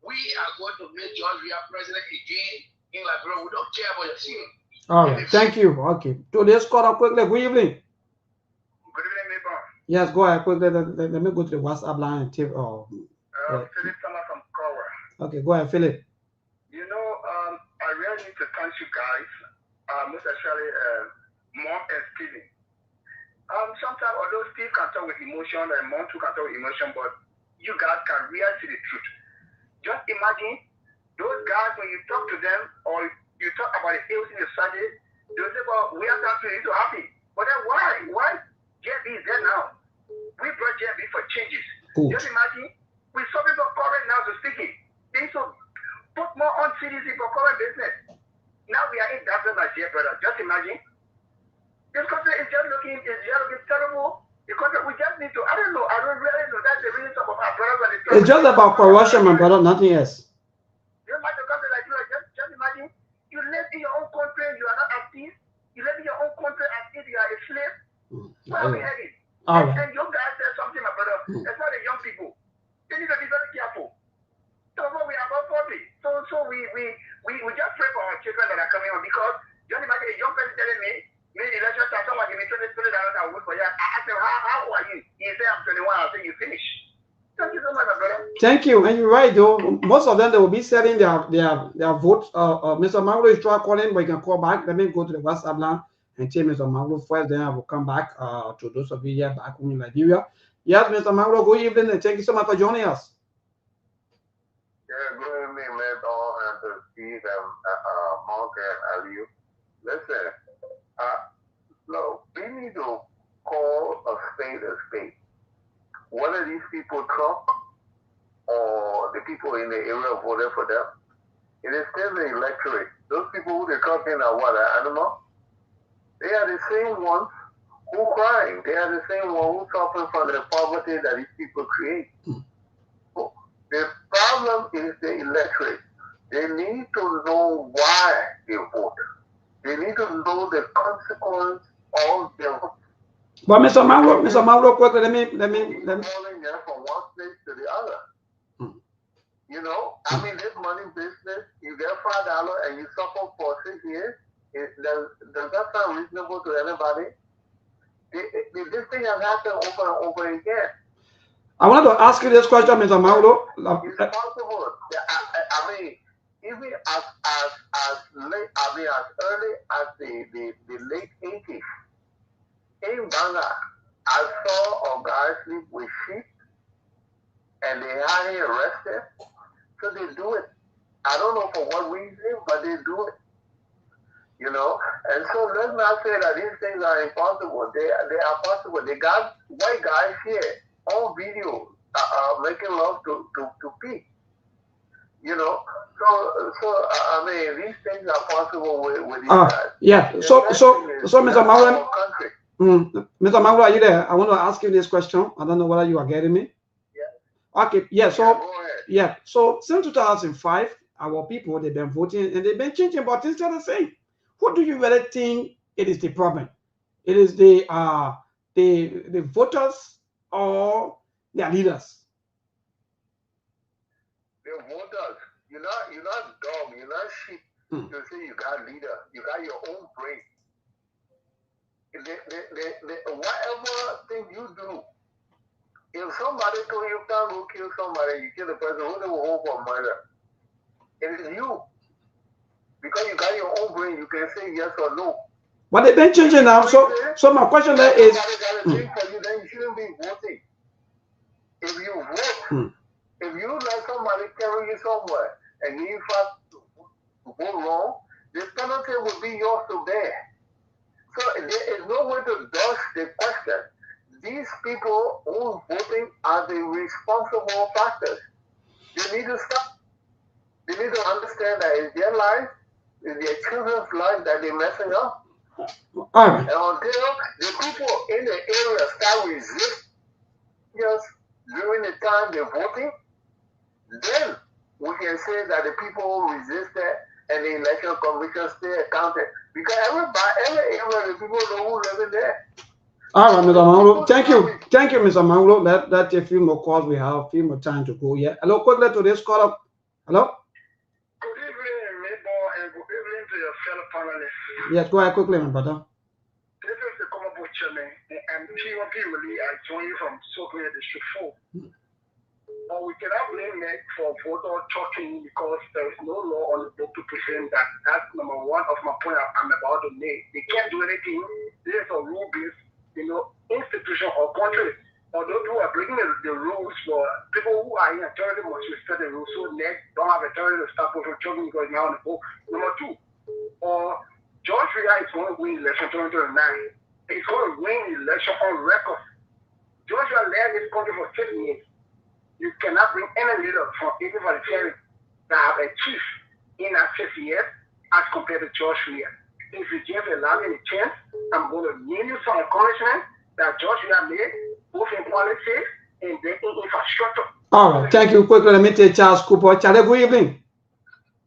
we are going to make George Weah president again in Liberia. We don't care about your feeling. All right, thank you. Okay, today's call up quickly. Good evening. Good evening, neighbor. Yes, go ahead quickly. Let me go to the WhatsApp line and tip. Philip Summer from Kowa. Okay, go ahead, Philip. You know, I really need to thank you guys, most especially Mom and Steven. Sometimes, although Steve can talk with emotion and Mom too can talk with emotion, but you guys can react to the truth. Just imagine those guys when you talk to them or you talk about the ills in the study, they'll say, well, we are country so happy. But then why? JB is there now. We brought JB for changes. Ooh. Just imagine, we saw people current now to speaking. They should put more on CDC for current business. Now we are in that like here, brother. Just imagine. This country is just looking terrible. The country, we just need to, I don't really know. That's the reason of our brothers. It's just about corruption, my brother, nothing else. You imagine a country like you, just imagine. You live in your own country, you are not active. You live in your own country as if you are a slave. Where are we heading? And you guys said something, my brother. That's why the young people, they need to be very careful. So we are about 40. So we just pray for our children that are coming on because just imagine a young person telling me, maybe the election time, someone give me $20 I work for you. I said, how old are you? He said, I'm 21. I said, you finish. Thank you so much, my brother. Thank you, and you're right though. Most of them they will be selling their votes. Mr. Maglo is trying calling, but you can call back. Let me go to the WhatsApp line and tell Mr. Maglo first. Then I will come back to those of you here back home in Liberia. Yes, Mr. Maglo, good evening, and thank you so much for joining us. Yeah, good evening, Metal and to Steve and Mark and Aliu. Listen, no, we need to call a spade. Whether these people Trump or the people in the area voted for them, it is still the electorate. Those people who they talking are what, animal? They are the same ones who crying. They are the same ones who suffering from the poverty that these people create. So the problem is the electorate. They need to know why they vote. They need to know the consequence of their vote. But Mr. Maglo, quickly, let me. Falling there from one place to the other. You know, I mean, this money business, you get $5 and you suffer for 6 years. Does that sound reasonable to anybody? This thing has happened over and over again. I want to ask you this question, Mr. Maglo. It's possible. I mean, even as early as the late 80s. In Ghana, I saw a guy sleep with sheep and they had him arrested. So they do it. I don't know for what reason, but they do it. You know? And so let's not say that these things are impossible. They are possible. They got white guys here on video making love to Pete. You know? So I mean, these things are possible with these guys. Yeah. So Mr. Maglo. Mr. Maglo, are you there? I want to ask you this question. I don't know whether you are getting me. Yeah. Okay. Yeah. So since 2005, our people they've been voting and they've been changing, but instead of saying, who do you really think it is the problem? It is the voters or their leaders? The voters. You're not dumb. You're not sheep. You say you got leader. You got your own brain. whatever thing you do, if somebody told you can't go kill somebody, you kill the person who they will hold for murder. It is you. Because you got your own brain, you can say yes or no. But they've been changing now. So my question there is, for you, then you shouldn't be voting. If you vote, if you let somebody carry you somewhere and you go wrong, the penalty will be yours to bear. So there is no way to dodge the question. These people who are voting are the responsible factors. They need to stop. They need to understand that it's their life, it's their children's life that they're messing up. And until the people in the area start resisting just during the time they're voting, then we can say that the people who resisted and the election commission stay accounted. Because every area, the people know who live in there. All right, Mr. Manglo. Thank you, Mr. Manglo. Let's take a few more calls. We have a few more time to go. Yeah. Hello, quickly to this call up. Hello. Good evening, Mabel, and good evening to your fellow panelists. Yes, go ahead quickly, my brother. This is the Common Chairman, and POP really, I join you from Sokoya District 4. But we cannot blame Meg for voter talking because there is no law on the book to prevent that. That's number one of my point I'm about to make. They can't do anything. There's a rule-based, institution or country. Although people are breaking the rules, for people who are in authority must respect the rules. So Meg don't have authority to stop voter talking because now on the book. Number two, George Weah is going to win election 2029. He's going to win the election on record. George Weah led this country for 6 years. You cannot bring any leader from even for the territory that have achieved in that 6 years as compared to George Weah. If you just allow me a chance, I'm going to name you some accomplishments that George Weah made, both in politics and then in infrastructure. All right, thank you. Quickly, let me take Charles Cooper. Charlie, good evening.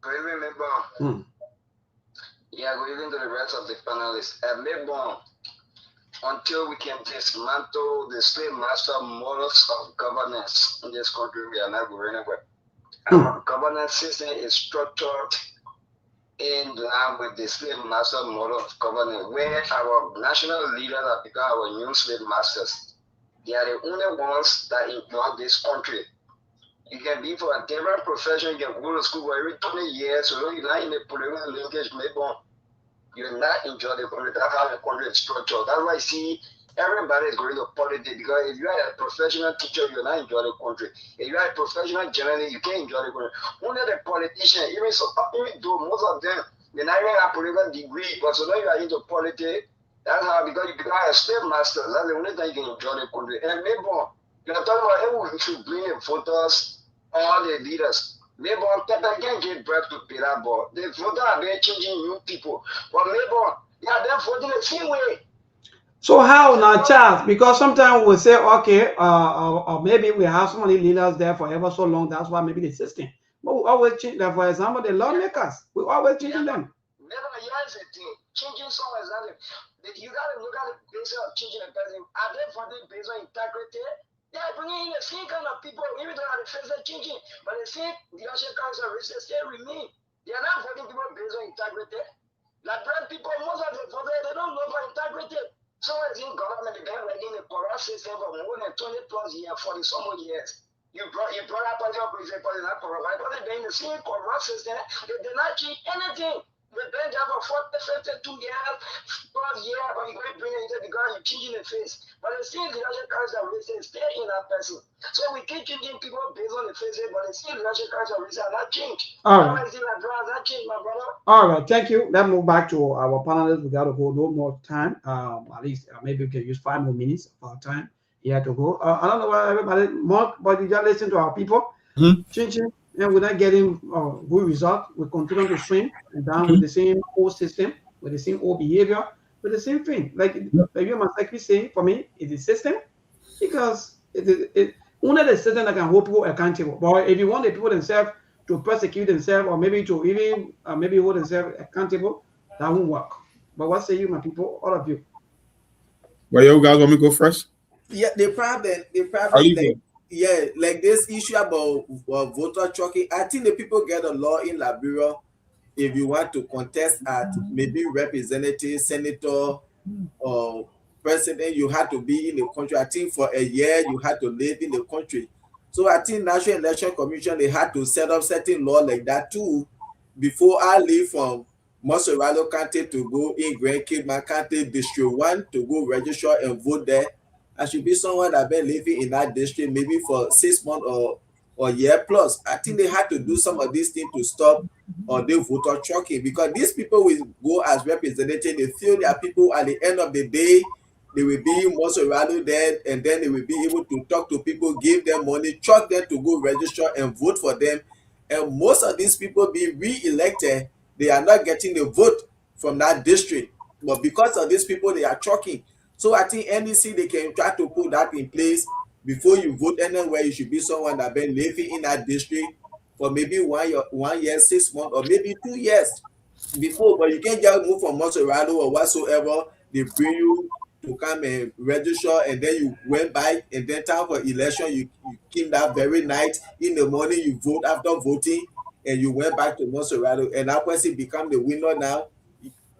Good evening, Mabon. Yeah, good evening to the rest of the panelists. Mabon, until we can dismantle the slave master models of governance in this country, we are not going anywhere. Our governance system is structured in line with the slave master model of governance, where our national leaders have become our new slave masters. They are the only ones that employ this country. You can be for a different profession, you can go to school for every 20 years, so you're not in the political linkage, maybe you will not enjoy the country. That's how the country is structured. That's why I see everybody is going to politics, because if you are a professional teacher, you will not enjoy the country. If you are a professional journalist, you can't enjoy the country. Only the politicians, even though most of them, they not even have political degree, but so now you are into politics, that's how, because you become a slave master. That's the only time you can enjoy the country. And maybe you are talking about how we should bring the voters, all the leaders. Maybe people can give birth to Peter, but the voters are very changing new people. But maybe they are then voting the same way. So how now, Charles? Because sometimes we say, okay, or maybe we have so many leaders there forever so long. That's why maybe the system. But we always change them. For example, the lawmakers, we always changing them. Maybe here's the thing: changing someone is not. You got to look at the basis of changing a person. Are they voting based on integrity? They are bringing in the same kind of people, even though the face are changing, but the same leadership council races still remain. They are not voting people based on integrity. Like black people, most of the voters, they don't know for integrity. Someone is in government, they've been running a corrupt system for more than 20 plus years, 40 some more years. You brought up as your president, not corrupt. Why don't they in the same corrupt system? They did not change anything. We've been there for 40, 52 years, 12 years, but you're going to bring it into the ground, you're changing the face. But the same leadership council races stay in that person. So we keep changing people based on the faces, but the same leadership council races are not changed. All right. Not changed, my brother. All right, thank you. Let's move back to our panelists. We got to go. No more time. At least maybe we can use 5 more minutes of our time here to go. I don't know why everybody, Mark, but you just listen to our people. Changing. And we're not getting good result. We continue to swing and down with the same old system, with the same old behavior, with the same thing. Like you must likely say, for me, it's a system, because it only the system that can hold people accountable. But if you want the people themselves to persecute themselves, or maybe to even maybe hold themselves accountable, that won't work. But what say you, my people, all of you? Well, you guys want me to go first? Yeah, the problem. Yeah, like this issue about voter tracking, I think the people get a law in Liberia. If you want to contest at maybe representative, senator, president, you had to be in the country. I think for a year you had to live in the country. So I think National Election Commission, they had to set up certain law like that too. Before I leave from Monserrado County to go in Grand Cape County District 1 to go register and vote there, I should be someone that been living in that district maybe for 6 months or year plus. I think they had to do some of these things to stop the voter trucking, because these people will go as representatives. They feel they are people at the end of the day. They will be Monserrado there, and then they will be able to talk to people, give them money, truck them to go register and vote for them. And most of these people being re-elected, they are not getting the vote from that district. But because of these people, they are trucking. So I think NEC, they can try to put that in place. Before you vote anywhere, you should be someone that been living in that district for maybe 1 year, 6 months, or maybe 2 years before. But you can't just move from Monserrado or whatsoever. They bring you to come and register, and then you went by, and then time for election, you came that very night. In the morning, you vote. After voting, and you went back to Monserrado, and that person become the winner now.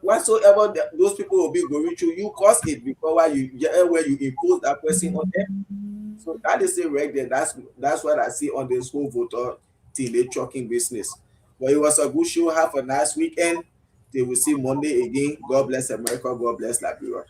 Whatsoever those people will be going through, you cause it because where you impose that person on them. So that is the right there. That's what I see on this whole voter thing, the trucking business. But it was a good show. Have a nice weekend. Till we see Monday again. God bless America. God bless Liberia.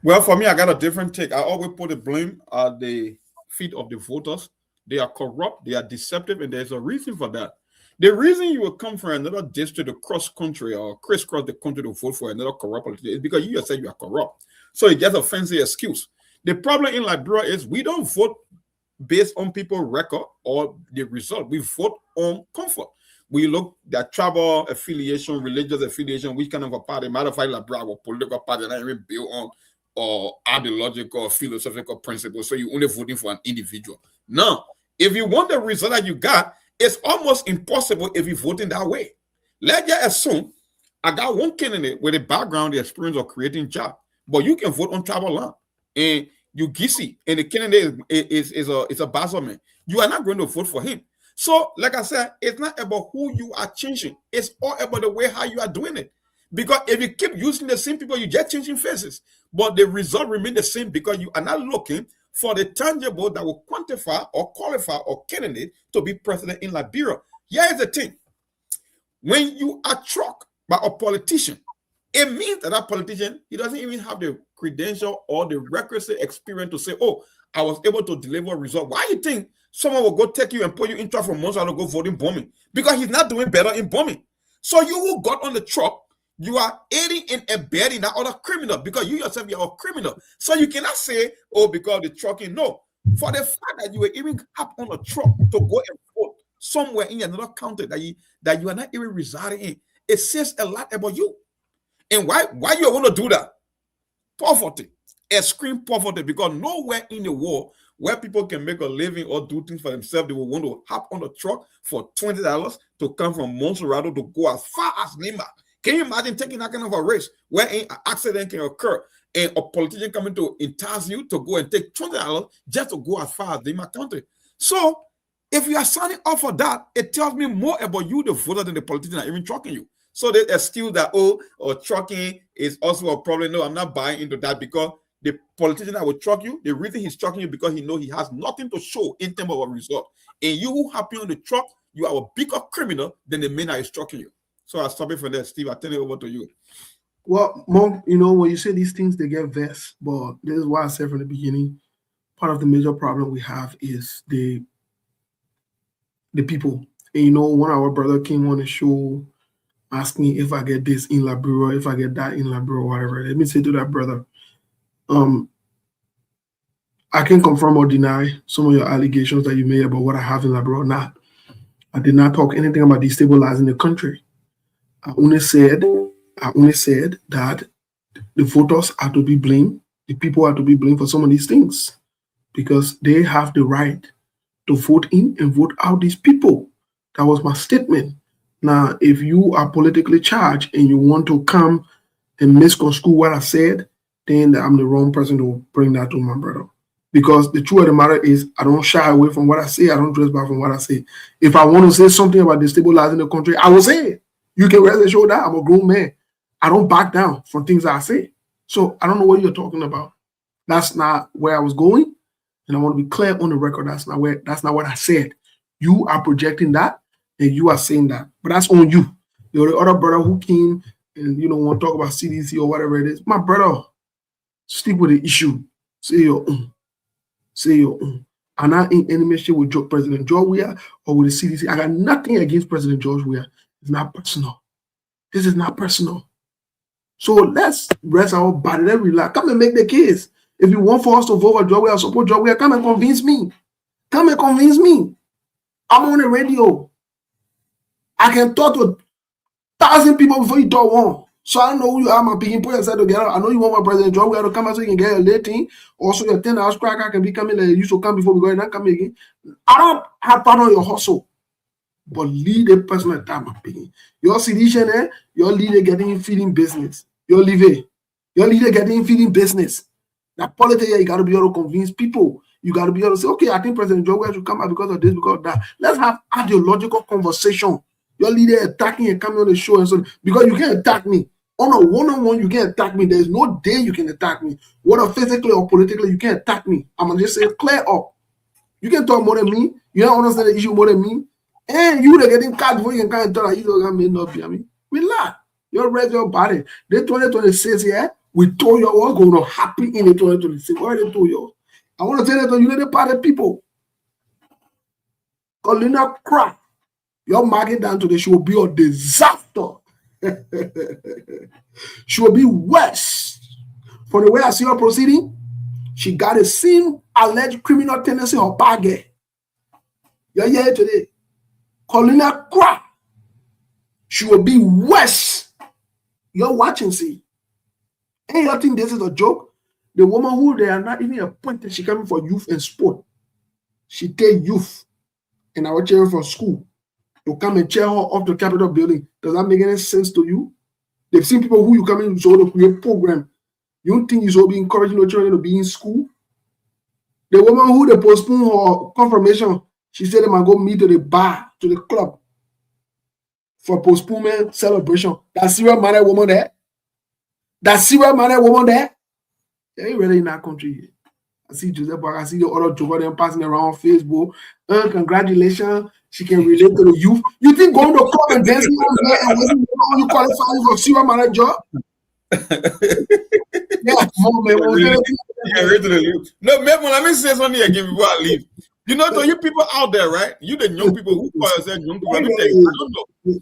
Well, for me, I got a different take. I always put the blame at the feet of the voters. They are corrupt, they are deceptive, and there's a reason for that. The reason you will come from another district to cross country or crisscross the country to vote for another corrupt politician is because you yourself you are corrupt. So it gets a fancy excuse. The problem in Liberia is we don't vote based on people's record or the result. We vote on comfort. We look at tribal affiliation, religious affiliation, which kind of a party. Matter of fact, Liberia, our political party, not even built on or ideological or philosophical principles. So you're only voting for an individual. Now, if you want the result that you got, it's almost impossible if you're voting that way. Let's just assume I got one candidate with a background, the experience of creating jobs, but you can vote on tribal land. And you Gisi, and the candidate is a Baselman. You are not going to vote for him. So, like I said, it's not about who you are changing. It's all about the way how you are doing it. Because if you keep using the same people, you get changing faces. But the result remains the same because you are not looking for the tangible that will quantify or qualify or candidate to be president in Liberia. Here is the thing. When you are struck by a politician, it means that that politician, he doesn't even have the credential or the requisite experience to say, oh, I was able to deliver a result. Why do you think someone will go take you and put you in truck from Monsanto to go vote in bombing? Because he's not doing better in bombing. So you who got on the truck, you are aiding and abetting that other criminal because you yourself you are a criminal. So you cannot say, oh, because the trucking. No. For the fact that you were even up on a truck to go and vote somewhere in another county that you are not even residing in, it says a lot about you. And why you want to do that? Poverty. Extreme poverty, because nowhere in the world where people can make a living or do things for themselves, they will want to hop on a truck for $20 to come from Monserrado to go as far as Lima. Can you imagine taking that kind of a risk where an accident can occur and a politician coming to entice you to go and take $20 just to go as far as Lima County? So if you are signing up for that, it tells me more about you, the voter, than the politician that even trucking you. So they excuse that, or trucking is also a problem. No, I'm not buying into that, because the politician that will truck you, the reason he's trucking you because he knows he has nothing to show in terms of a result. And you who happen on the truck, you are a bigger criminal than the man that is trucking you. So I'll stop it for that. Steve, I'll turn it over to you. Well, Monk, when you say these things, they get vexed, but this is why I said from the beginning, part of the major problem we have is the people. And one of our brother came on the show asking if I get this in Liberia, if I get that in Liberia, whatever. Let me say to that brother, I can confirm or deny some of your allegations that you made about what I have in Liberia or not. I did not talk anything about destabilizing the country. I only said that the voters are to be blamed, the people are to be blamed for some of these things, because they have the right to vote in and vote out these people. That was my statement. Now, if you are politically charged and you want to come and misconstrue what I said, then I'm the wrong person to bring that to my brother. Because the truth of the matter is, I don't shy away from what I say. I don't dress back from what I say. If I want to say something about destabilizing the country, I will say it. You can rest assured that I'm a grown man. I don't back down from things I say. So I don't know what you're talking about. That's not where I was going. And I want to be clear on the record. That's not what I said. You are projecting that and you are saying that. But that's on you. You're the other brother who came and want to talk about CDC or whatever it is. My brother, stick with the issue. Say your own. Say your own. I'm not in any mission with President George Weah or with the CDC. I got nothing against President George Weah. It's not personal. This is not personal. So let's rest our body. Let's relax. Come and make the case. If you want for us to vote for George Weah or support George Weah, come and convince me. Come and convince me. I'm on the radio. I can talk to 1,000 people before you talk one. So I know who you are, my picking, put yourself together. I know you want my President George Weah to come out so you can get your late thing. Also, your 10 hours cracker can be coming like you used to come before we go and not come again. I don't have part of your hustle. But lead a personal time, my picking. Your solution, your leader getting feeding business. Your leader getting feeding business. That politics, you got to be able to convince people. You got to be able to say, okay, I think President George Weah should come out because of this, because of that. Let's have ideological conversation. Your leader attacking and coming on the show and so because you can't attack me. On a one-on-one, you can't attack me. There's no day you can attack me. Whether physically or politically, you can't attack me. I'm going to just say, clear up. You can talk more than me. You don't understand the issue more than me. And you are getting caught before you can come and tell that you may not be. I mean, relax. You're ready your body. The 2026 here, we told you what's going to happen in the 2026. What they told you? I want to tell you that you the party people. Colina crack. Your market down today, she will be a disaster. She will be worse. For the way I see her proceeding, she got the same alleged criminal tendency or bag. You're here today. Colina crack. She will be worse. You're watching, see. And you think this is a joke? The woman who they are not even appointed, she coming for youth and sport. She take youth and our children from school to come and chair her off the Capitol building. Does that make any sense to you? They've seen people who you come in to create program. You don't think you should be encouraging your children to be in school? The woman who they postponed her confirmation, she said they might go meet to the bar, to the club for postponement celebration. That serial minded woman there. That serial minded woman there. They ain't really in that country yet. I see Joseph, I see the other Joker them passing around Facebook. Congratulations. She can relate to the youth. You think going to club and dancing on there and wasn't you qualifying for serial minded job? Yeah, no, let me say something again before I leave. You know, to you people out there, right? You the young people who call yourself young people. Let me tell you, I don't know.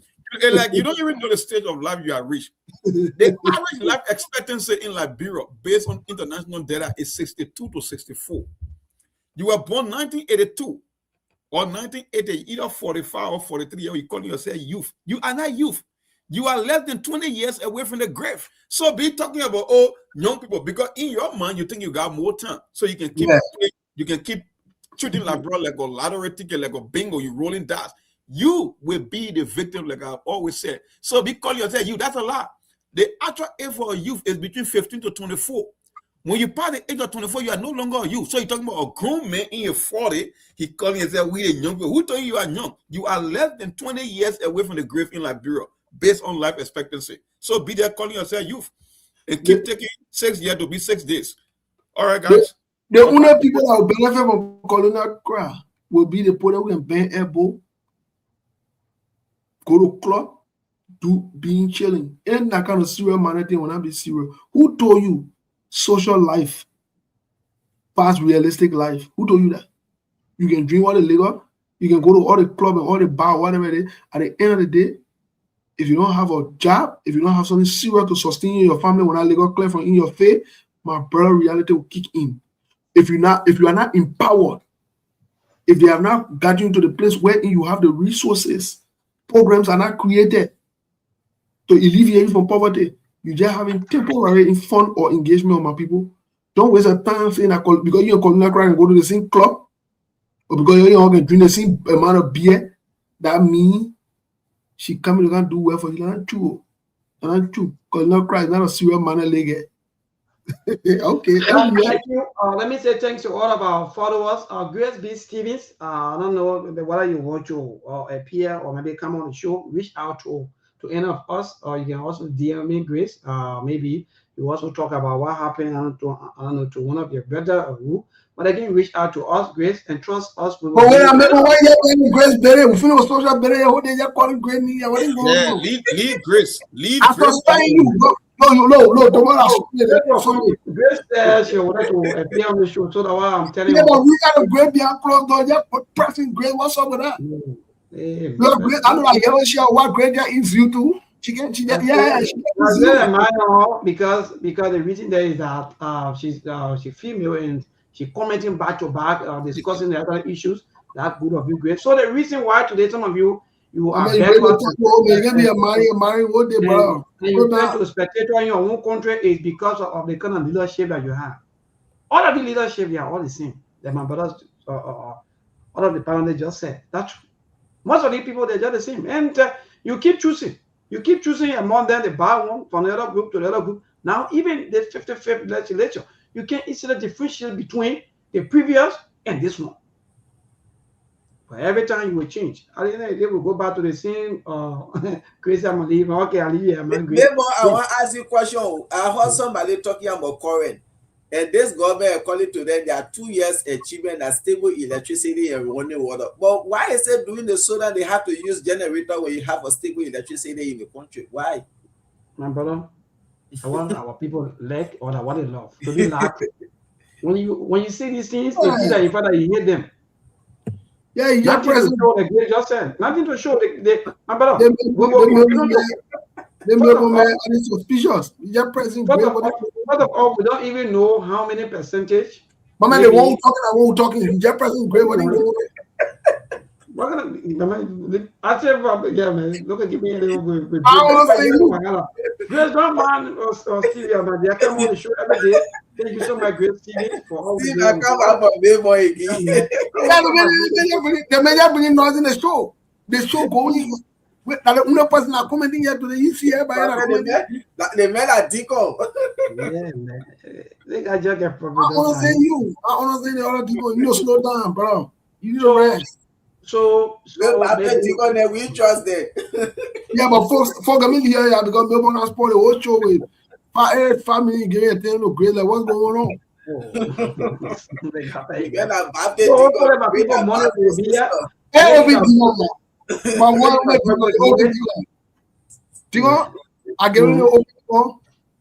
Like you don't even know the stage of life you are reached. The average life expectancy in Liberia, based on international data, is 62 to 64. You were born 1982 or 1980, either 45 or 43 years. You call yourself youth. You are not youth. You are less than 20 years away from the grave. So be talking about young people because in your mind you think you got more time, so you can keep you can keep treating Liberia like a lottery ticket, like a bingo. You rolling dice. You will be the victim, like I've always said. So be calling yourself you. That's a lie. The actual age for a youth is between 15 to 24. When you pass the age of 24, you are no longer a youth. So you're talking about a grown man in your 40. He calling himself we a young people. Who told you are young? You are less than 20 years away from the grave in Liberia, based on life expectancy. So be there calling yourself youth. And keep taking 6 years to be 6 days. All right, guys. The only people that will benefit from calling that crowd will be the people who can bend elbow, go to club, do being chilling. And that kind of serial manner thing will not be serial. Who told you social life past realistic life? Who told you that? You can drink all the liquor, you can go to all the club and all the bar, whatever it is. At the end of the day, if you don't have a job, if you don't have something serious to sustain your family when that liquor clear from in your face, my brother, reality will kick in. If you are not empowered, if they have not got you into the place where you have the resources, programs are not created to alleviate you from poverty. You just having temporary fun or engagement with my people. Don't waste your time saying that because you're calling that crowd and go to the same club, or because you're all going to drink the same amount of beer. That means she coming to do well for you. Not true. Not true. Because no crowd is not a serial manner leg. Okay. Thank you. Let me say thanks to all of our followers. Grace B. Stevens. I don't know whether you want to appear or maybe come on the show. Reach out to to any of us, or you can also DM me, Grace. Maybe you also talk about what happened, I don't know, to one of your brother or who. But again, reach out to us, Grace, and trust us. We will But when I remember why you Grace better, we finish social better, who they just calling Grace me, what is going on? Leave Grace. Leave I Grace. you. No, tomorrow. Grace says she wanted to appear on the show, so that's why I'm telling Yeah, you. but we got a great behind closed door, just pressing Grace. What's up with that? Look, I don't like ever share what Grace is you too. She because the reason there is that she's female and she commenting back to back, discussing the other issues. That good of you, Grace. So the reason why today some of you are back to be a marry what they bro. And you tend to spectator in your own country is because of the kind of leadership that you have. All of the leadership, they are all the same. That my brothers, all of the panel they just said. That's true. Most of the people, they're just the same. And you keep choosing. You keep choosing among them the bad one from the other group to the other group. Now, even the 55th legislature, you can easily differentiate between the previous and this one. But every time you will change, I don't know, they will go back to the same crazy. I'm leaving. Okay, I'll leave. I want to ask you a question. I heard somebody talking about current. And this government, according to them, there are 2 years achievement and stable electricity and running water. But why is it doing the solar they have to use generator when you have a stable electricity in the country? Why? My brother, I want our people lack or I want to love. To be lack. When you see these things, it's either in fact that you hate them. Yeah, you're present. Just said nothing to show. My brother, they make suspicious. You're present. First of all, we don't even know how many percentage. Mama, they won't talking. You're present. Great. What I said, yeah, man. Look at give me a little bit. I want to say you. Grace, don't man or Stevie, man. They come on the show every day. Thank you so much, Grace Stevie, for all the I come out from Mayboy again. They may bring noise in the show. The show going. That one person are commenting here to the ECA by the men are Dico. Yeah, man. They got just get problem. I want to say you. I want to say the other people. You slow down, bro. You need to rest. So we trust them. Yeah, but folks come in here because no one has spoiled the whole show with 5 minutes getting a no grade. Like what's going on?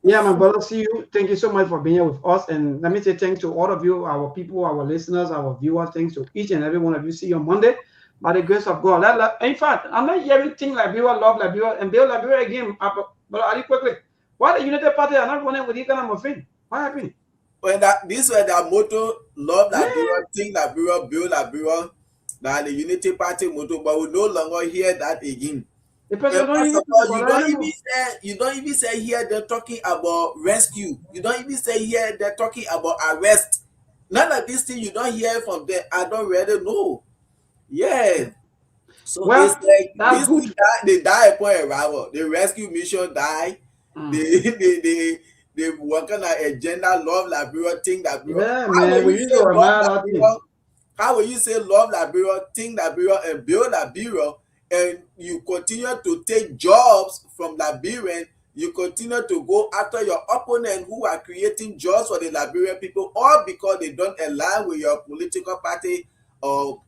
Yeah, my brother, see you. Thank you so much for being here with us. And let me say thanks to all of you, our people, our listeners, our viewers. Thanks to each and every one of you. See you on Monday. By the grace of God. In fact, I'm not hearing things like Liberia, love Liberia, and build Liberia again. But are you quickly? Why the United Party are not running with this kind of thing? What happened? Well, this was their motto: love Liberia, think Liberia, build Liberia. Now the Unity Party motto, but we no longer hear that again. The president you don't even say here they're talking about rescue. You don't even say here they're talking about arrest. None of these things you don't hear from them. I don't really know. Yeah. So well, they die upon arrival. The rescue mission die. They work on an agenda, love Liberia, think Liberia. How will you say love Liberia, think Liberia, and build Liberia, and you continue to take jobs from Liberian? You continue to go after your opponent who are creating jobs for the Liberian people, all because they don't align with your political party or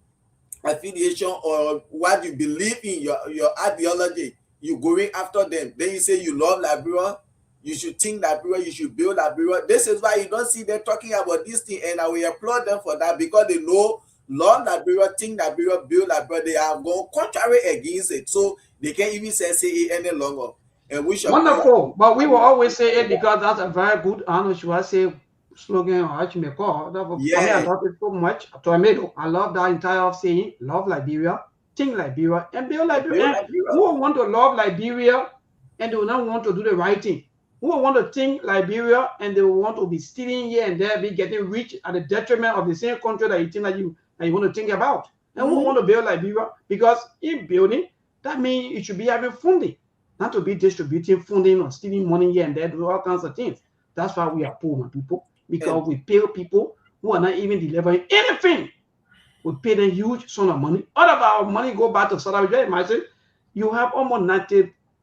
affiliation or what you believe in, your ideology. You going after them. Then you say you love Liberia, you should think Liberia, you should build Liberia. This is why you don't see them talking about this thing, and I will applaud them for that, because they know love Liberia, think Liberia, build Liberia. They are going contrary against it, so they can't even say it any longer. And we should wonderful, but we will always say it because that's a very good, I don't know, should I say slogan or how you may call it. I love it so much. I love that entire saying, love Liberia, think Liberia, and build Liberia. Who want to love Liberia and they will not want to do the right thing? Who want to think Liberia and they will want to be stealing here and there, be getting rich at the detriment of the same country that you think that you want to think about? And who want to build Liberia? Because in building, that means it should be having funding, not to be distributing funding or stealing money here and there, do all kinds of things. That's why we are poor, my people. Because we pay people who are not even delivering anything. We pay them huge sum of money. All of our money go back to South Africa. You have almost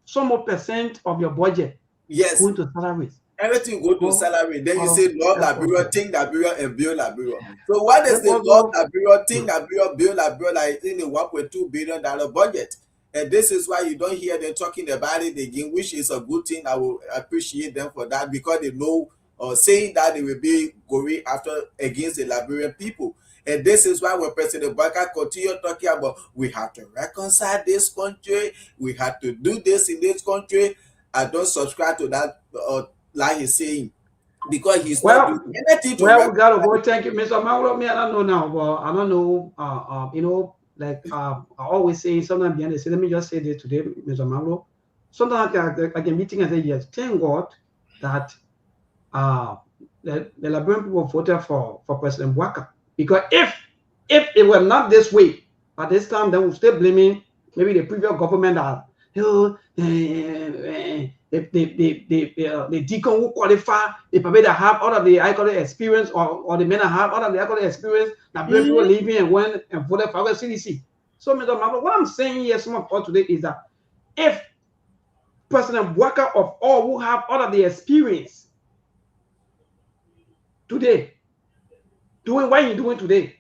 some more percent of your budget going to salaries. Everything go to salary. Then you say Lord Liberia, think Liberia, and build Liberia. So what is the Lord Liberia, think Liberia, build Liberia like in the $1.2 billion budget? And this is why you don't hear them talking about it again, which is a good thing. I will appreciate them for that because they know saying that they will be going after against the Liberian people. And this is why when President Baka continue talking about we have to reconcile this country, we have to do this in this country, I don't subscribe to that like he's saying, because he's not doing anything to we gotta go. Thank you, Mr. Mauro. Me, I don't know now, but I don't know. You know, like I always say, sometimes behind the scene, let me just say this today, Mr. Mauro. Sometimes I can meeting and say, yes, thank God that the Liberian people voted for President Baka. Because if it were not this way, at this time, then we'll still blaming maybe the previous government that the deacon who qualify, the people that have all of the alcoholic experience, or the men that have all of the alcoholic experience, that people living and went and voted for our CDC. So, Mr. Mabel, what I'm saying here, some of all today is that if President Baka of all who have all of the experience today, doing what you're doing today,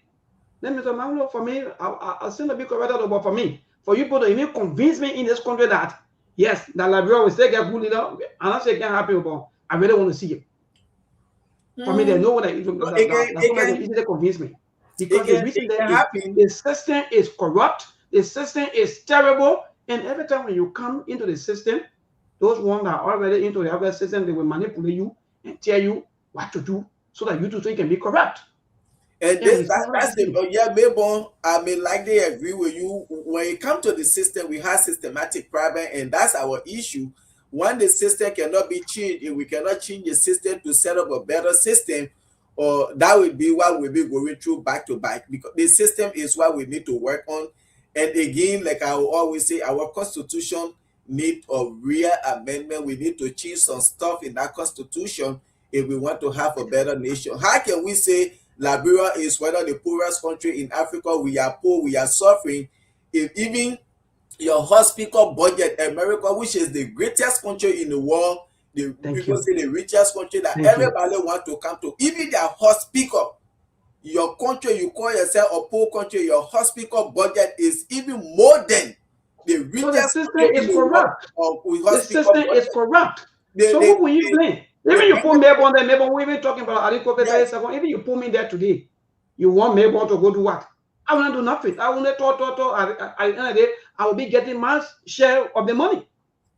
then Mr. Mabel, for me, I'll still be correct, but for me, for you to even convince me in this country that yes, that Liberia will still get good leader, I'm not saying it can't happen, but I really want to see it. For me, there's no one that easily convince me. Because the reason that the system is corrupt, the system is terrible, and every time when you come into the system, those ones that are already into the other system, they will manipulate you and tell you what to do so that you too so you can be corrupt. And this, that's the maybe I mean, like they agree with you. When it comes to the system, we have systematic problem, and that's our issue. When the system cannot be changed, if we cannot change the system to set up a better system, or that would be what we'll be going through back to back, because the system is what we need to work on. And again, like I will always say, our constitution need a real amendment. We need to change some stuff in that constitution if we want to have a better nation. How can we say Liberia is one of the poorest country in Africa? We are poor, we are suffering. If even your hospital budget, America, which is the greatest country in the world, the people say the richest country that everybody want to come to, even their hospital, your country, you call yourself a poor country, your hospital budget is even more than the richest country in the world. The system is corrupt. So who will you blame? Even you put Melbourne there, Melbourne, we're even talking about even you put me there today, you want Melbourne to go do what? I will not do nothing. I will not talk. At the end of the day, I will be getting my share of the money.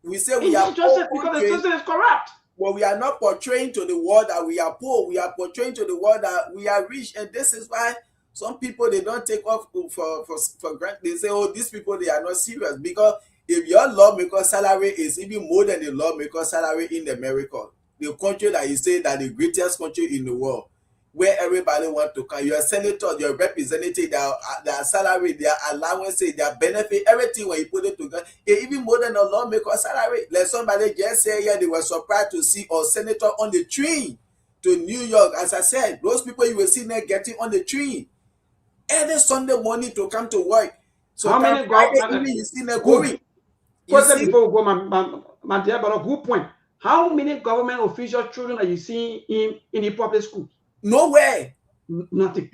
We say we are poor because the system is corrupt. Well, we are not portraying to the world that we are poor. We are portraying to the world that we are rich. And this is why some people, they don't take off for granted. They say, oh, these people, they are not serious. Because if your lawmaker salary is even more than the lawmaker salary in America, the country that you say that the greatest country in the world, where everybody want to come, your senator, your representative, their salary, their allowances, their benefit, everything when you put it together, even more than a lawmaker salary. Like somebody just said, yeah, they were surprised to see a senator on the train to New York. As I said, those people you will see there getting on the train every Sunday morning to come to work. So how many you see them going? Before we go, my dear brother, good point. How many government official children are you seeing in the public school? Nowhere. Nothing.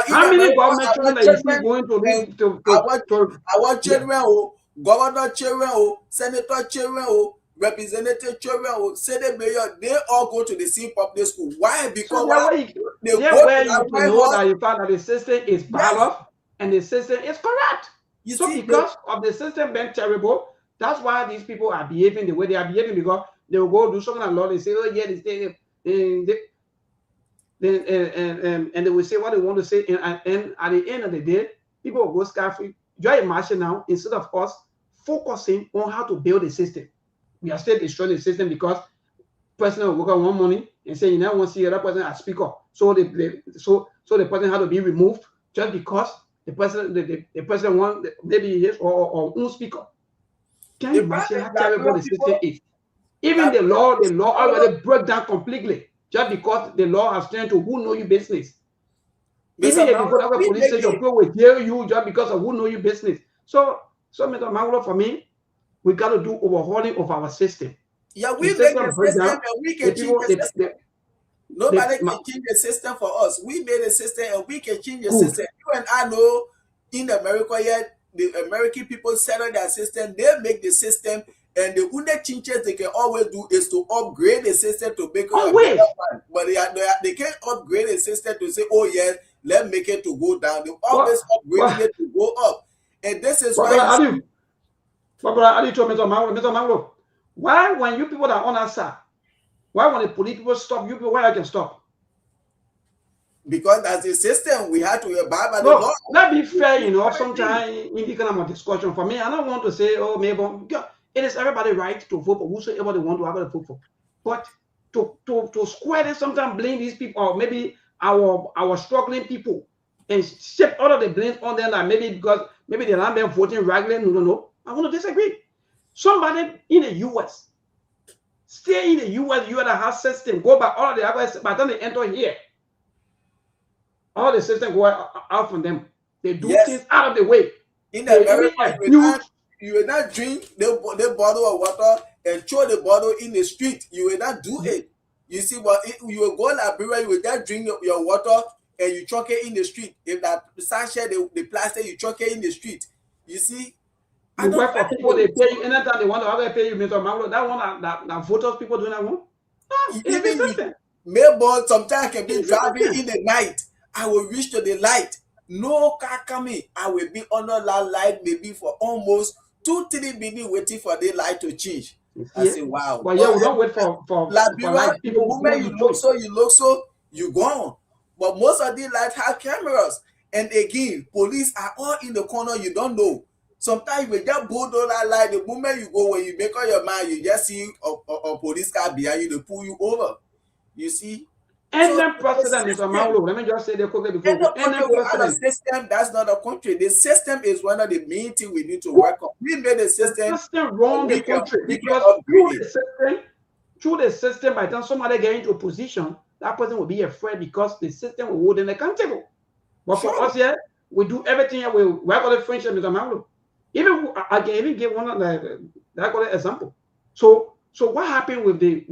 How many government children are you seeing going to our children, governor children, senator children, representative children, senate mayor, they all go to the same public school. Why? Because they go where you know that you found that the system is balanced and the system is correct. Because of the system being terrible, that's why these people are behaving the way they are behaving, because they will go do something like law. They say, oh yeah, and they will say what they want to say, and at the end of the day, people will go scot-free. Just imagine now, instead of us focusing on how to build a system, we are still destroying the system because president will work on one money and say, you never want to see another person as speaker. So the president had to be removed just because the president want maybe his or own speaker. Can you imagine how terrible the system is? Even the law already broke down completely just because the law has turned to who know you business. Even if you go to a police station, people will jail you just because of who know you business. So Mr. Mauro, for me, we got to do overhauling of our system. Yeah, we make the system and we can change the system. Nobody can change the system for us. We made a system and we can change the system. You and I know in America yet, the American people settle their system, they make the system, and the only changes they can always do is to upgrade the system to make it a better one. But they can't upgrade the system to say, oh yes, let's make it to go down. They always upgrading it to go up. And this is why why when you people are on our side, why when the police people stop you people, why I can stop? Because that's the system, we had to abide by the law. Let's be fair, you know, sometimes in the kind of discussion for me, I don't want to say, oh, maybe it is everybody's right to vote for whosoever they want to have a vote for. But to square this, sometimes blame these people, or maybe our struggling people, and shift all of the blame on them, like maybe because maybe they're not been voting regularly. No. I want to disagree. Somebody in the US, stay in the US, you have a system, go by all of the others, by the time they enter here, all the system go out from them. They do things out of the way. In America, you will not drink the bottle of water and throw the bottle in the street. You will not do it. You see, but you will go to Liberia, you will not drink your water and you chuck it in the street. If that sachet, the plastic, you chuck it in the street. You see? You work for people, they pay you anytime they want to have to pay you, Mr. Mamlo. That one that voters people do not want. It's the system. Mailboard sometimes can be driving in the night. I will reach to the light. No car coming. I will be under that light maybe for almost 2-3 minutes waiting for the light to change. I say, wow. But yeah, we don't wait for light. People, the moment you look so, you gone. But most of these lights have cameras. And again, police are all in the corner, you don't know. Sometimes you just bulldoze that light. The moment you go, when you make up your mind, you just see a police car behind you, they pull you over. You see? And then president is a Mamlo. Let me just say the quickly before. System, that's not a country. The system is one of the main things we need to work on. We made a system. The system wrong the country because through the system, by the time somebody get into a position, that person will be afraid because the system will hold them accountable. But for us here, we do everything here. We work on the friendship with a Mamlo. Even I can even give one that example. So what happened with the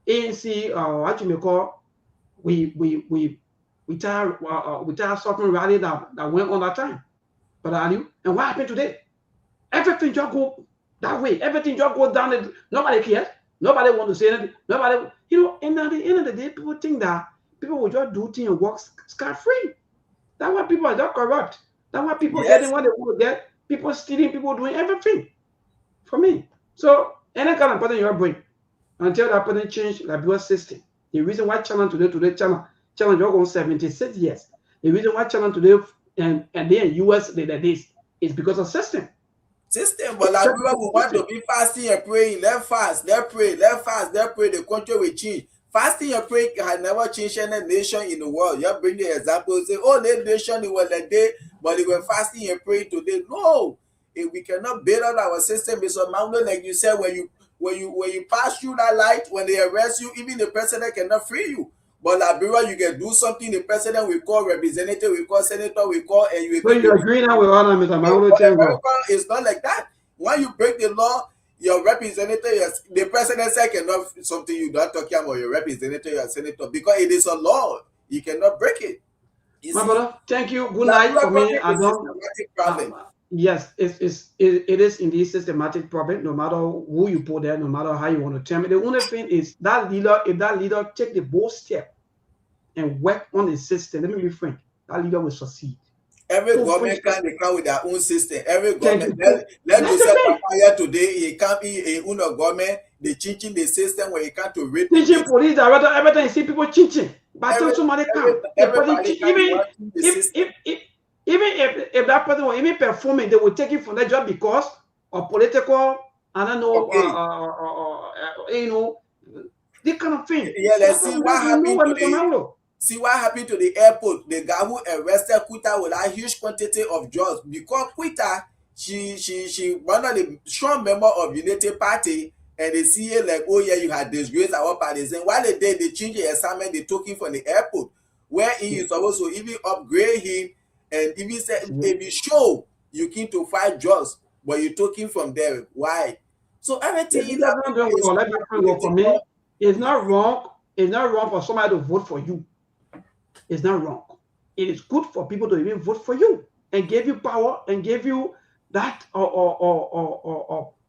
ANC, what you may call, we tired something rally that went on that time. But and what happened today? Everything just go that way. Everything just go down. Nobody cares. Nobody want to say anything. Nobody, and at the end of the day, people think that people will just do things and work scot-free. That's why people are just corrupt. That's why people getting what they want to get. People stealing, people doing everything. For me. So any kind of person you bring until that person change the Liberia system. The reason why challenge today challenge you're going 76 years. The reason why challenge today and then US this is because of system. But Liberia will want to be fasting and praying. Let fast, let pray, let fast, let pray. The country will change. Fasting and praying has never changed any nation in the world. You bring the example, say, oh, that nation, it was like day, but they were fasting and praying today. No, if we cannot build up our system, it's a mountain, like you said, when you pass through that light, when they arrest you, even the president cannot free you. But Liberia, you can do something, the president will call, representative will call, senator will call, and you will. So you agree now with all of them? It's not like that. When you break the law, your representative, the president said cannot something you don't talk about your representative, your senator, because it is a law. You cannot break it. My brother, thank you. Good night for me. I don't. Yes, it is indeed systematic problem. No matter who you put there, no matter how you want to term it. The only thing is that leader, if that leader take the bold step and work on the system, let me be frank, that leader will succeed. Every government they come with their own system. Every government, let me say, Papaya today, he can't be a own government. They changing the system where he can't to rate. Teaching police director, every time you see people cheating, but tell somebody come. Even if that person was even performing, they will take it from that job because of political, I don't know, this kind of thing. Yeah, let's see what happened today. See what happened to the airport. The guy who arrested Quita with a huge quantity of drugs because Quita, she one of the strong member of United Party, and they see it like, oh yeah, you had disgraced our party. And while they did, they changed the assignment, they took him from the airport, where he is supposed to even upgrade him and even say, if you show you came to fight drugs, but you took him from there. Why? So everything Let me go for me. It's not wrong. It's not wrong for somebody to vote for you. It's not wrong. It is good for people to even vote for you and give you power and give you that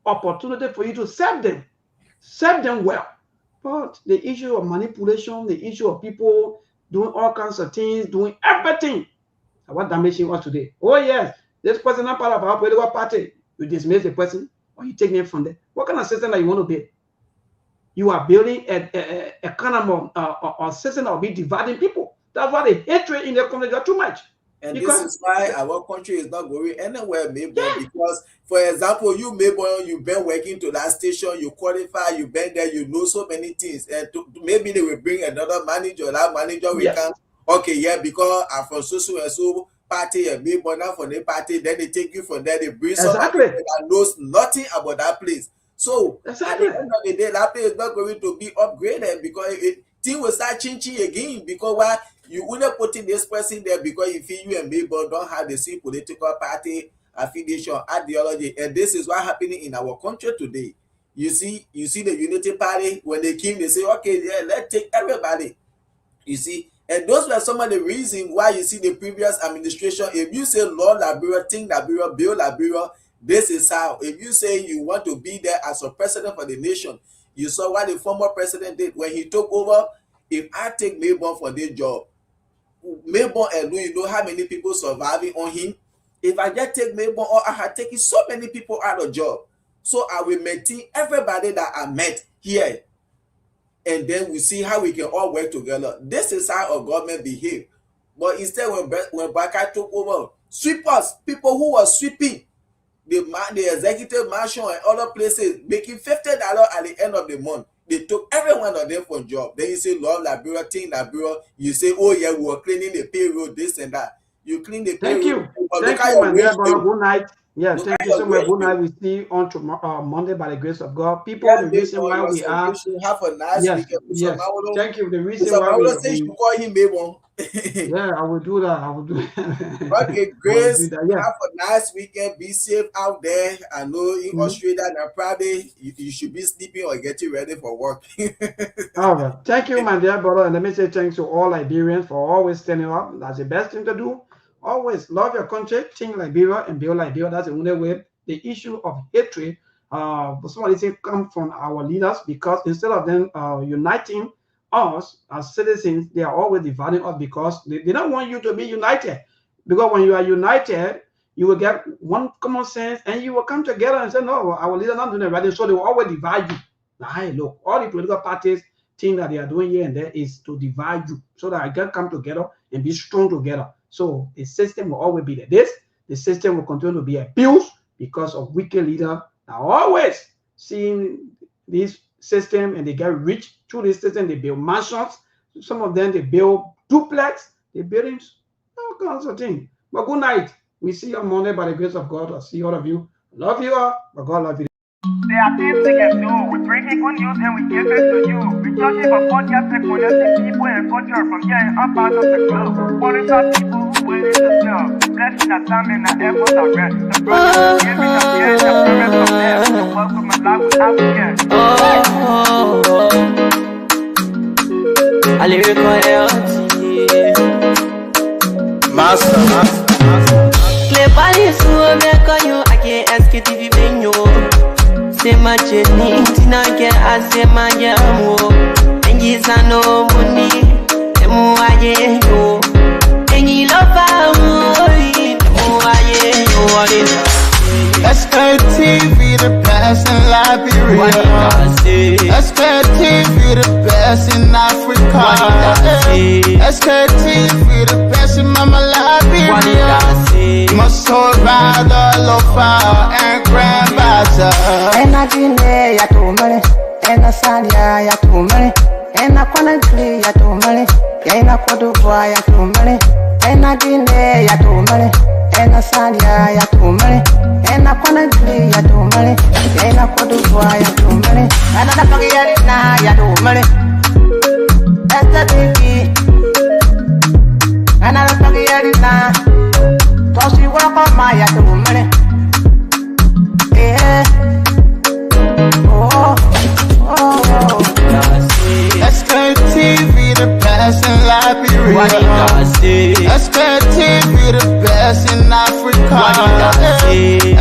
opportunity for you to serve them well. But the issue of manipulation, the issue of people doing all kinds of things, doing everything. What damaging was today? Oh yes, this person not part of our political party. You dismiss the person or you take them from there. What kind of system that you want to build? You are building a kind of system that will be dividing people. That's why the hatred in the country got too much. And this is why our country is not going anywhere, maybe because, for example, you've been working to that station, you qualify, you've been there, you know so many things, and maybe they will bring another manager. That manager will come, okay, because I'm from so and so party, and maybe not from the party. Then they take you from there, they bring somebody that knows nothing about that place. So at the end of the day, that place is not going to be upgraded because things will start changing again. Because why? You wouldn't put in this person there because you feel you and Mabel don't have the same political party affiliation, ideology, and this is what happening in our country today. You see the Unity Party, when they came, they say, okay, yeah, let's take everybody. You see, and those were some of the reasons why you see the previous administration. If you say Law Liberia, Think Liberia, Bill Liberia, this is how. If you say you want to be there as a president for the nation, you saw what the former president did when he took over. If I take Mabel for this job, Mabel alone, you know how many people surviving on him. If I just take Mabel, or I had taken so many people out of job, so I will maintain everybody that I met here, and then we see how we can all work together. This is how our government behave. But instead, when Baka took over, sweepers, people who were sweeping the executive mansion and other places, making $50 at the end of the month. They took every one of them from job. Then you say, Lord Liberia, Think Liberia. You say, oh yeah, we were cleaning the payroll, this and that. You clean the payroll. Thank you, my dear brother. Good night. Yeah, thank you so much. Good night. We see you on tomorrow, Monday, by the grace of God. People, the reason why we are. Have a nice weekend. Yes. Thank you. The reason why we say you call him Mabel. Yeah, I will do that. I will do that. Okay, Grace. Have a nice weekend. Be safe out there. I know in Australia and probably you should be sleeping or getting ready for work. All right. Thank you, my dear brother. And let me say thanks to all Liberians for always standing up. That's the best thing to do. Always love your country, think Liberia and build Liberia. That's the only way. The issue of hatred, somebody say, come from our leaders, because instead of them uniting us as citizens, they are always dividing us because they don't want you to be united. Because when you are united, you will get one common sense and you will come together and say, no, our leader not doing it right. So they will always divide you. Now, hey, look, all the political parties think that they are doing here and there is to divide you so that I can come together and be strong together. So the system will always be there. The system will continue to be abused because of wicked leaders are always seeing this system and they get rich through this system. They build mansions. Some of them, they build duplex. They build all kinds of things. But good night. We see you on Monday by the grace of God. I'll see all of you. Love you all, but God love you. There are things we can do. We bring in good news and we give it to you. We touch it for podcast and connecting people and culture from here and up out of the club. Qualified people who willing to serve. Blessing that time and that effort are rest. The process of giving us here and the purpose of there. The welcome and life we have here. I live Master. Clever is who I make on you. I can't ask you if you been you. Say my journey, Tina get I say my jamo. And you say no money, the more I get you. And you love me, the more I get you. Sktv, the best in Liberia. Sktv, the best in Africa. Sktv, the best in Mama Liberia. Must hold by the lofa and grandbaza. And I delay ya to money, and I salia ya to money, and I wanna play ya to money, and I could do boy ya to money, and I delay ya to money, and I salia ya to money, and I wanna play ya to money, and I could do boy ya to money, and I don't get it now ya to money. That's the baby, and I don't get it now. So she walk on my ya to money. best in Liberia. Sktv, the best in Africa.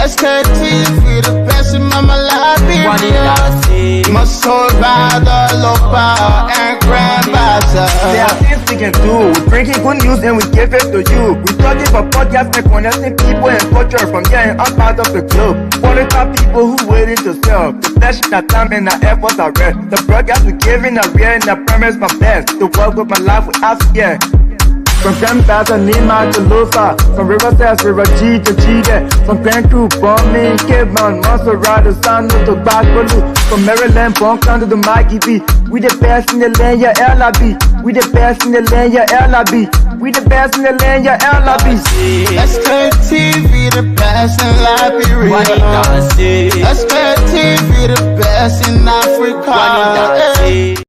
Sktv, the best in Mama Liberia. My soul rather local and grandmaster. There are things we can do. We bring in good news and we give it to you. We talking about podcasts and connecting people and culture from here and out part of the globe. Qualified people who waiting to sell. The flesh, the time and the efforts are red. The broadcast we giving are real and I promise my best. To work with my life with us, yeah. From Grandfather Nima to Lufa, from Riverside to Raji to Chide, from Grand Crew, Bombay, Cape Mount, Montserrat, Sando to Backbaloo, from Maryland, Bonkan to the Mikey B. We the best in the land, yeah, LIB. We the best in the land, yeah, LIB. We the best in the land, yeah, LIB. Sktv, the best in Liberia. Sktv, the best in Africa.